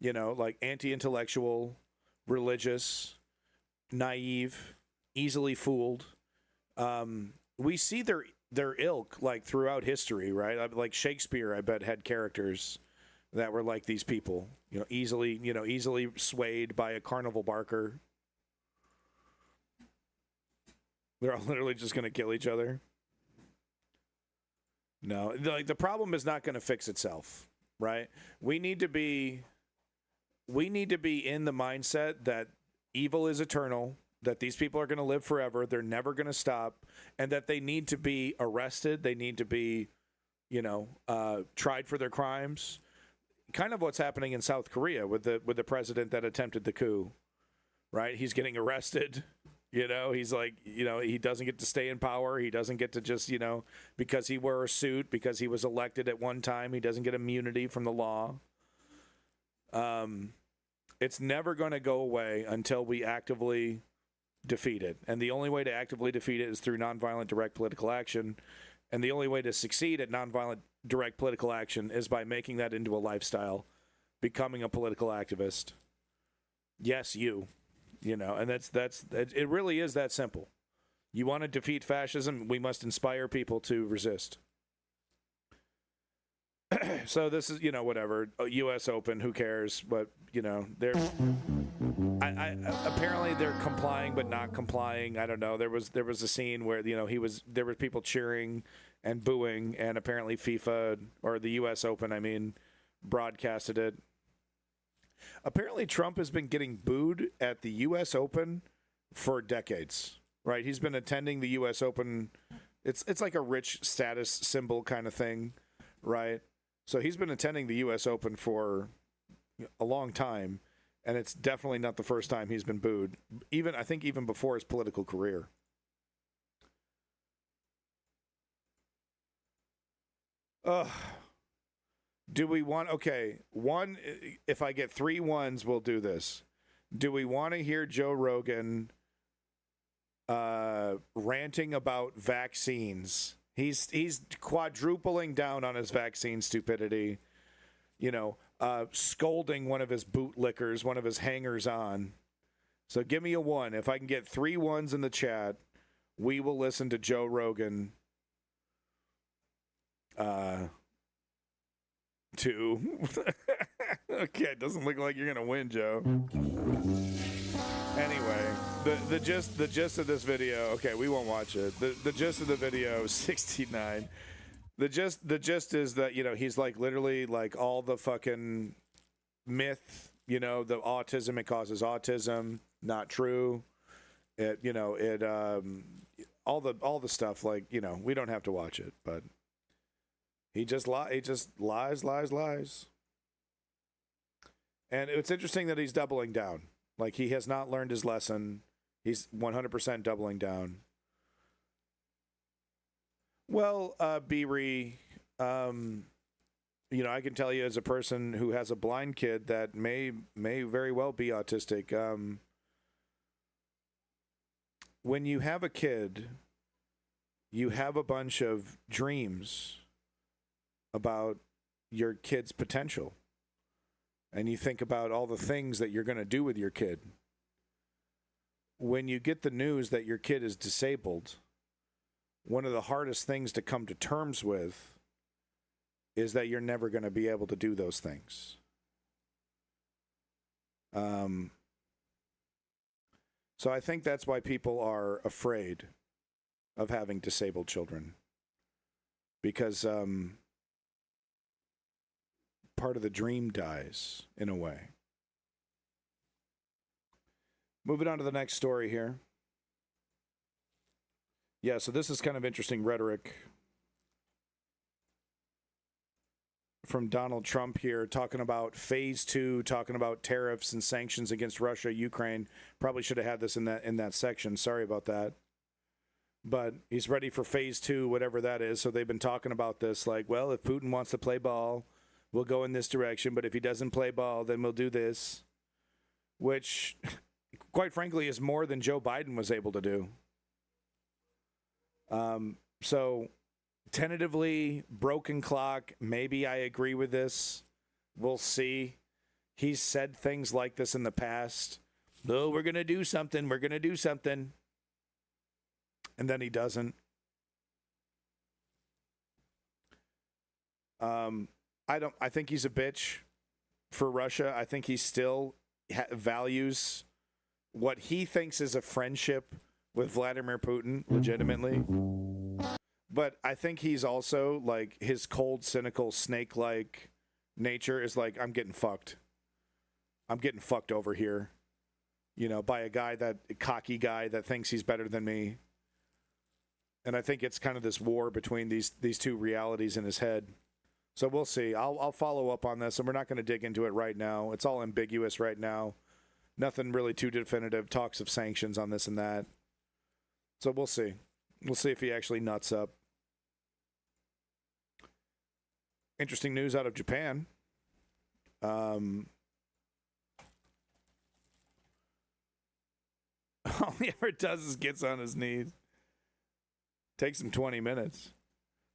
Like anti-intellectual, religious, naive, easily fooled. We see their ilk, like, throughout history, right? Like Shakespeare, I bet, had characters that were like these people. Easily swayed by a carnival barker. They're all literally just going to kill each other. No, the problem is not going to fix itself, right? We need to be in the mindset that evil is eternal, that these people are going to live forever, they're never going to stop, and that they need to be arrested, they need to be, tried for their crimes. Kind of what's happening in South Korea with the president that attempted the coup, right? He's getting arrested. He's like, he doesn't get to stay in power. He doesn't get to just, because he wore a suit, because he was elected at one time, he doesn't get immunity from the law. It's never going to go away until we actively defeat it. And the only way to actively defeat it is through nonviolent direct political action. And the only way to succeed at nonviolent direct political action is by making that into a lifestyle, becoming a political activist. Yes, you. And it really is that simple. You want to defeat fascism, we must inspire people to resist. So this is, whatever, U.S. Open, who cares? But, they're, apparently they're complying but not complying. I don't know. There was a scene where, there were people cheering and booing, and apparently FIFA, or the U.S. Open, broadcasted it. Apparently Trump has been getting booed at the U.S. Open for decades, right? He's been attending the U.S. Open. It's like a rich status symbol kind of thing, right? So he's been attending the U.S. Open for a long time, and it's definitely not the first time he's been booed. I think even before his political career. Do we want, one, if I get 3 ones, we'll do this. Do we want to hear Joe Rogan ranting about vaccines? He's quadrupling down on his vaccine stupidity, scolding one of his bootlickers, one of his hangers on. So give me a 1. If I can get 3 ones in the chat, we will listen to Joe Rogan 2. Okay, it doesn't look like you're gonna win, Joe. Anyway, the gist of this video. Okay, we won't watch it. The gist of the video, 69. The gist is that he's like literally like all the fucking myth. The autism, it causes autism, not true. All the stuff, like, we don't have to watch it, but. He just lies. And it's interesting that he's doubling down. Like, he has not learned his lesson. He's 100% doubling down. Well, B-Ree, I can tell you as a person who has a blind kid that may very well be autistic. When you have a kid, you have a bunch of dreams about your kid's potential. And you think about all the things that you're going to do with your kid. When you get the news that your kid is disabled, one of the hardest things to come to terms with is that you're never going to be able to do those things. So I think that's why people are afraid of having disabled children. Because part of the dream dies, in a way. Moving on to the next story here. Yeah, so this is kind of interesting rhetoric from Donald Trump here, talking about phase 2, talking about tariffs and sanctions against Russia, Ukraine. Probably should have had this in that section. Sorry about that. But he's ready for phase 2, whatever that is. So they've been talking about this like, well, if Putin wants to play ball, we'll go in this direction. But if he doesn't play ball, then we'll do this. Which, quite frankly, is more than Joe Biden was able to do. So tentatively, broken clock, maybe I agree with this. We'll see. He's said things like this in the past. Oh, we're going to do something. We're going to do something. And then he doesn't. I think he's a bitch for Russia. I think he still values what he thinks is a friendship with Vladimir Putin, legitimately. But I think he's also, like, his cold, cynical, snake-like nature is like, I'm getting fucked. I'm getting fucked over here, you know, by a cocky guy that thinks he's better than me. And I think it's kind of this war between these two realities in his head. So we'll see. I'll follow up on this, and we're not going to dig into it right now. It's all ambiguous right now. Nothing really too definitive. Talks of sanctions on this and that. So we'll see. We'll see if he actually nuts up. Interesting news out of Japan. All he ever does is gets on his knees. Takes him 20 minutes.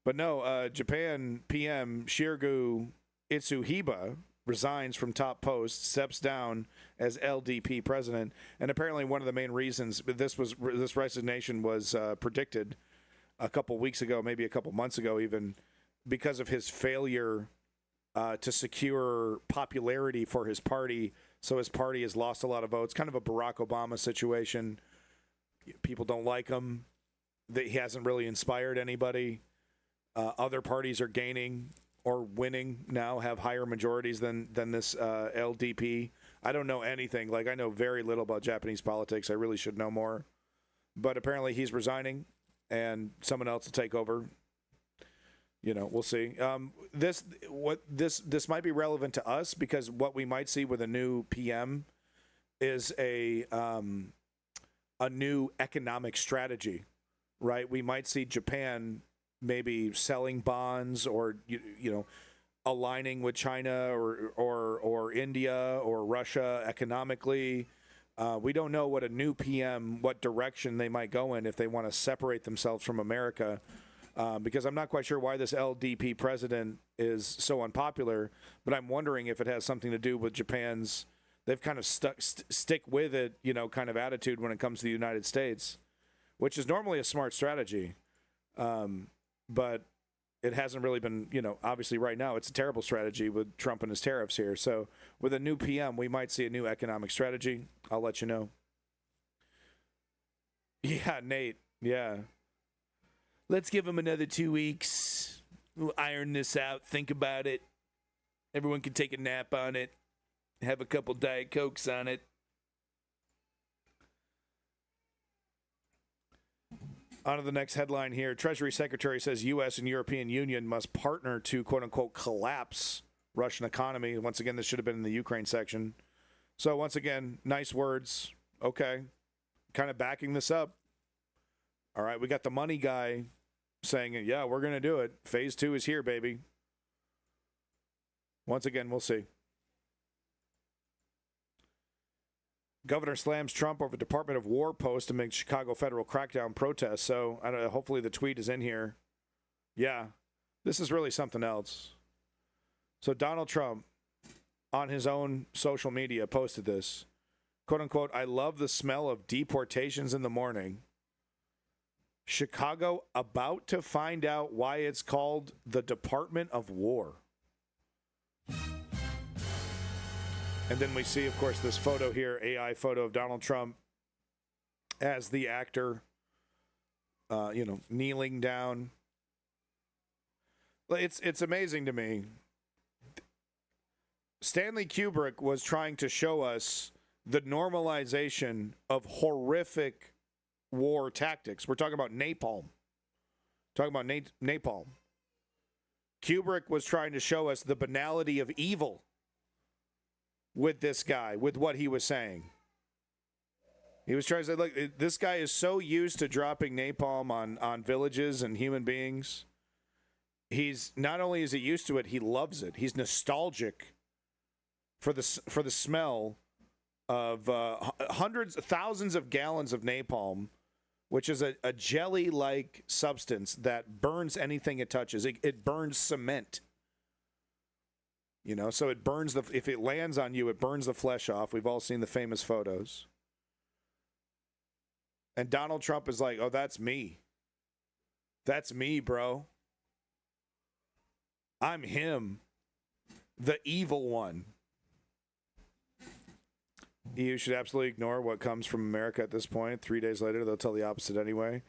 But no, Japan PM Shirgu Itsuhiba resigns from top post, steps down as LDP president, and apparently one of the main reasons this resignation was predicted a couple weeks ago, maybe a couple months ago even, because of his failure to secure popularity for his party. So his party has lost a lot of votes. Kind of a Barack Obama situation. People don't like him. He hasn't really inspired anybody. Other parties are gaining or winning now, have higher majorities than this LDP. I don't know anything. Like, I know very little about Japanese politics. I really should know more. But apparently he's resigning, and someone else will take over. You know, we'll see. This might be relevant to us, because what we might see with a new PM is a new economic strategy, right? We might see Japan maybe selling bonds, or you know, aligning with China or India or Russia economically. We don't know what a new PM, what direction they might go in if they want to separate themselves from America. Because I'm not quite sure why this LDP president is so unpopular, but I'm wondering if it has something to do with Japan's, they've kind of stick with it, you know, kind of attitude when it comes to the United States, which is normally a smart strategy. But it hasn't really been, you know, obviously right now it's a terrible strategy with Trump and his tariffs here. So with a new PM, we might see a new economic strategy. I'll let you know. Yeah, Nate. Yeah. Let's give him another 2 weeks. We'll iron this out. Think about it. Everyone can take a nap on it. Have a couple Diet Cokes on it. On to the next headline here. Treasury Secretary says U.S. and European Union must partner to, quote-unquote, collapse Russian economy. Once again, this should have been in the Ukraine section. So once again, nice words. Okay. Kind of backing this up. All right, we got the money guy saying, yeah, we're going to do it. Phase 2 is here, baby. Once again, we'll see. Governor slams Trump over Department of War post amid Chicago federal crackdown protests. So I don't know, hopefully the tweet is in here. Yeah, this is really something else. So Donald Trump, on his own social media, posted this. Quote unquote, I love the smell of deportations in the morning. Chicago about to find out why it's called the Department of War. And then we see, of course, this photo here, AI photo of Donald Trump as the actor, you know, kneeling down. It's amazing to me. Stanley Kubrick was trying to show us the normalization of horrific war tactics. We're talking about napalm. Napalm. Kubrick was trying to show us the banality of evil with this guy, with what he was saying. He was trying to say, look, this guy is so used to dropping napalm on villages and human beings. He's not only is he used to it, he loves it. He's nostalgic for the smell of thousands of gallons of napalm, which is a jelly-like substance that burns anything it touches. It burns cement. You know, so it burns if it lands on you, it burns the flesh off. We've all seen the famous photos. And Donald Trump is like, oh, that's me. That's me, bro. I'm him, the evil one. EU should absolutely ignore what comes from America at this point. 3 days later, they'll tell the opposite anyway.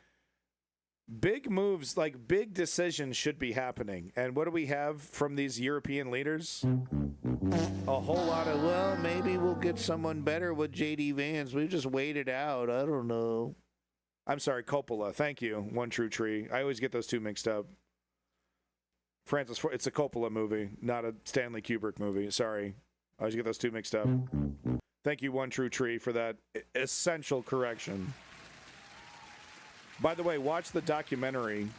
Big moves, like big decisions should be happening. And what do we have from these European leaders? A whole lot of, well, maybe we'll get someone better with J.D. Vance. We just wait it out. I don't know. I'm sorry, Coppola. Thank you, One True Tree. I always get those two mixed up. Francis, it's a Coppola movie, not a Stanley Kubrick movie. Sorry. I always get those two mixed up. Thank you, One True Tree, for that essential correction. By the way, watch the documentary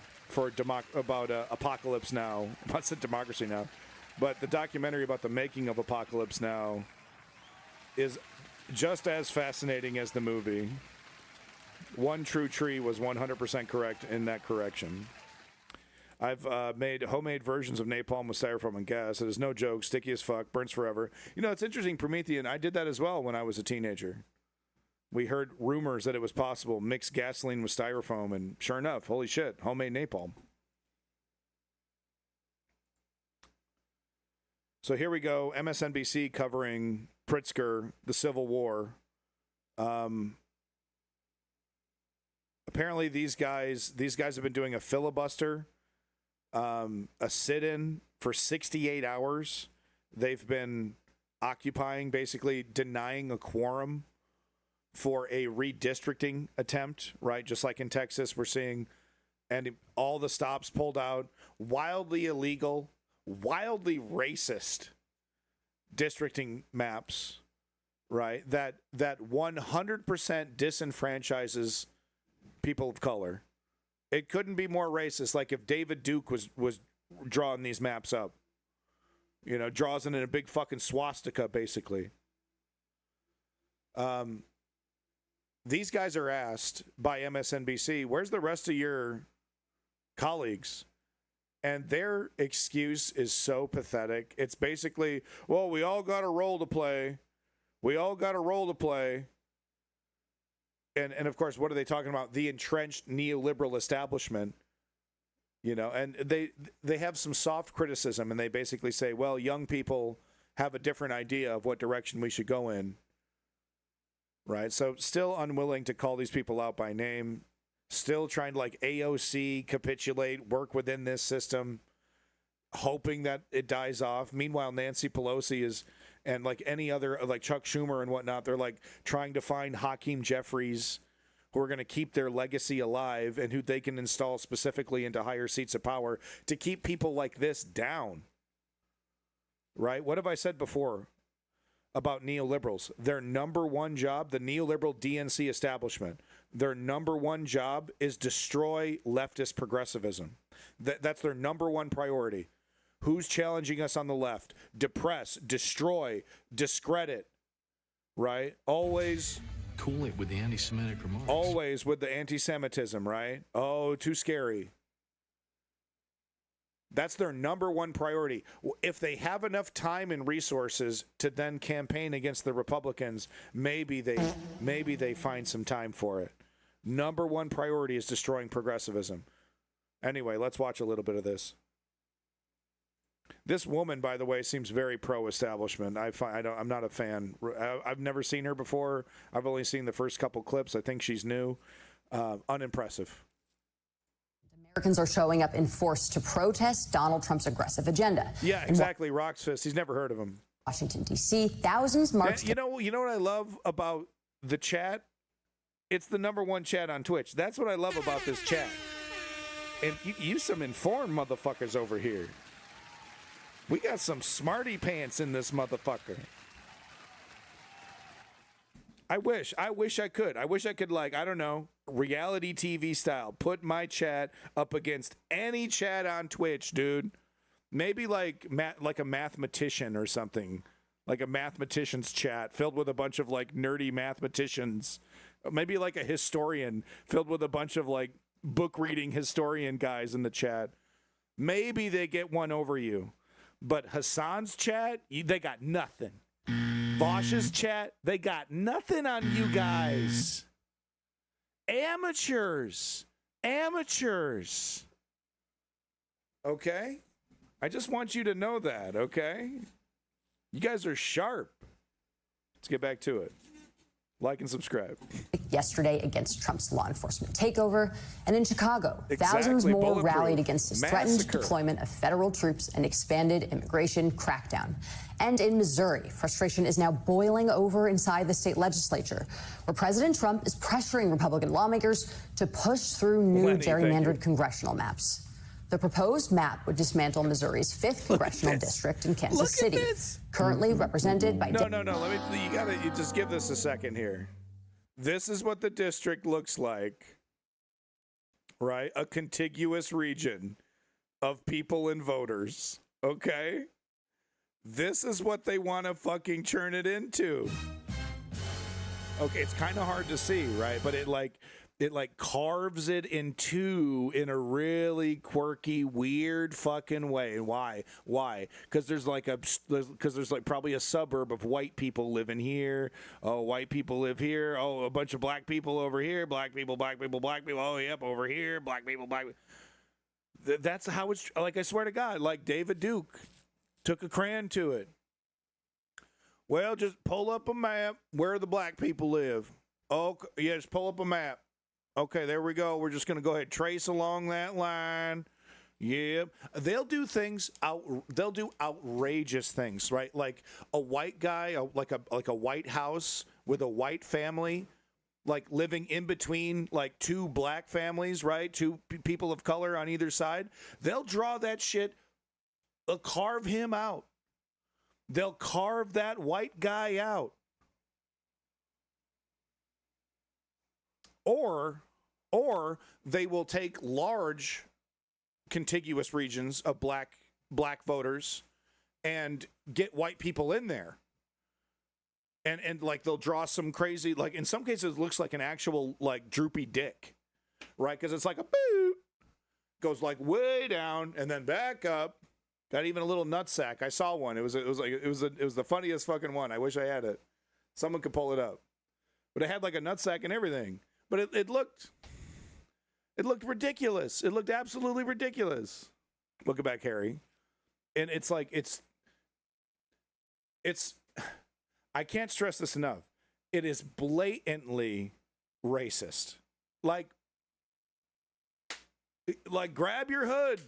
about Apocalypse Now. I said Democracy Now. But the documentary about the making of Apocalypse Now is just as fascinating as the movie. One True Tree was 100% correct in that correction. I've made homemade versions of napalm with styrofoam and gas. It is no joke, sticky as fuck, burns forever. You know, it's interesting, Promethean, I did that as well when I was a teenager. We heard rumors that it was possible, mix gasoline with styrofoam, and sure enough, holy shit, homemade napalm. So here we go, MSNBC covering Pritzker, the Civil War. Apparently these guys have been doing a filibuster, a sit-in for 68 hours. They've been occupying, basically denying a quorum for a redistricting attempt, right? Just like in Texas, we're seeing, and all the stops pulled out, wildly illegal, wildly racist districting maps, right? That 100% disenfranchises people of color. It couldn't be more racist. Like if David Duke was drawing these maps up, you know, draws it in a big fucking swastika, basically. These guys are asked by MSNBC, where's the rest of your colleagues? And their excuse is so pathetic. It's basically, well, we all got a role to play. We all got a role to play. And of course, what are they talking about? The entrenched neoliberal establishment. You know, and they have some soft criticism, and they basically say, well, young people have a different idea of what direction we should go in. Right? So still unwilling to call these people out by name, still trying to like AOC capitulate, work within this system, hoping that it dies off. Meanwhile, Nancy Pelosi is, and like any other, like Chuck Schumer and whatnot, they're like trying to find Hakeem Jeffries who are going to keep their legacy alive and who they can install specifically into higher seats of power to keep people like this down. Right? What have I said before about neoliberals? Their number one job, the neoliberal DNC establishment, their number one job is destroy leftist progressivism. That's their number one priority. Who's challenging us on the left? Depress, destroy, discredit, right? Always cool it with the anti-Semitic remarks. Always with the anti-Semitism, right? Oh, too scary. That's their number one priority. If they have enough time and resources to then campaign against the Republicans, maybe they find some time for it. Number one priority is destroying progressivism. Anyway, let's watch a little bit of this. This woman, by the way, seems very pro-establishment. I'm not a fan. I've never seen her before. I've only seen the first couple clips. I think she's new. Unimpressive. Americans are showing up in force to protest Donald Trump's aggressive agenda. Yeah, exactly. Rock's Fist. He's never heard of him. Washington, D.C., thousands marched. You know what I love about the chat? It's the #1 chat on Twitch. That's what I love about this chat. And you some informed motherfuckers over here. We got some smarty pants in this motherfucker. I wish I could. I wish I could, like, I don't know, reality TV style, put my chat up against any chat on Twitch, dude. Maybe like a mathematician or something, like a mathematician's chat filled with a bunch of like nerdy mathematicians. Maybe like a historian filled with a bunch of like book reading historian guys in the chat. Maybe they get one over you. But Hassan's chat, they got nothing. Vosh's chat, they got nothing on you guys. Amateurs. Okay? I just want you to know that, okay? You guys are sharp. Let's get back to it. Like and subscribe. Yesterday against Trump's law enforcement takeover. And in Chicago, thousands more rallied against his threatened deployment of federal troops and expanded immigration crackdown. And in Missouri, frustration is now boiling over inside the state legislature, where President Trump is pressuring Republican lawmakers to push through new gerrymandered congressional maps. The proposed map would dismantle Missouri's 5th congressional district in Kansas City, currently represented by... No. You just give this a second here. This is what the district looks like, right? A contiguous region of people and voters, okay? This is what they want to fucking turn it into. Okay, it's kind of hard to see, right? But it carves it in two in a really quirky, weird fucking way. Why? Because there's probably a suburb of white people living here. Oh, white people live here. Oh, a bunch of black people over here. Black people. Oh, yep, over here. Black people. That's how it's like. I swear to God, like David Duke took a crayon to it. Well, just pull up a map where the black people live. Oh, yeah, just pull up a map. Okay, there we go. We're just going to go ahead and trace along that line. Yep. They'll do things they'll do outrageous things, right? Like a white guy, like a white house with a white family, like living in between like two black families, right? Two people of color on either side. They'll draw that shit. They'll carve him out. They'll carve that white guy out. Or they will take large contiguous regions of black voters and get white people in there. And like they'll draw some crazy, like in some cases it looks like an actual like droopy dick, right? Because it's like a boot, goes like way down and then back up. Got even a little nutsack. I saw one. It was the funniest fucking one. I wish I had it. Someone could pull it up. But it had like a nutsack and everything. But it looked ridiculous. It looked absolutely ridiculous. Look back, Harry. And it's like it's I can't stress this enough. It is blatantly racist. Like grab your hood.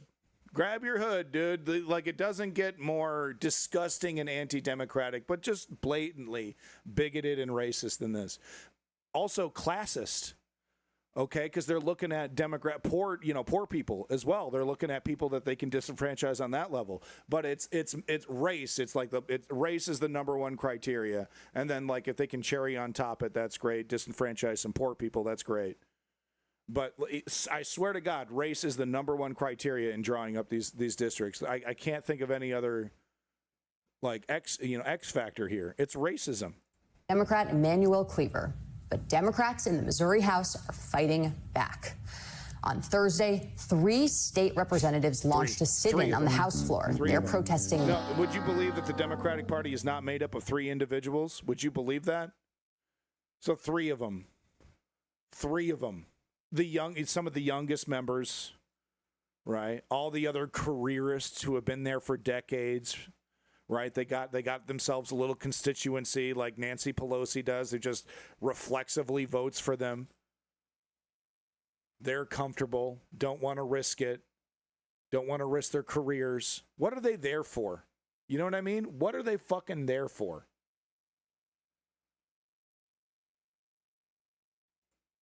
Grab your hood, dude. Like, it doesn't get more disgusting and anti-democratic, but just blatantly bigoted and racist than this. Also classist, okay? Because they're looking at poor people as well. They're looking at people that they can disenfranchise on that level. But it's race. It's like race is the #1 criteria. And then like if they can cherry on top it, that's great. Disenfranchise some poor people, that's great. But I swear to God, race is the #1 criteria in drawing up these districts. I can't think of any other like X factor here. It's racism. Democrat Emanuel Cleaver, but Democrats in the Missouri House are fighting back. On Thursday, 3 state representatives launched a sit-in on the House floor. They're protesting. No, would you believe that the Democratic Party is not made up of 3 individuals? Would you believe that? So 3 of them. 3 of them. Some of the youngest members, right? All the other careerists who have been there for decades, right? They got themselves a little constituency like Nancy Pelosi does, who just reflexively votes for them. They're comfortable, don't want to risk it, don't want to risk their careers. What are they there for? You know what I mean? What are they fucking there for?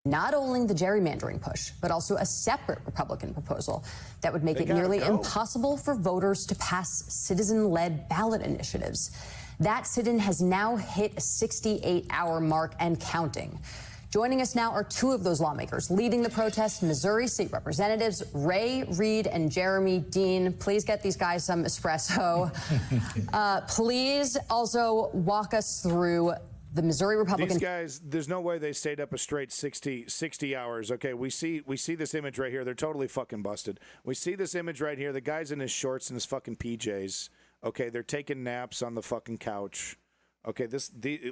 Not only the gerrymandering push, but also a separate Republican proposal that would make it nearly impossible for voters to pass citizen-led ballot initiatives. That sit-in has now hit a 68-hour mark and counting. Joining us now are two of those lawmakers leading the protest, Missouri State Representatives Ray Reid and Jeremy Dean. Please get these guys some espresso. Please also walk us through the Missouri Republican. These guys, there's no way they stayed up a straight 60 hours. Okay, we see this image right here. They're totally fucking busted. We see this image right here. The guy's in his shorts and his fucking PJs. Okay, they're taking naps on the fucking couch. Okay,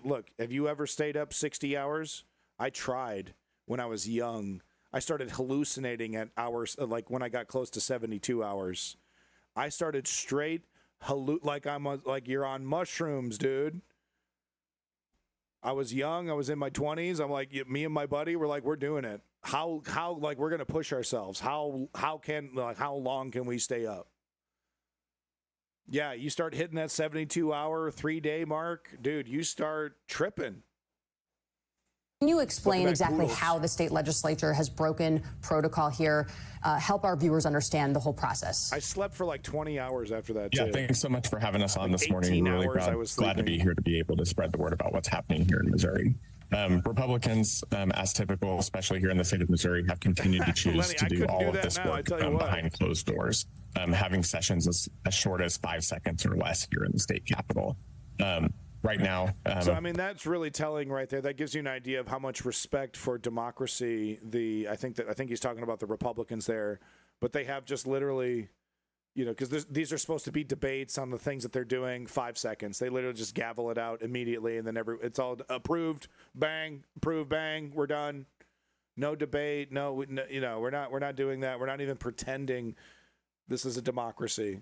look, have you ever stayed up 60 hours? I tried when I was young. I started hallucinating at hours, like when I got close to 72 hours. I started straight like you're on mushrooms, dude. I was young. I was in my 20s. I'm like, me and my buddy were like, we're doing it. How like we're gonna push ourselves. How long can we stay up? Yeah, you start hitting that 72-hour, 3-day mark, dude. You start tripping. Can you explain exactly how the state legislature has broken protocol here? Help our viewers understand the whole process. I slept for like 20 hours after that, Yeah, too. thanks so much for having us on this morning. Really glad to be here to be able to spread the word about what's happening here in Missouri. Republicans, as typical, especially here in the state of Missouri, have continued to choose to do all of this work behind closed doors, having sessions as short as 5 seconds or less here in the state capitol. Right now. So, I mean, that's really telling right there. That gives you an idea of how much respect for democracy I think he's talking about the Republicans there, but they have just literally, because these are supposed to be debates on the things that they're doing. 5 seconds. They literally just gavel it out immediately, and then it's all approved, bang, approved, bang, we're done. No debate. No, we're not doing that. We're not even pretending this is a democracy.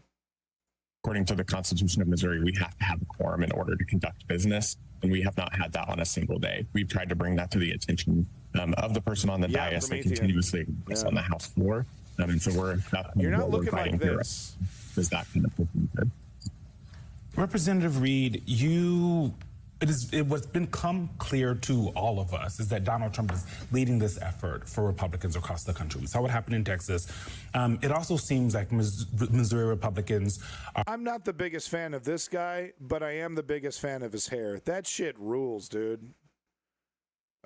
According to the Constitution of Missouri, we have to have a quorum in order to conduct business, and we have not had that on a single day. We've tried to bring that to the attention of the person on the dais that continuously exists on the House floor. And so you're not looking like this. Is that kind of Representative Reid, what's become clear to all of us is that Donald Trump is leading this effort for Republicans across the country. We saw what happened in Texas. It also seems like Missouri Republicans are... I'm not the biggest fan of this guy, but I am the biggest fan of his hair. That shit rules, dude.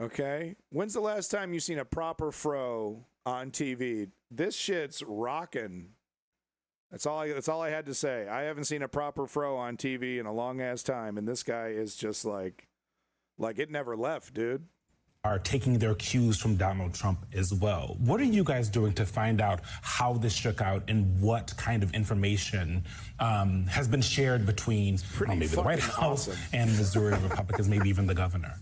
Okay? When's the last time you seen a proper fro on TV? This shit's rocking. That's all I had to say. I haven't seen a proper fro on TV in a long ass time, and this guy is just like it never left, dude. Are taking their cues from Donald Trump as well. What are you guys doing to find out how this shook out and what kind of information has been shared between maybe the White House and Missouri Republicans, maybe even the governor?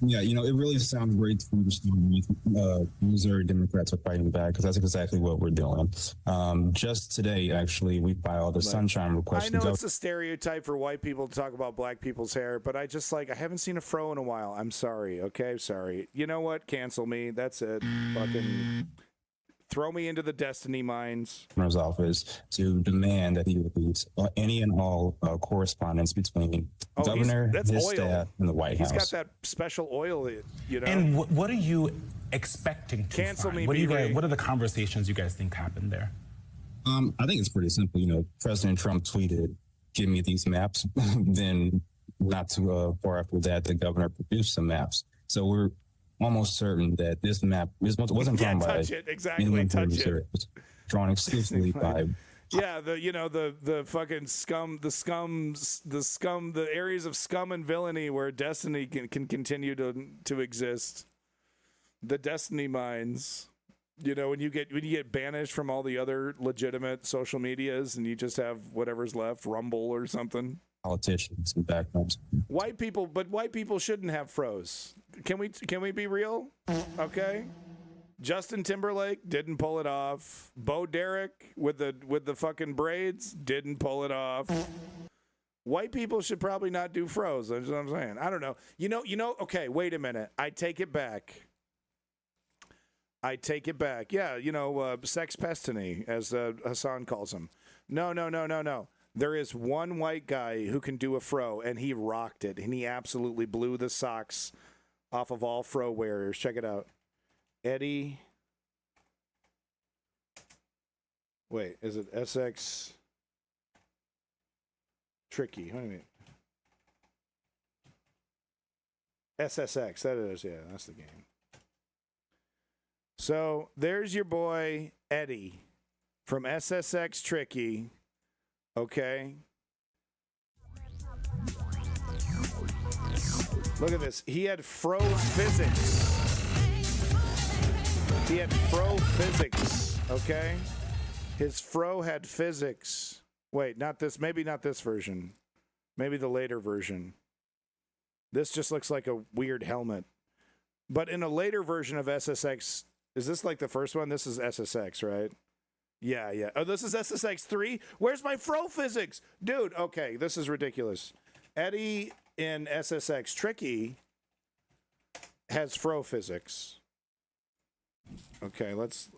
Yeah, it really sounds great to understand Missouri Democrats are fighting back, because that's exactly what we're doing. Just today, actually, we filed a sunshine request. I know it's a stereotype for white people to talk about black people's hair, but I haven't seen a fro in a while. I'm sorry. Okay, sorry. You know what? Cancel me. That's it. Fucking throw me into the Destiny Mines. Governor's office to demand that he release any and all correspondence between the governor, his staff, and the White House. He's got that special oil, And what are you expecting to Cancel find? me, What are the conversations you guys think happened there? I think it's pretty simple. President Trump tweeted, "Give me these maps." Then not too far after that, the governor produced some maps. So we're almost certain that this map wasn't drawn by anyone from Missouri. It was drawn exclusively by. Yeah, the fucking scum, the areas of scum and villainy where Destiny can continue to exist. The Destiny Mines. When you get banished from all the other legitimate social medias and you just have whatever's left, Rumble or something. Politicians and backgrounds. White people shouldn't have froze. Can we be real? Okay. Justin Timberlake didn't pull it off. Bo Derek with the fucking braids didn't pull it off. White people should probably not do froze. That's what I'm saying. I don't know. Okay, wait a minute. I take it back. Yeah, Sex Pestiny, as Hassan calls him. No. There is one white guy who can do a fro, and he rocked it, and he absolutely blew the socks off of all fro wearers. Check it out. Eddie. Wait, is it SX Tricky? What do you mean? SSX, that is, yeah, that's the game. So there's your boy Eddie from SSX Tricky. Okay. Look at this. He had fro physics. He had fro physics. Okay. His fro had physics. Wait, not this. Maybe not this version. Maybe the later version. This just looks like a weird helmet. But in a later version of SSX, is this like the first one? This is SSX, right? Yeah, yeah. Oh, this is SSX 3? Where's my fro physics? Dude, okay, this is ridiculous. Eddie in SSX Tricky has fro physics. Okay,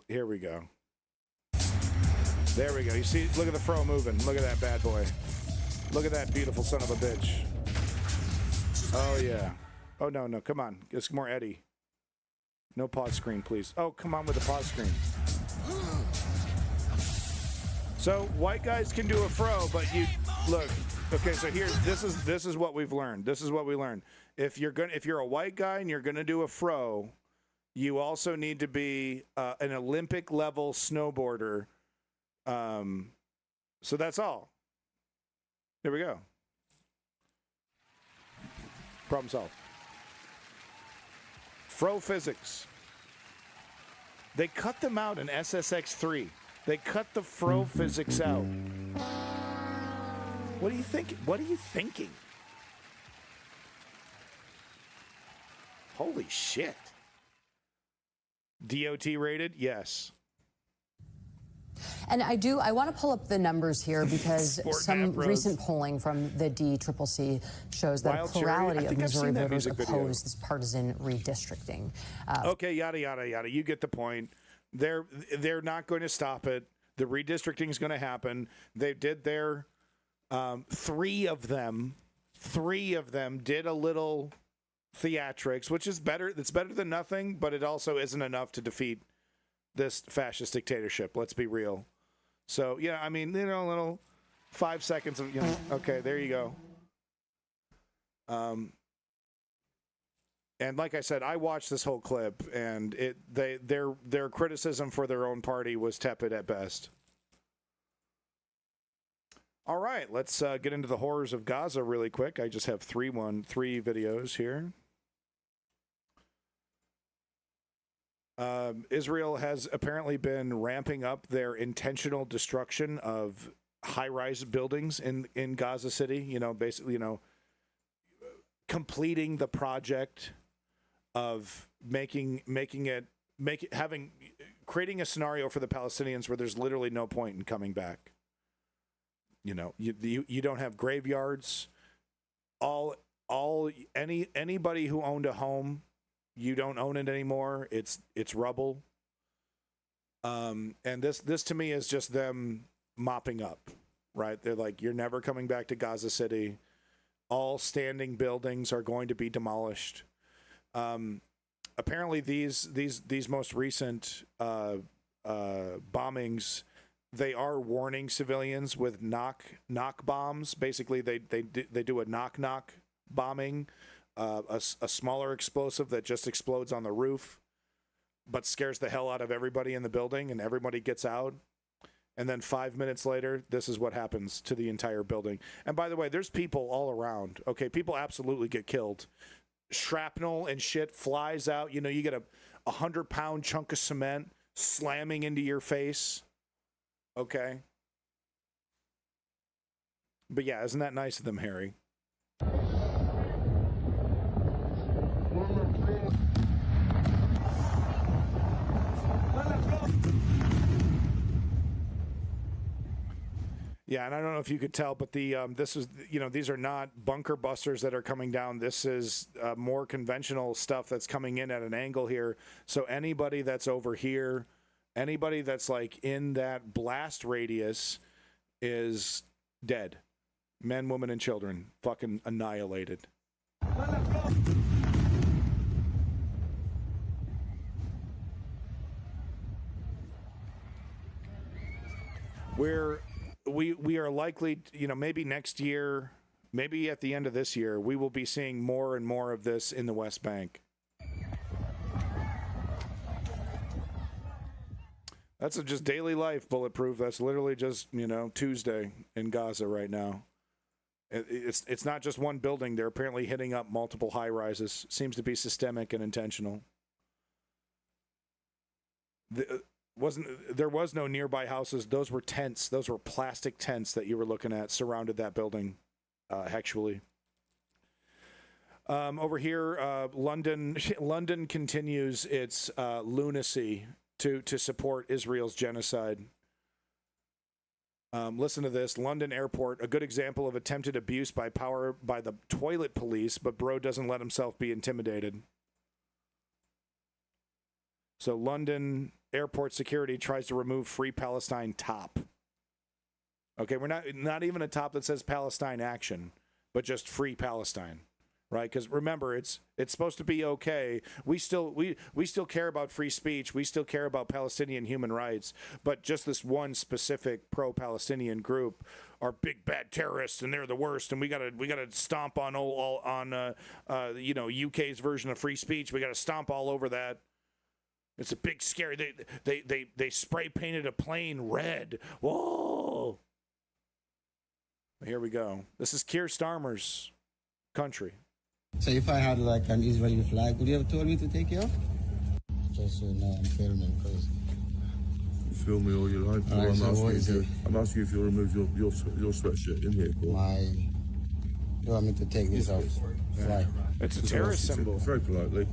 here we go. There we go. You see, look at the fro moving. Look at that bad boy. Look at that beautiful son of a bitch. Oh, yeah. Oh, no, come on. It's more Eddie. No pause screen, please. Oh, come on with the pause screen. So white guys can do a fro, but you look. Okay, so this is what we've learned. This is what we learned. If you're a white guy and you're gonna do a fro, you also need to be an Olympic level snowboarder. So that's all. There we go. Problem solved. Fro physics. They cut them out in SSX 3. They cut the fro physics out. What do you think? What are you thinking? Holy shit. DOT rated? Yes. And I want to pull up the numbers here because some recent polling from the DCCC shows that a plurality of Missouri voters oppose this partisan redistricting. Okay, yada, yada, yada. You get the point. They're not going to stop it. The redistricting is going to happen. They did their three of them did a little theatrics, which is better. It's better than nothing, but it also isn't enough to defeat this fascist dictatorship. Let's be real. So, yeah, I mean, a little 5 seconds of, okay, there you go. And like I said, I watched this whole clip, and their criticism for their own party was tepid at best. All right, let's get into the horrors of Gaza really quick. I just have three videos here. Israel has apparently been ramping up their intentional destruction of high-rise buildings in Gaza City. Basically, completing the project of creating a scenario for the Palestinians where there's literally no point in coming back. You don't have graveyards. Anybody who owned a home, you don't own it anymore. It's rubble. And this to me is just them mopping up, right? They're like, you're never coming back to Gaza City. All standing buildings are going to be demolished. Apparently, these most recent bombings, they are warning civilians with knock bombs. Basically, they do a knock bombing, a smaller explosive that just explodes on the roof, but scares the hell out of everybody in the building, and everybody gets out. And then 5 minutes later, this is what happens to the entire building. And by the way, there's people all around. Okay, people absolutely get killed. Shrapnel and shit flies out. You get a 100-pound chunk of cement slamming into your face. Okay. But yeah, isn't that nice of them, Harry? Yeah, and I don't know if you could tell, but this is, these are not bunker busters that are coming down. This is more conventional stuff that's coming in at an angle here. So anybody that's over here, anybody that's like in that blast radius is dead. Men, women, and children fucking annihilated. We are likely, maybe next year, maybe at the end of this year, we will be seeing more and more of this in the West Bank. That's just daily life, Bulletproof. That's literally just, Tuesday in Gaza right now. It's not just one building. They're apparently hitting up multiple high-rises. Seems to be systemic and intentional. There was no nearby houses. Those were tents. Those were plastic tents that you were looking at surrounded that building, actually. Over here, London continues its lunacy to support Israel's genocide. Listen to this. London Airport, a good example of attempted abuse by the toilet police, but bro doesn't let himself be intimidated. So London Airport security tries to remove Free Palestine top. Okay, we're not even a top that says Palestine action, but just Free Palestine, right? Because remember, it's supposed to be okay. We still care about free speech. We still care about Palestinian human rights, but just this one specific pro-Palestinian group are big bad terrorists, and they're the worst. And we gotta stomp on UK's version of free speech. We gotta stomp all over that. It's a big scary. They spray painted a plane red. Whoa! Here we go. This is Keir Starmer's country. So if I had like an Israeli flag, would you have told me to take it off? Just so now I'm filming because. You film me all your life. Right, I'm asking you if you'll remove your sweatshirt in here. You want me to take this off? Right. It's a terrorist symbol. Very politely.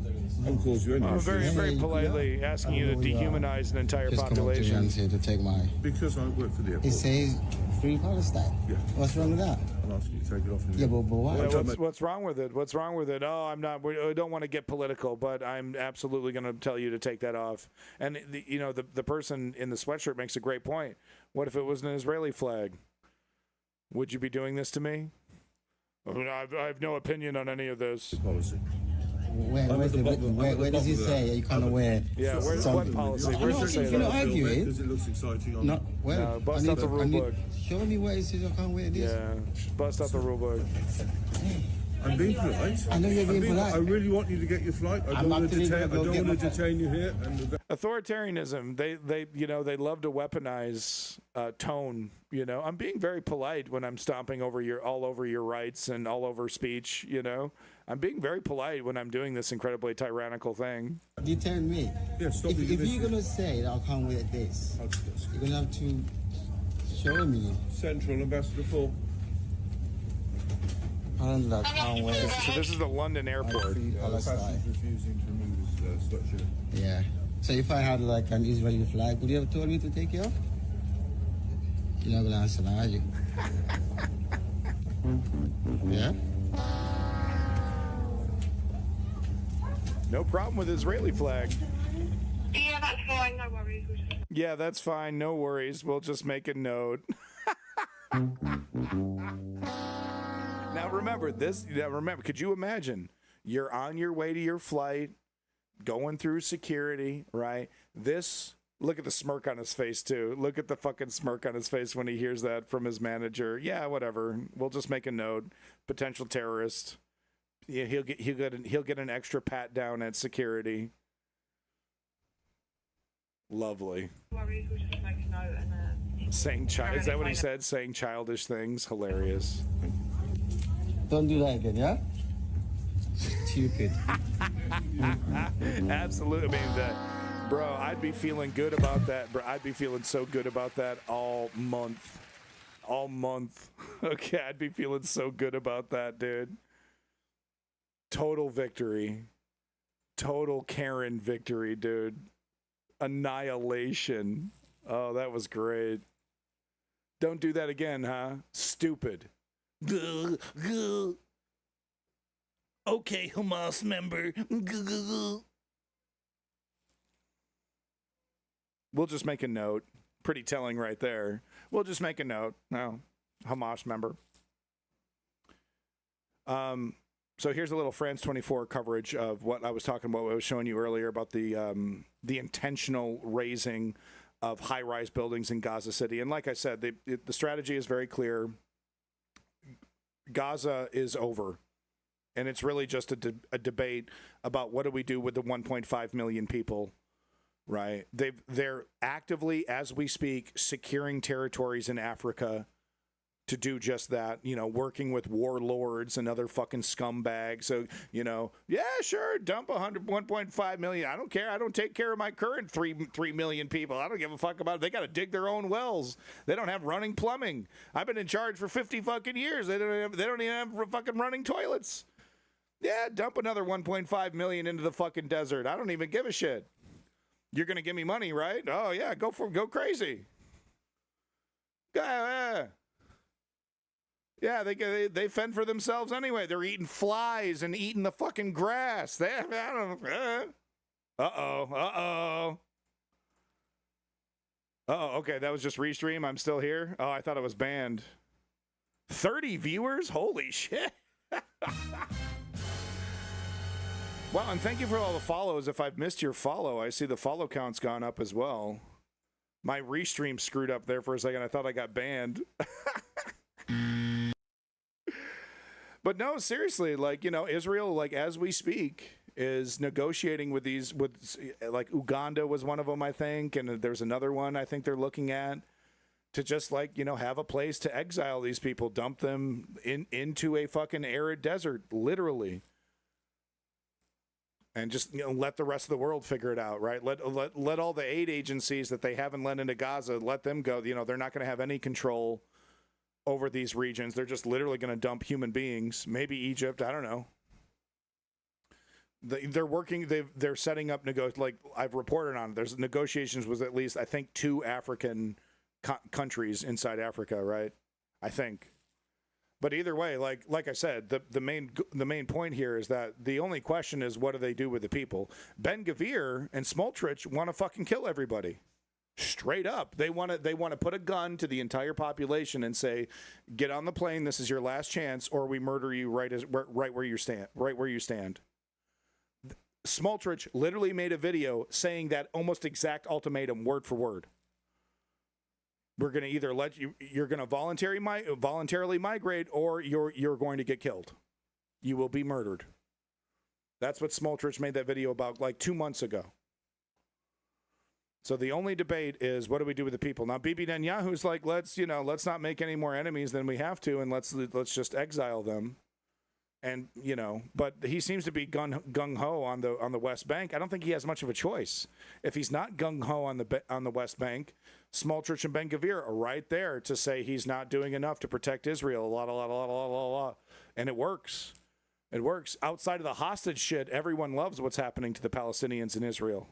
I'll cause you any very, very politely asking you to dehumanize an entire population. To take my... Because I work for the airport. It says Free Palestine. Yeah. What's wrong with that? I'm asking you to take it off. Yeah, but why? What's wrong with it? What's wrong with it? Oh, I don't want to get political, but I'm absolutely going to tell you to take that off. And the person in the sweatshirt makes a great point. What if it was an Israeli flag? Would you be doing this to me? I have no opinion on any of this. Policy. Where does it say you can't wear? Yeah, where's what policy? Where's it say that? Argue it. Because it looks exciting. No, bust out the rule book. Show me where it says I can't wear this. Yeah, bust out the rule book. I'm being polite. I know you're being polite. I really want you to get your flight. I don't want to detain you here. Authoritarianism. They love to weaponize tone. I'm being very polite when I'm stomping all over your rights and all over speech. I'm being very polite when I'm doing this incredibly tyrannical thing. Detain me. Yeah, stop if you're gonna say that I can't wear this, you're gonna have to show me. Central Ambassador for. So this is the London airport. Refusing to remove his sweatshirt. Yeah. So if I had like an Israeli flag, would you have told me to take it off? You're not gonna answer now, are you? Yeah. No problem with Israeli flag. Yeah, that's fine. No worries. Yeah, that's fine. No worries. We'll just make a note. Now remember this. Could you imagine? You're on your way to your flight, going through security, right? Look at the smirk on his face too. Look at the fucking smirk on his face when he hears that from his manager. Yeah, whatever. We'll just make a note. Potential terrorist. Yeah, he'll get an extra pat down at security. Lovely. Worries, we'll just make a note and is that what he said? Saying childish things. Hilarious. Don't do that again, yeah? Stupid. Absolutely. I mean, bro, I'd be feeling good about that. Bro, I'd be feeling so good about that all month. All month. Okay, I'd be feeling so good about that, dude. Total victory. Total Karen victory, dude. Annihilation. Oh, that was great. Don't do that again, huh? Stupid. Okay, Hamas member. We'll just make a note. Pretty telling right there. We'll just make a note. No. Hamas member. So here's a little France 24 coverage of what I was talking about, what I was showing you earlier about the intentional raising of high-rise buildings in Gaza City. And like I said, the strategy is very clear. Gaza is over. And it's really just a debate about what do we do with the 1.5 million people, right? They're actively, as we speak, securing territories in Africa to do just that, you know, working with warlords and other fucking scumbags. So, you know, yeah, sure, dump 1.5 million. I don't care. I don't take care of my current 3 million people. I don't give a fuck about it. They got to dig their own wells. They don't have running plumbing. I've been in charge for 50 fucking years. They don't even have fucking running toilets. Yeah, dump another 1.5 million into the fucking desert. I don't even give a shit. You're going to give me money, right? Oh, yeah, go crazy. Yeah, they fend for themselves anyway. They're eating flies and eating the fucking grass. Uh-oh, okay, that was just Restream. I'm still here. Oh, I thought it was banned. 30 viewers? Holy shit. Well, and thank you for all the follows. If I've missed your follow, I see the follow count's gone up as well. My Restream screwed up there for a second. I thought I got banned. But no, seriously, like, you know, Israel, like, as we speak, is negotiating with like, Uganda was one of them, I think, and there's another one I think they're looking at, to just, like, you know, have a place to exile these people, dump them into a fucking arid desert, literally. And just, you know, let the rest of the world figure it out, right? Let all the aid agencies that they haven't let into Gaza, let them go. You know, they're not going to have any control over these regions. They're just literally going to dump human beings. Maybe Egypt, I don't know. They're working. They're setting up like I've reported on. There's negotiations with at least, I think, 2 African countries inside Africa, right? I think. But either way, like I said, the main point here is that the only question is, what do they do with the people? Ben-Gvir and Smotrich want to fucking kill everybody. Straight up. They want to put a gun to the entire population and say, get on the plane, this is your last chance, or we murder you right where you stand. Smotrich literally made a video saying that almost exact ultimatum, word for word. We're going to either you're going to voluntarily migrate, or you're going to get killed. You will be murdered. That's what Smotrich made that video about like 2 months ago. So the only debate is, what do we do with the people? Now, Bibi Netanyahu's like, let's not make any more enemies than we have to, and let's just exile them. And, you know, but he seems to be gung-ho on the West Bank. I don't think he has much of a choice. If he's not gung-ho on the West Bank, Smotrich and Ben-Gvir are right there to say he's not doing enough to protect Israel. And it works. It works. Outside of the hostage shit, everyone loves what's happening to the Palestinians in Israel.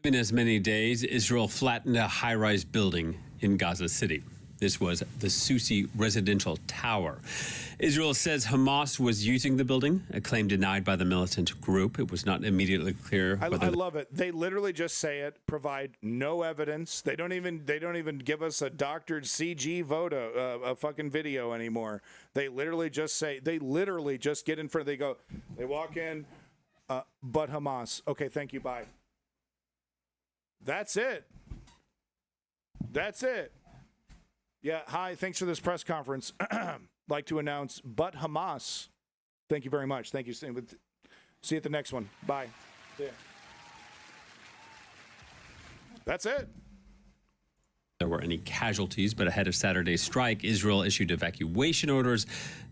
In as many days, Israel flattened a high-rise building in Gaza City. This was the Susi residential tower. Israel says Hamas was using the building, a claim denied by the militant group. It was not immediately clear whether... I love it. They literally just say it, provide no evidence. They don't even give us a doctored CG photo, a fucking video anymore. They literally just say, get in front, they walk in, but Hamas. Okay, thank you, bye. That's it. Yeah, hi, thanks for this press conference. Like to announce, but Hamas. Thank you very much. Thank you. See you at the next one. Bye. Yeah. That's it. There were any casualties, but ahead of Saturday's strike, Israel issued evacuation orders.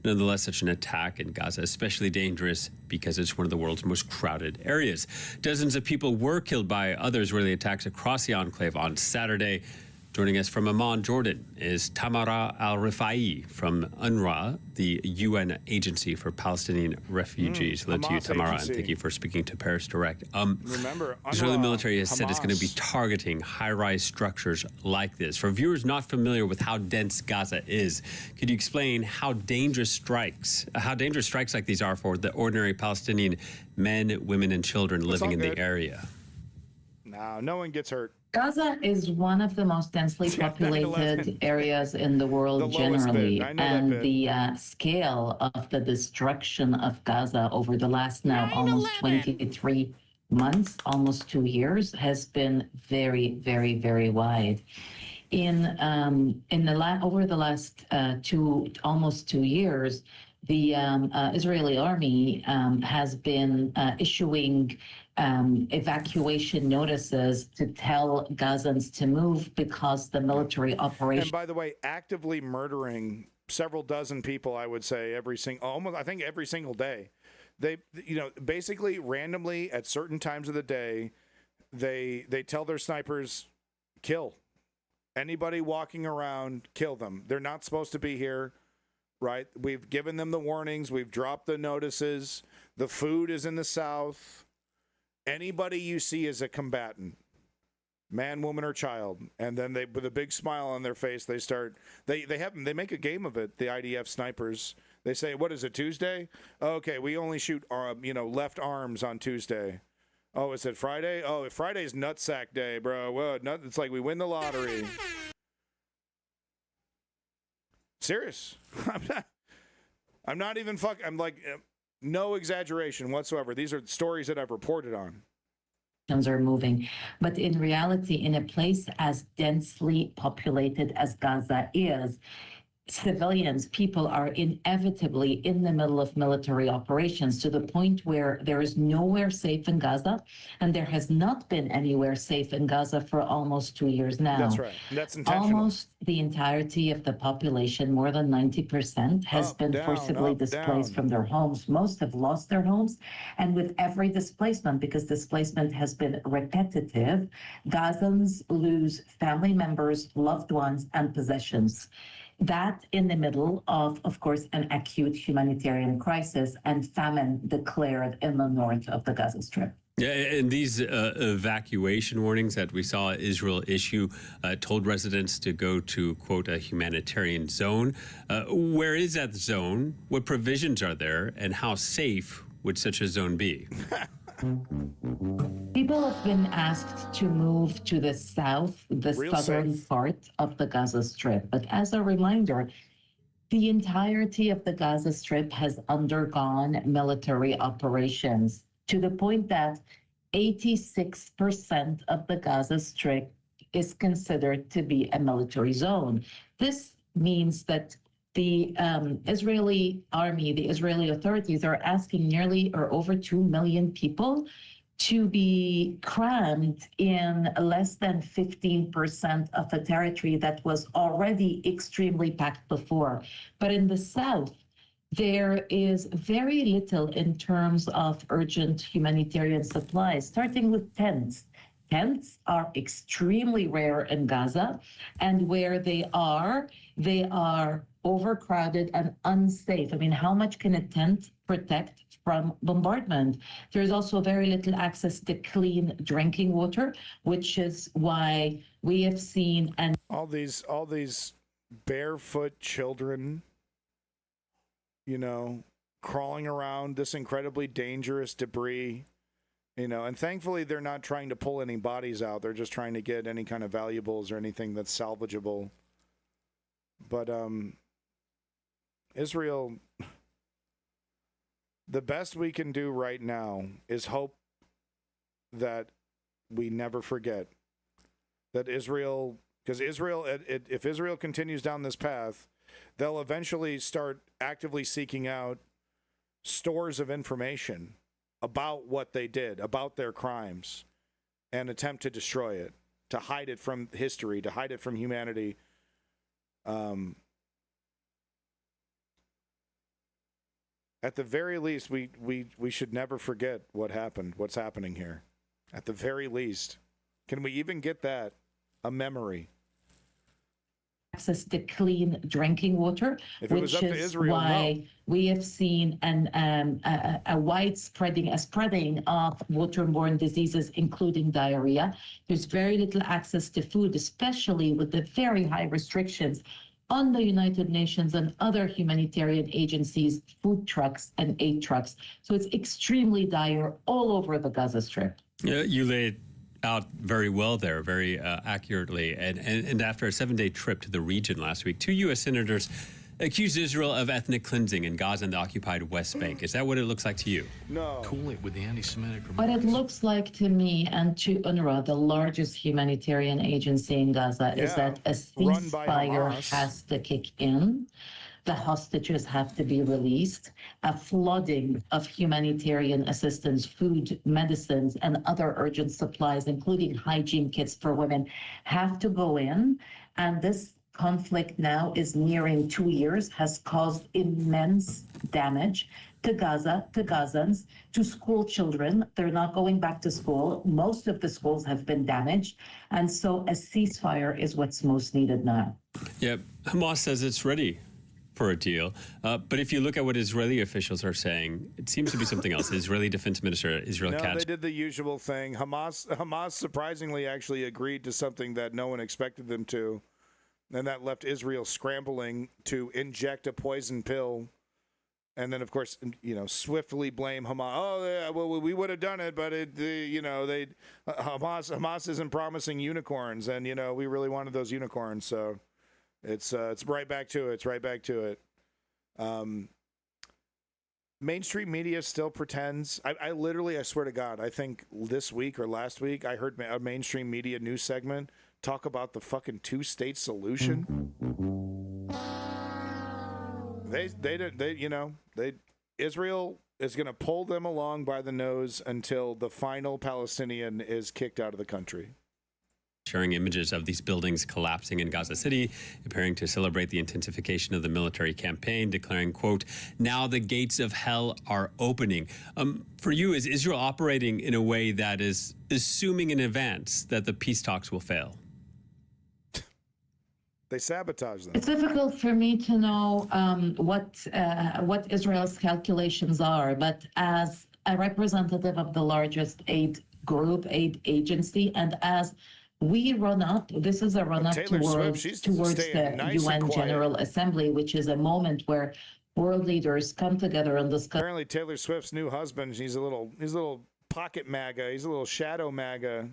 Nonetheless, such an attack in Gaza is especially dangerous because it's one of the world's most crowded areas. Dozens of people were killed by other Israeli attacks across the enclave on Saturday. Joining us from Amman, Jordan, is Tamara Al-Rifai from UNRWA, the UN Agency for Palestinian Refugees. Hello to you, Tamara, and thank you for speaking to Paris Direct. Remember, the Israeli military has said it's going to be targeting high-rise structures like this. For viewers not familiar with how dense Gaza is, could you explain how dangerous strikes like these are for the ordinary Palestinian men, women, and children living in the area? No one gets hurt. Gaza is one of the most densely populated areas in the world generally, and the scale of the destruction of Gaza over the last now almost 23 months, almost 2 years, has been very, very, very wide. Over the last almost 2 years, the Israeli army has been issuing evacuation notices to tell Gazans to move because the military operation. And by the way, actively murdering several dozen people, I would say every single day. They, basically randomly at certain times of the day, they tell their snipers, kill anybody walking around, kill them. They're not supposed to be here. Right? We've given them the warnings. We've dropped the notices. The food is in the south. Anybody you see is a combatant, man, woman, or child. And then they, with a big smile on their face, they make a game of it. The IDF snipers, they say, what is it, Tuesday? Okay, we only shoot, left arms on Tuesday. Oh, is it Friday? Oh, Friday's nutsack day, bro. Whoa, it's like we win the lottery. Serious. I'm not even I'm like, no exaggeration whatsoever. These are stories that I've reported on. Are moving, but in reality, in a place as densely populated as Gaza is, civilians, people are inevitably in the middle of military operations to the point where there is nowhere safe in Gaza, and there has not been anywhere safe in Gaza for almost 2 years now. That's right. That's intentional. Almost the entirety of the population, more than 90%, has been forcibly displaced from their homes. Most have lost their homes, and with every displacement, because displacement has been repetitive, Gazans lose family members, loved ones, and possessions. That in the middle of course, an acute humanitarian crisis and famine declared in the north of the Gaza Strip. Yeah, and these evacuation warnings that we saw Israel issue told residents to go to, quote, a humanitarian zone. Where is that zone? What provisions are there? And how safe would such a zone be? People have been asked to move to the south, the southern part of the Gaza Strip. But as a reminder, the entirety of the Gaza Strip has undergone military operations to the point that 86% of the Gaza Strip is considered to be a military zone. This means that the Israeli army, the Israeli authorities are asking nearly or over 2 million people to be crammed in less than 15% of a territory that was already extremely packed before. But in the south, there is very little in terms of urgent humanitarian supplies, starting with tents. Tents are extremely rare in Gaza, and where they are overcrowded and unsafe. I mean, how much can a tent protect from bombardment? There's also very little access to clean drinking water, which is why we have seen all these barefoot children, crawling around this incredibly dangerous debris. And thankfully they're not trying to pull any bodies out. They're just trying to get any kind of valuables or anything that's salvageable. But Israel, the best we can do right now is hope that we never forget that Israel, because if Israel continues down this path, they'll eventually start actively seeking out stores of information about what they did, about their crimes, and attempt to destroy it, to hide it from history, to hide it from humanity. At the very least, we should never forget what happened, what's happening here. At the very least. Can we even get that? A memory. Access to clean drinking water, which is why we have seen a spreading of waterborne diseases, including diarrhea. There's very little access to food, especially with the very high restrictions on the United Nations and other humanitarian agencies, food trucks and aid trucks. So it's extremely dire all over the Gaza Strip. You laid out very well there, very accurately. And after a 7-day trip to the region last week, 2 U.S. senators accused Israel of ethnic cleansing in Gaza and the occupied West Bank. Is that what it looks like to you? No. Cool it with the anti-Semitic remarks. What it looks like to me and to UNRWA, the largest humanitarian agency in Gaza, is that a ceasefire has to kick in. The hostages have to be released. A flooding of humanitarian assistance, food, medicines, and other urgent supplies, including hygiene kits for women, have to go in. And this conflict now is nearing 2 years, has caused immense damage to Gaza, to Gazans, to school children. They're not going back to school. Most of the schools have been damaged. And so a ceasefire is what's most needed now. Yeah, Hamas says it's ready for a deal. But if you look at what Israeli officials are saying, it seems to be something else. Israeli Defense Minister Israel Katz. They did the usual thing. Hamas surprisingly actually agreed to something that no one expected them to. And that left Israel scrambling to inject a poison pill. And then, of course, swiftly blame Hamas. Oh, yeah, well, we would have done it, but Hamas isn't promising unicorns. And, we really wanted those unicorns. So it's right back to it. It's right back to it. Mainstream media still pretends. I literally, I swear to God, I think this week or last week, I heard a mainstream media news segment talk about the fucking 2-state solution. Israel is going to pull them along by the nose until the final Palestinian is kicked out of the country. Sharing images of these buildings collapsing in Gaza City, appearing to celebrate the intensification of the military campaign, declaring, quote, now the gates of hell are opening. For you, is Israel operating in a way that is assuming in advance that the peace talks will fail? They sabotage them. It's difficult for me to know what Israel's calculations are, but as a representative of the largest aid agency, and as we run up, this is a run up towards the UN General Assembly, which is a moment where world leaders come together and discuss. Apparently, Taylor Swift's new husband, he's a little pocket MAGA, he's a little shadow MAGA.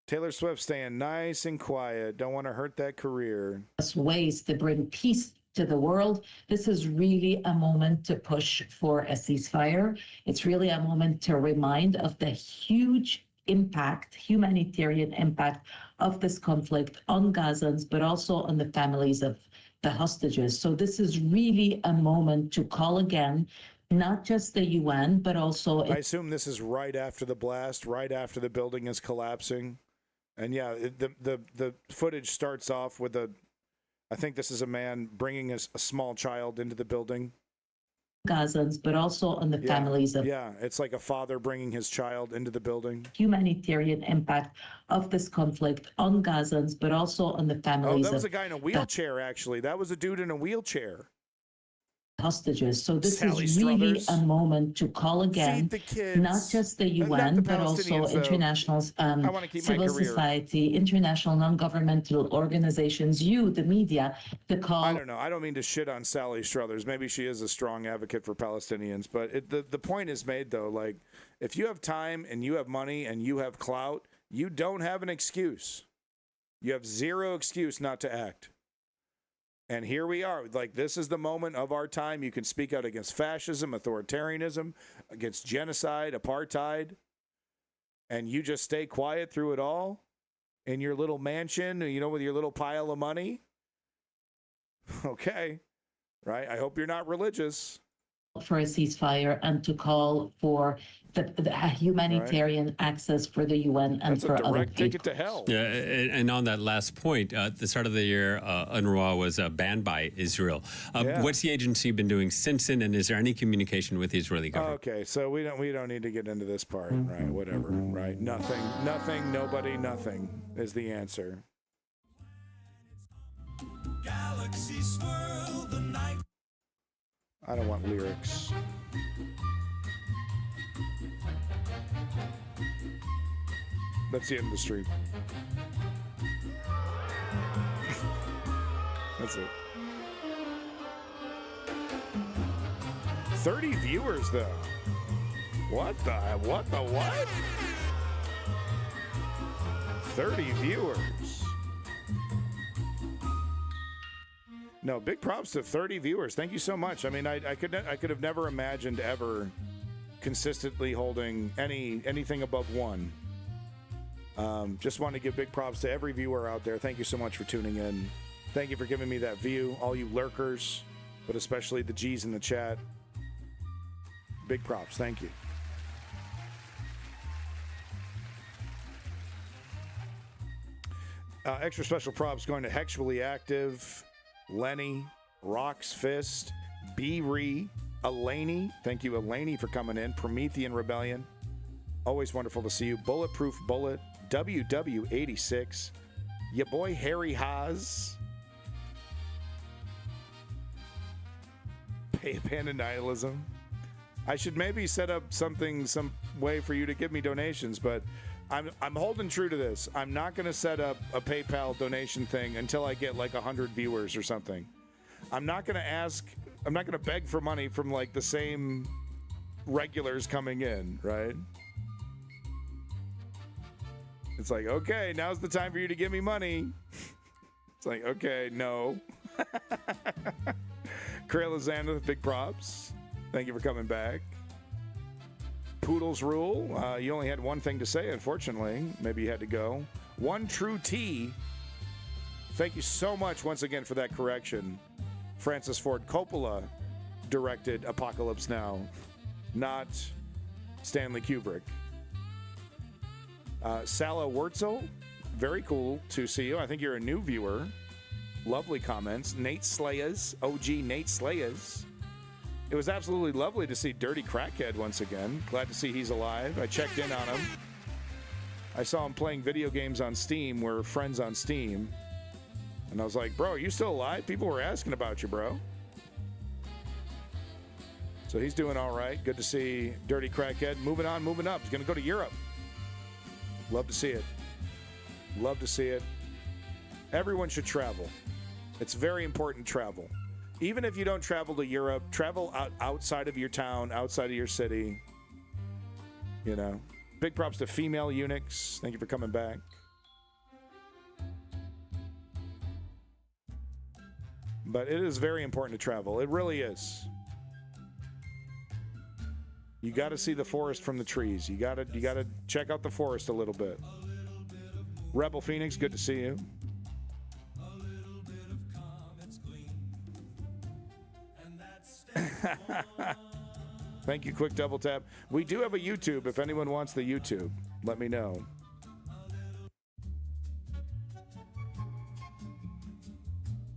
Taylor Swift staying nice and quiet. Don't want to hurt that career. Ways to bring peace to the world. This is really a moment to push for a ceasefire. It's really a moment to remind of the huge impact, humanitarian impact of this conflict on Gazans, but also on the families of the hostages. So this is really a moment to call again, not just the UN, but also. I assume this is right after the blast, right after the building is collapsing. And yeah, the footage starts off with I think this is a man bringing a small child into the building. Gazans, but also on the families of. Yeah, it's like a father bringing his child into the building. Humanitarian impact of this conflict on Gazans, but also on the families. Oh, that was a guy in a wheelchair, actually. That was a dude in a wheelchair. Hostages. So this is really a moment to call again, not just the UN, but also international civil society, international non-governmental organizations, the media, to call. I don't know. I don't mean to shit on Sally Struthers. Maybe she is a strong advocate for Palestinians, but the point is made, though. Like, if you have time and you have money and you have clout, you don't have an excuse. You have zero excuse not to act. And here we are. Like, this is the moment of our time. You can speak out against fascism, authoritarianism, against genocide, apartheid, and you just stay quiet through it all in your little mansion, with your little pile of money. Okay, right? I hope you're not religious. For a ceasefire and to call for the humanitarian access for the UN and for other people. Ticket to hell. Yeah, and on that last point, at the start of the year, UNRWA was banned by Israel. What's the agency been doing since then, and is there any communication with the Israeli government? Okay, so we don't need to get into this part, right? Whatever, right? Nothing, nobody, nothing is the answer. Galaxy swirl the night. I don't want lyrics. That's the end of the stream. That's it. 30 viewers, though. What? 30 viewers. No, big props to 30 viewers. Thank you so much. I mean, I could have never imagined ever consistently holding anything above 1. Just want to give big props to every viewer out there. Thank you so much for tuning in. Thank you for giving me that view, all you lurkers, but especially the G's in the chat. Big props. Thank you. Extra special props going to Hexually Active, Lenny, Rock's Fist, B-Ree, Elaney. Thank you, Elaney, for coming in. Promethean Rebellion. Always wonderful to see you. Bulletproof Bullet, WW86, your boy Harry Haas, Panda Nihilism. I should maybe set up some way for you to give me donations, but I'm holding true to this. I'm not going to set up a PayPal donation thing until I get like 100 viewers or something. I'm not going to beg for money from like the same regulars coming in, right? It's like, okay, now's the time for you to give me money. It's like, okay, no. Kralazanda with big props. Thank you for coming back. Poodles rule. You only had one thing to say, unfortunately. Maybe you had to go. One True T. Thank you so much once again for that correction. Francis Ford Coppola directed Apocalypse Now, not Stanley Kubrick. Sala Wurtzel, very cool to see you. I think you're a new viewer. Lovely comments. Nate Slayers, OG Nate Slayers. It was absolutely lovely to see Dirty Crackhead once again. Glad to see he's alive. I checked in on him. I saw him playing video games on Steam. We're friends on Steam. And I was like, bro, are you still alive? People were asking about you, bro. So he's doing all right. Good to see Dirty Crackhead. Moving on, moving up. He's going to go to Europe. Love to see it. Love to see it. Everyone should travel. It's very important to travel. Even if you don't travel to Europe, travel outside of your town, outside of your city. You know, big props to Female Eunuchs. Thank you for coming back. But it is very important to travel. It really is. You got to see the forest from the trees. You got to check out the forest a little bit. Rebel Phoenix, good to see you. Thank you, Quick Double Tap. We do have a YouTube. If anyone wants the YouTube, let me know.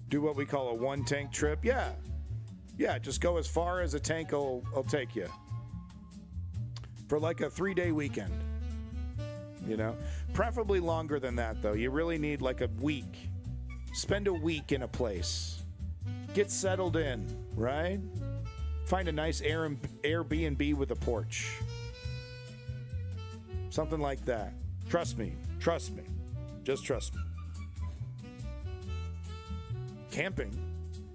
Do what we call a one tank trip. Yeah, just go as far as a tank will take you for like a 3-day weekend. You know, preferably longer than that though. You really need like a week. Spend a week in a place. Get settled in, right? Find a nice Airbnb with a porch. Something like that. Trust me. Trust me. Just trust me. Camping.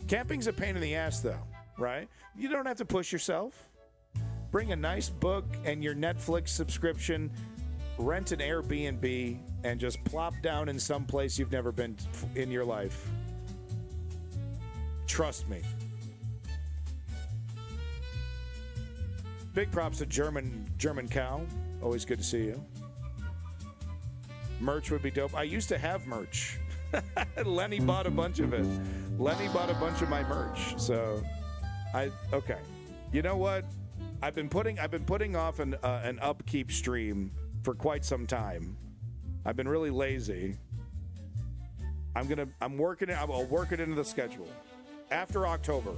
Camping's a pain in the ass though, right? You don't have to push yourself. Bring a nice book and your Netflix subscription. Rent an Airbnb and just plop down in some place you've never been in your life. Trust me. Big props to German Cow. Always good to see you. Merch would be dope. I used to have merch. Lenny bought a bunch of it. Lenny bought a bunch of my merch. So, okay. You know what? I've been putting off an upkeep stream for quite some time. I've been really lazy. I'll work it into the schedule. After October,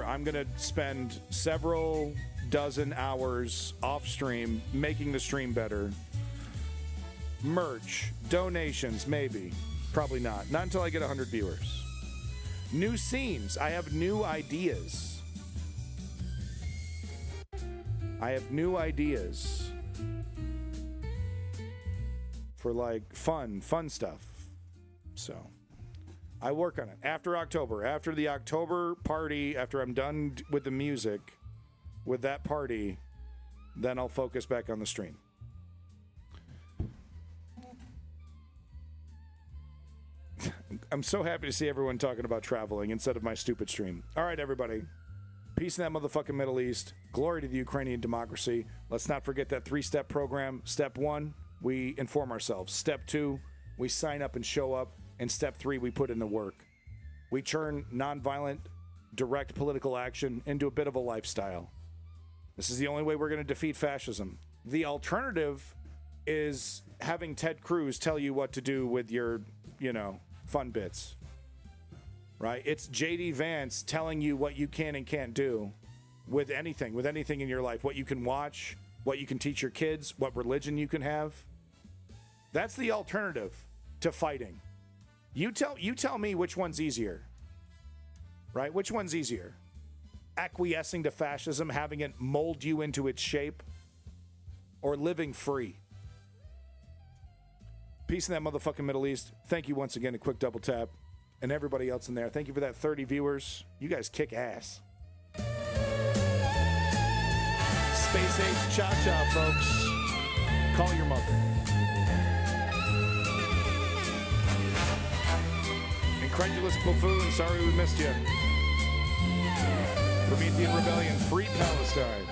I'm going to spend several dozen hours off stream making the stream better. Merch, donations, maybe. Probably not. Not until I get 100 viewers. New scenes. I have new ideas. For like fun stuff. So I work on it after October, after the October party, after I'm done with the music, with that party, then I'll focus back on the stream. I'm so happy to see everyone talking about traveling instead of my stupid stream. All right, everybody. Peace in that motherfucking Middle East. Glory to the Ukrainian democracy. Let's not forget that 3-step program. Step 1, we inform ourselves. Step 2, we sign up and show up. And step 3, we put in the work. We turn nonviolent, direct political action into a bit of a lifestyle. This is the only way we're going to defeat fascism. The alternative is having Ted Cruz tell you what to do with your, fun bits. Right? It's J.D. Vance telling you what you can and can't do with anything in your life. What you can watch, what you can teach your kids, what religion you can have. That's the alternative to fighting. You tell me which one's easier. Right? Which one's easier? Acquiescing to fascism, having it mold you into its shape, or living free? Peace in that motherfucking Middle East. Thank you once again, a quick double tap. And everybody else in there, thank you for that 30 viewers. You guys kick ass. Space Age Cha-Cha, folks. Call your mother. Incredulous buffoon, sorry we missed you. Promethean Rebellion, free Palestine.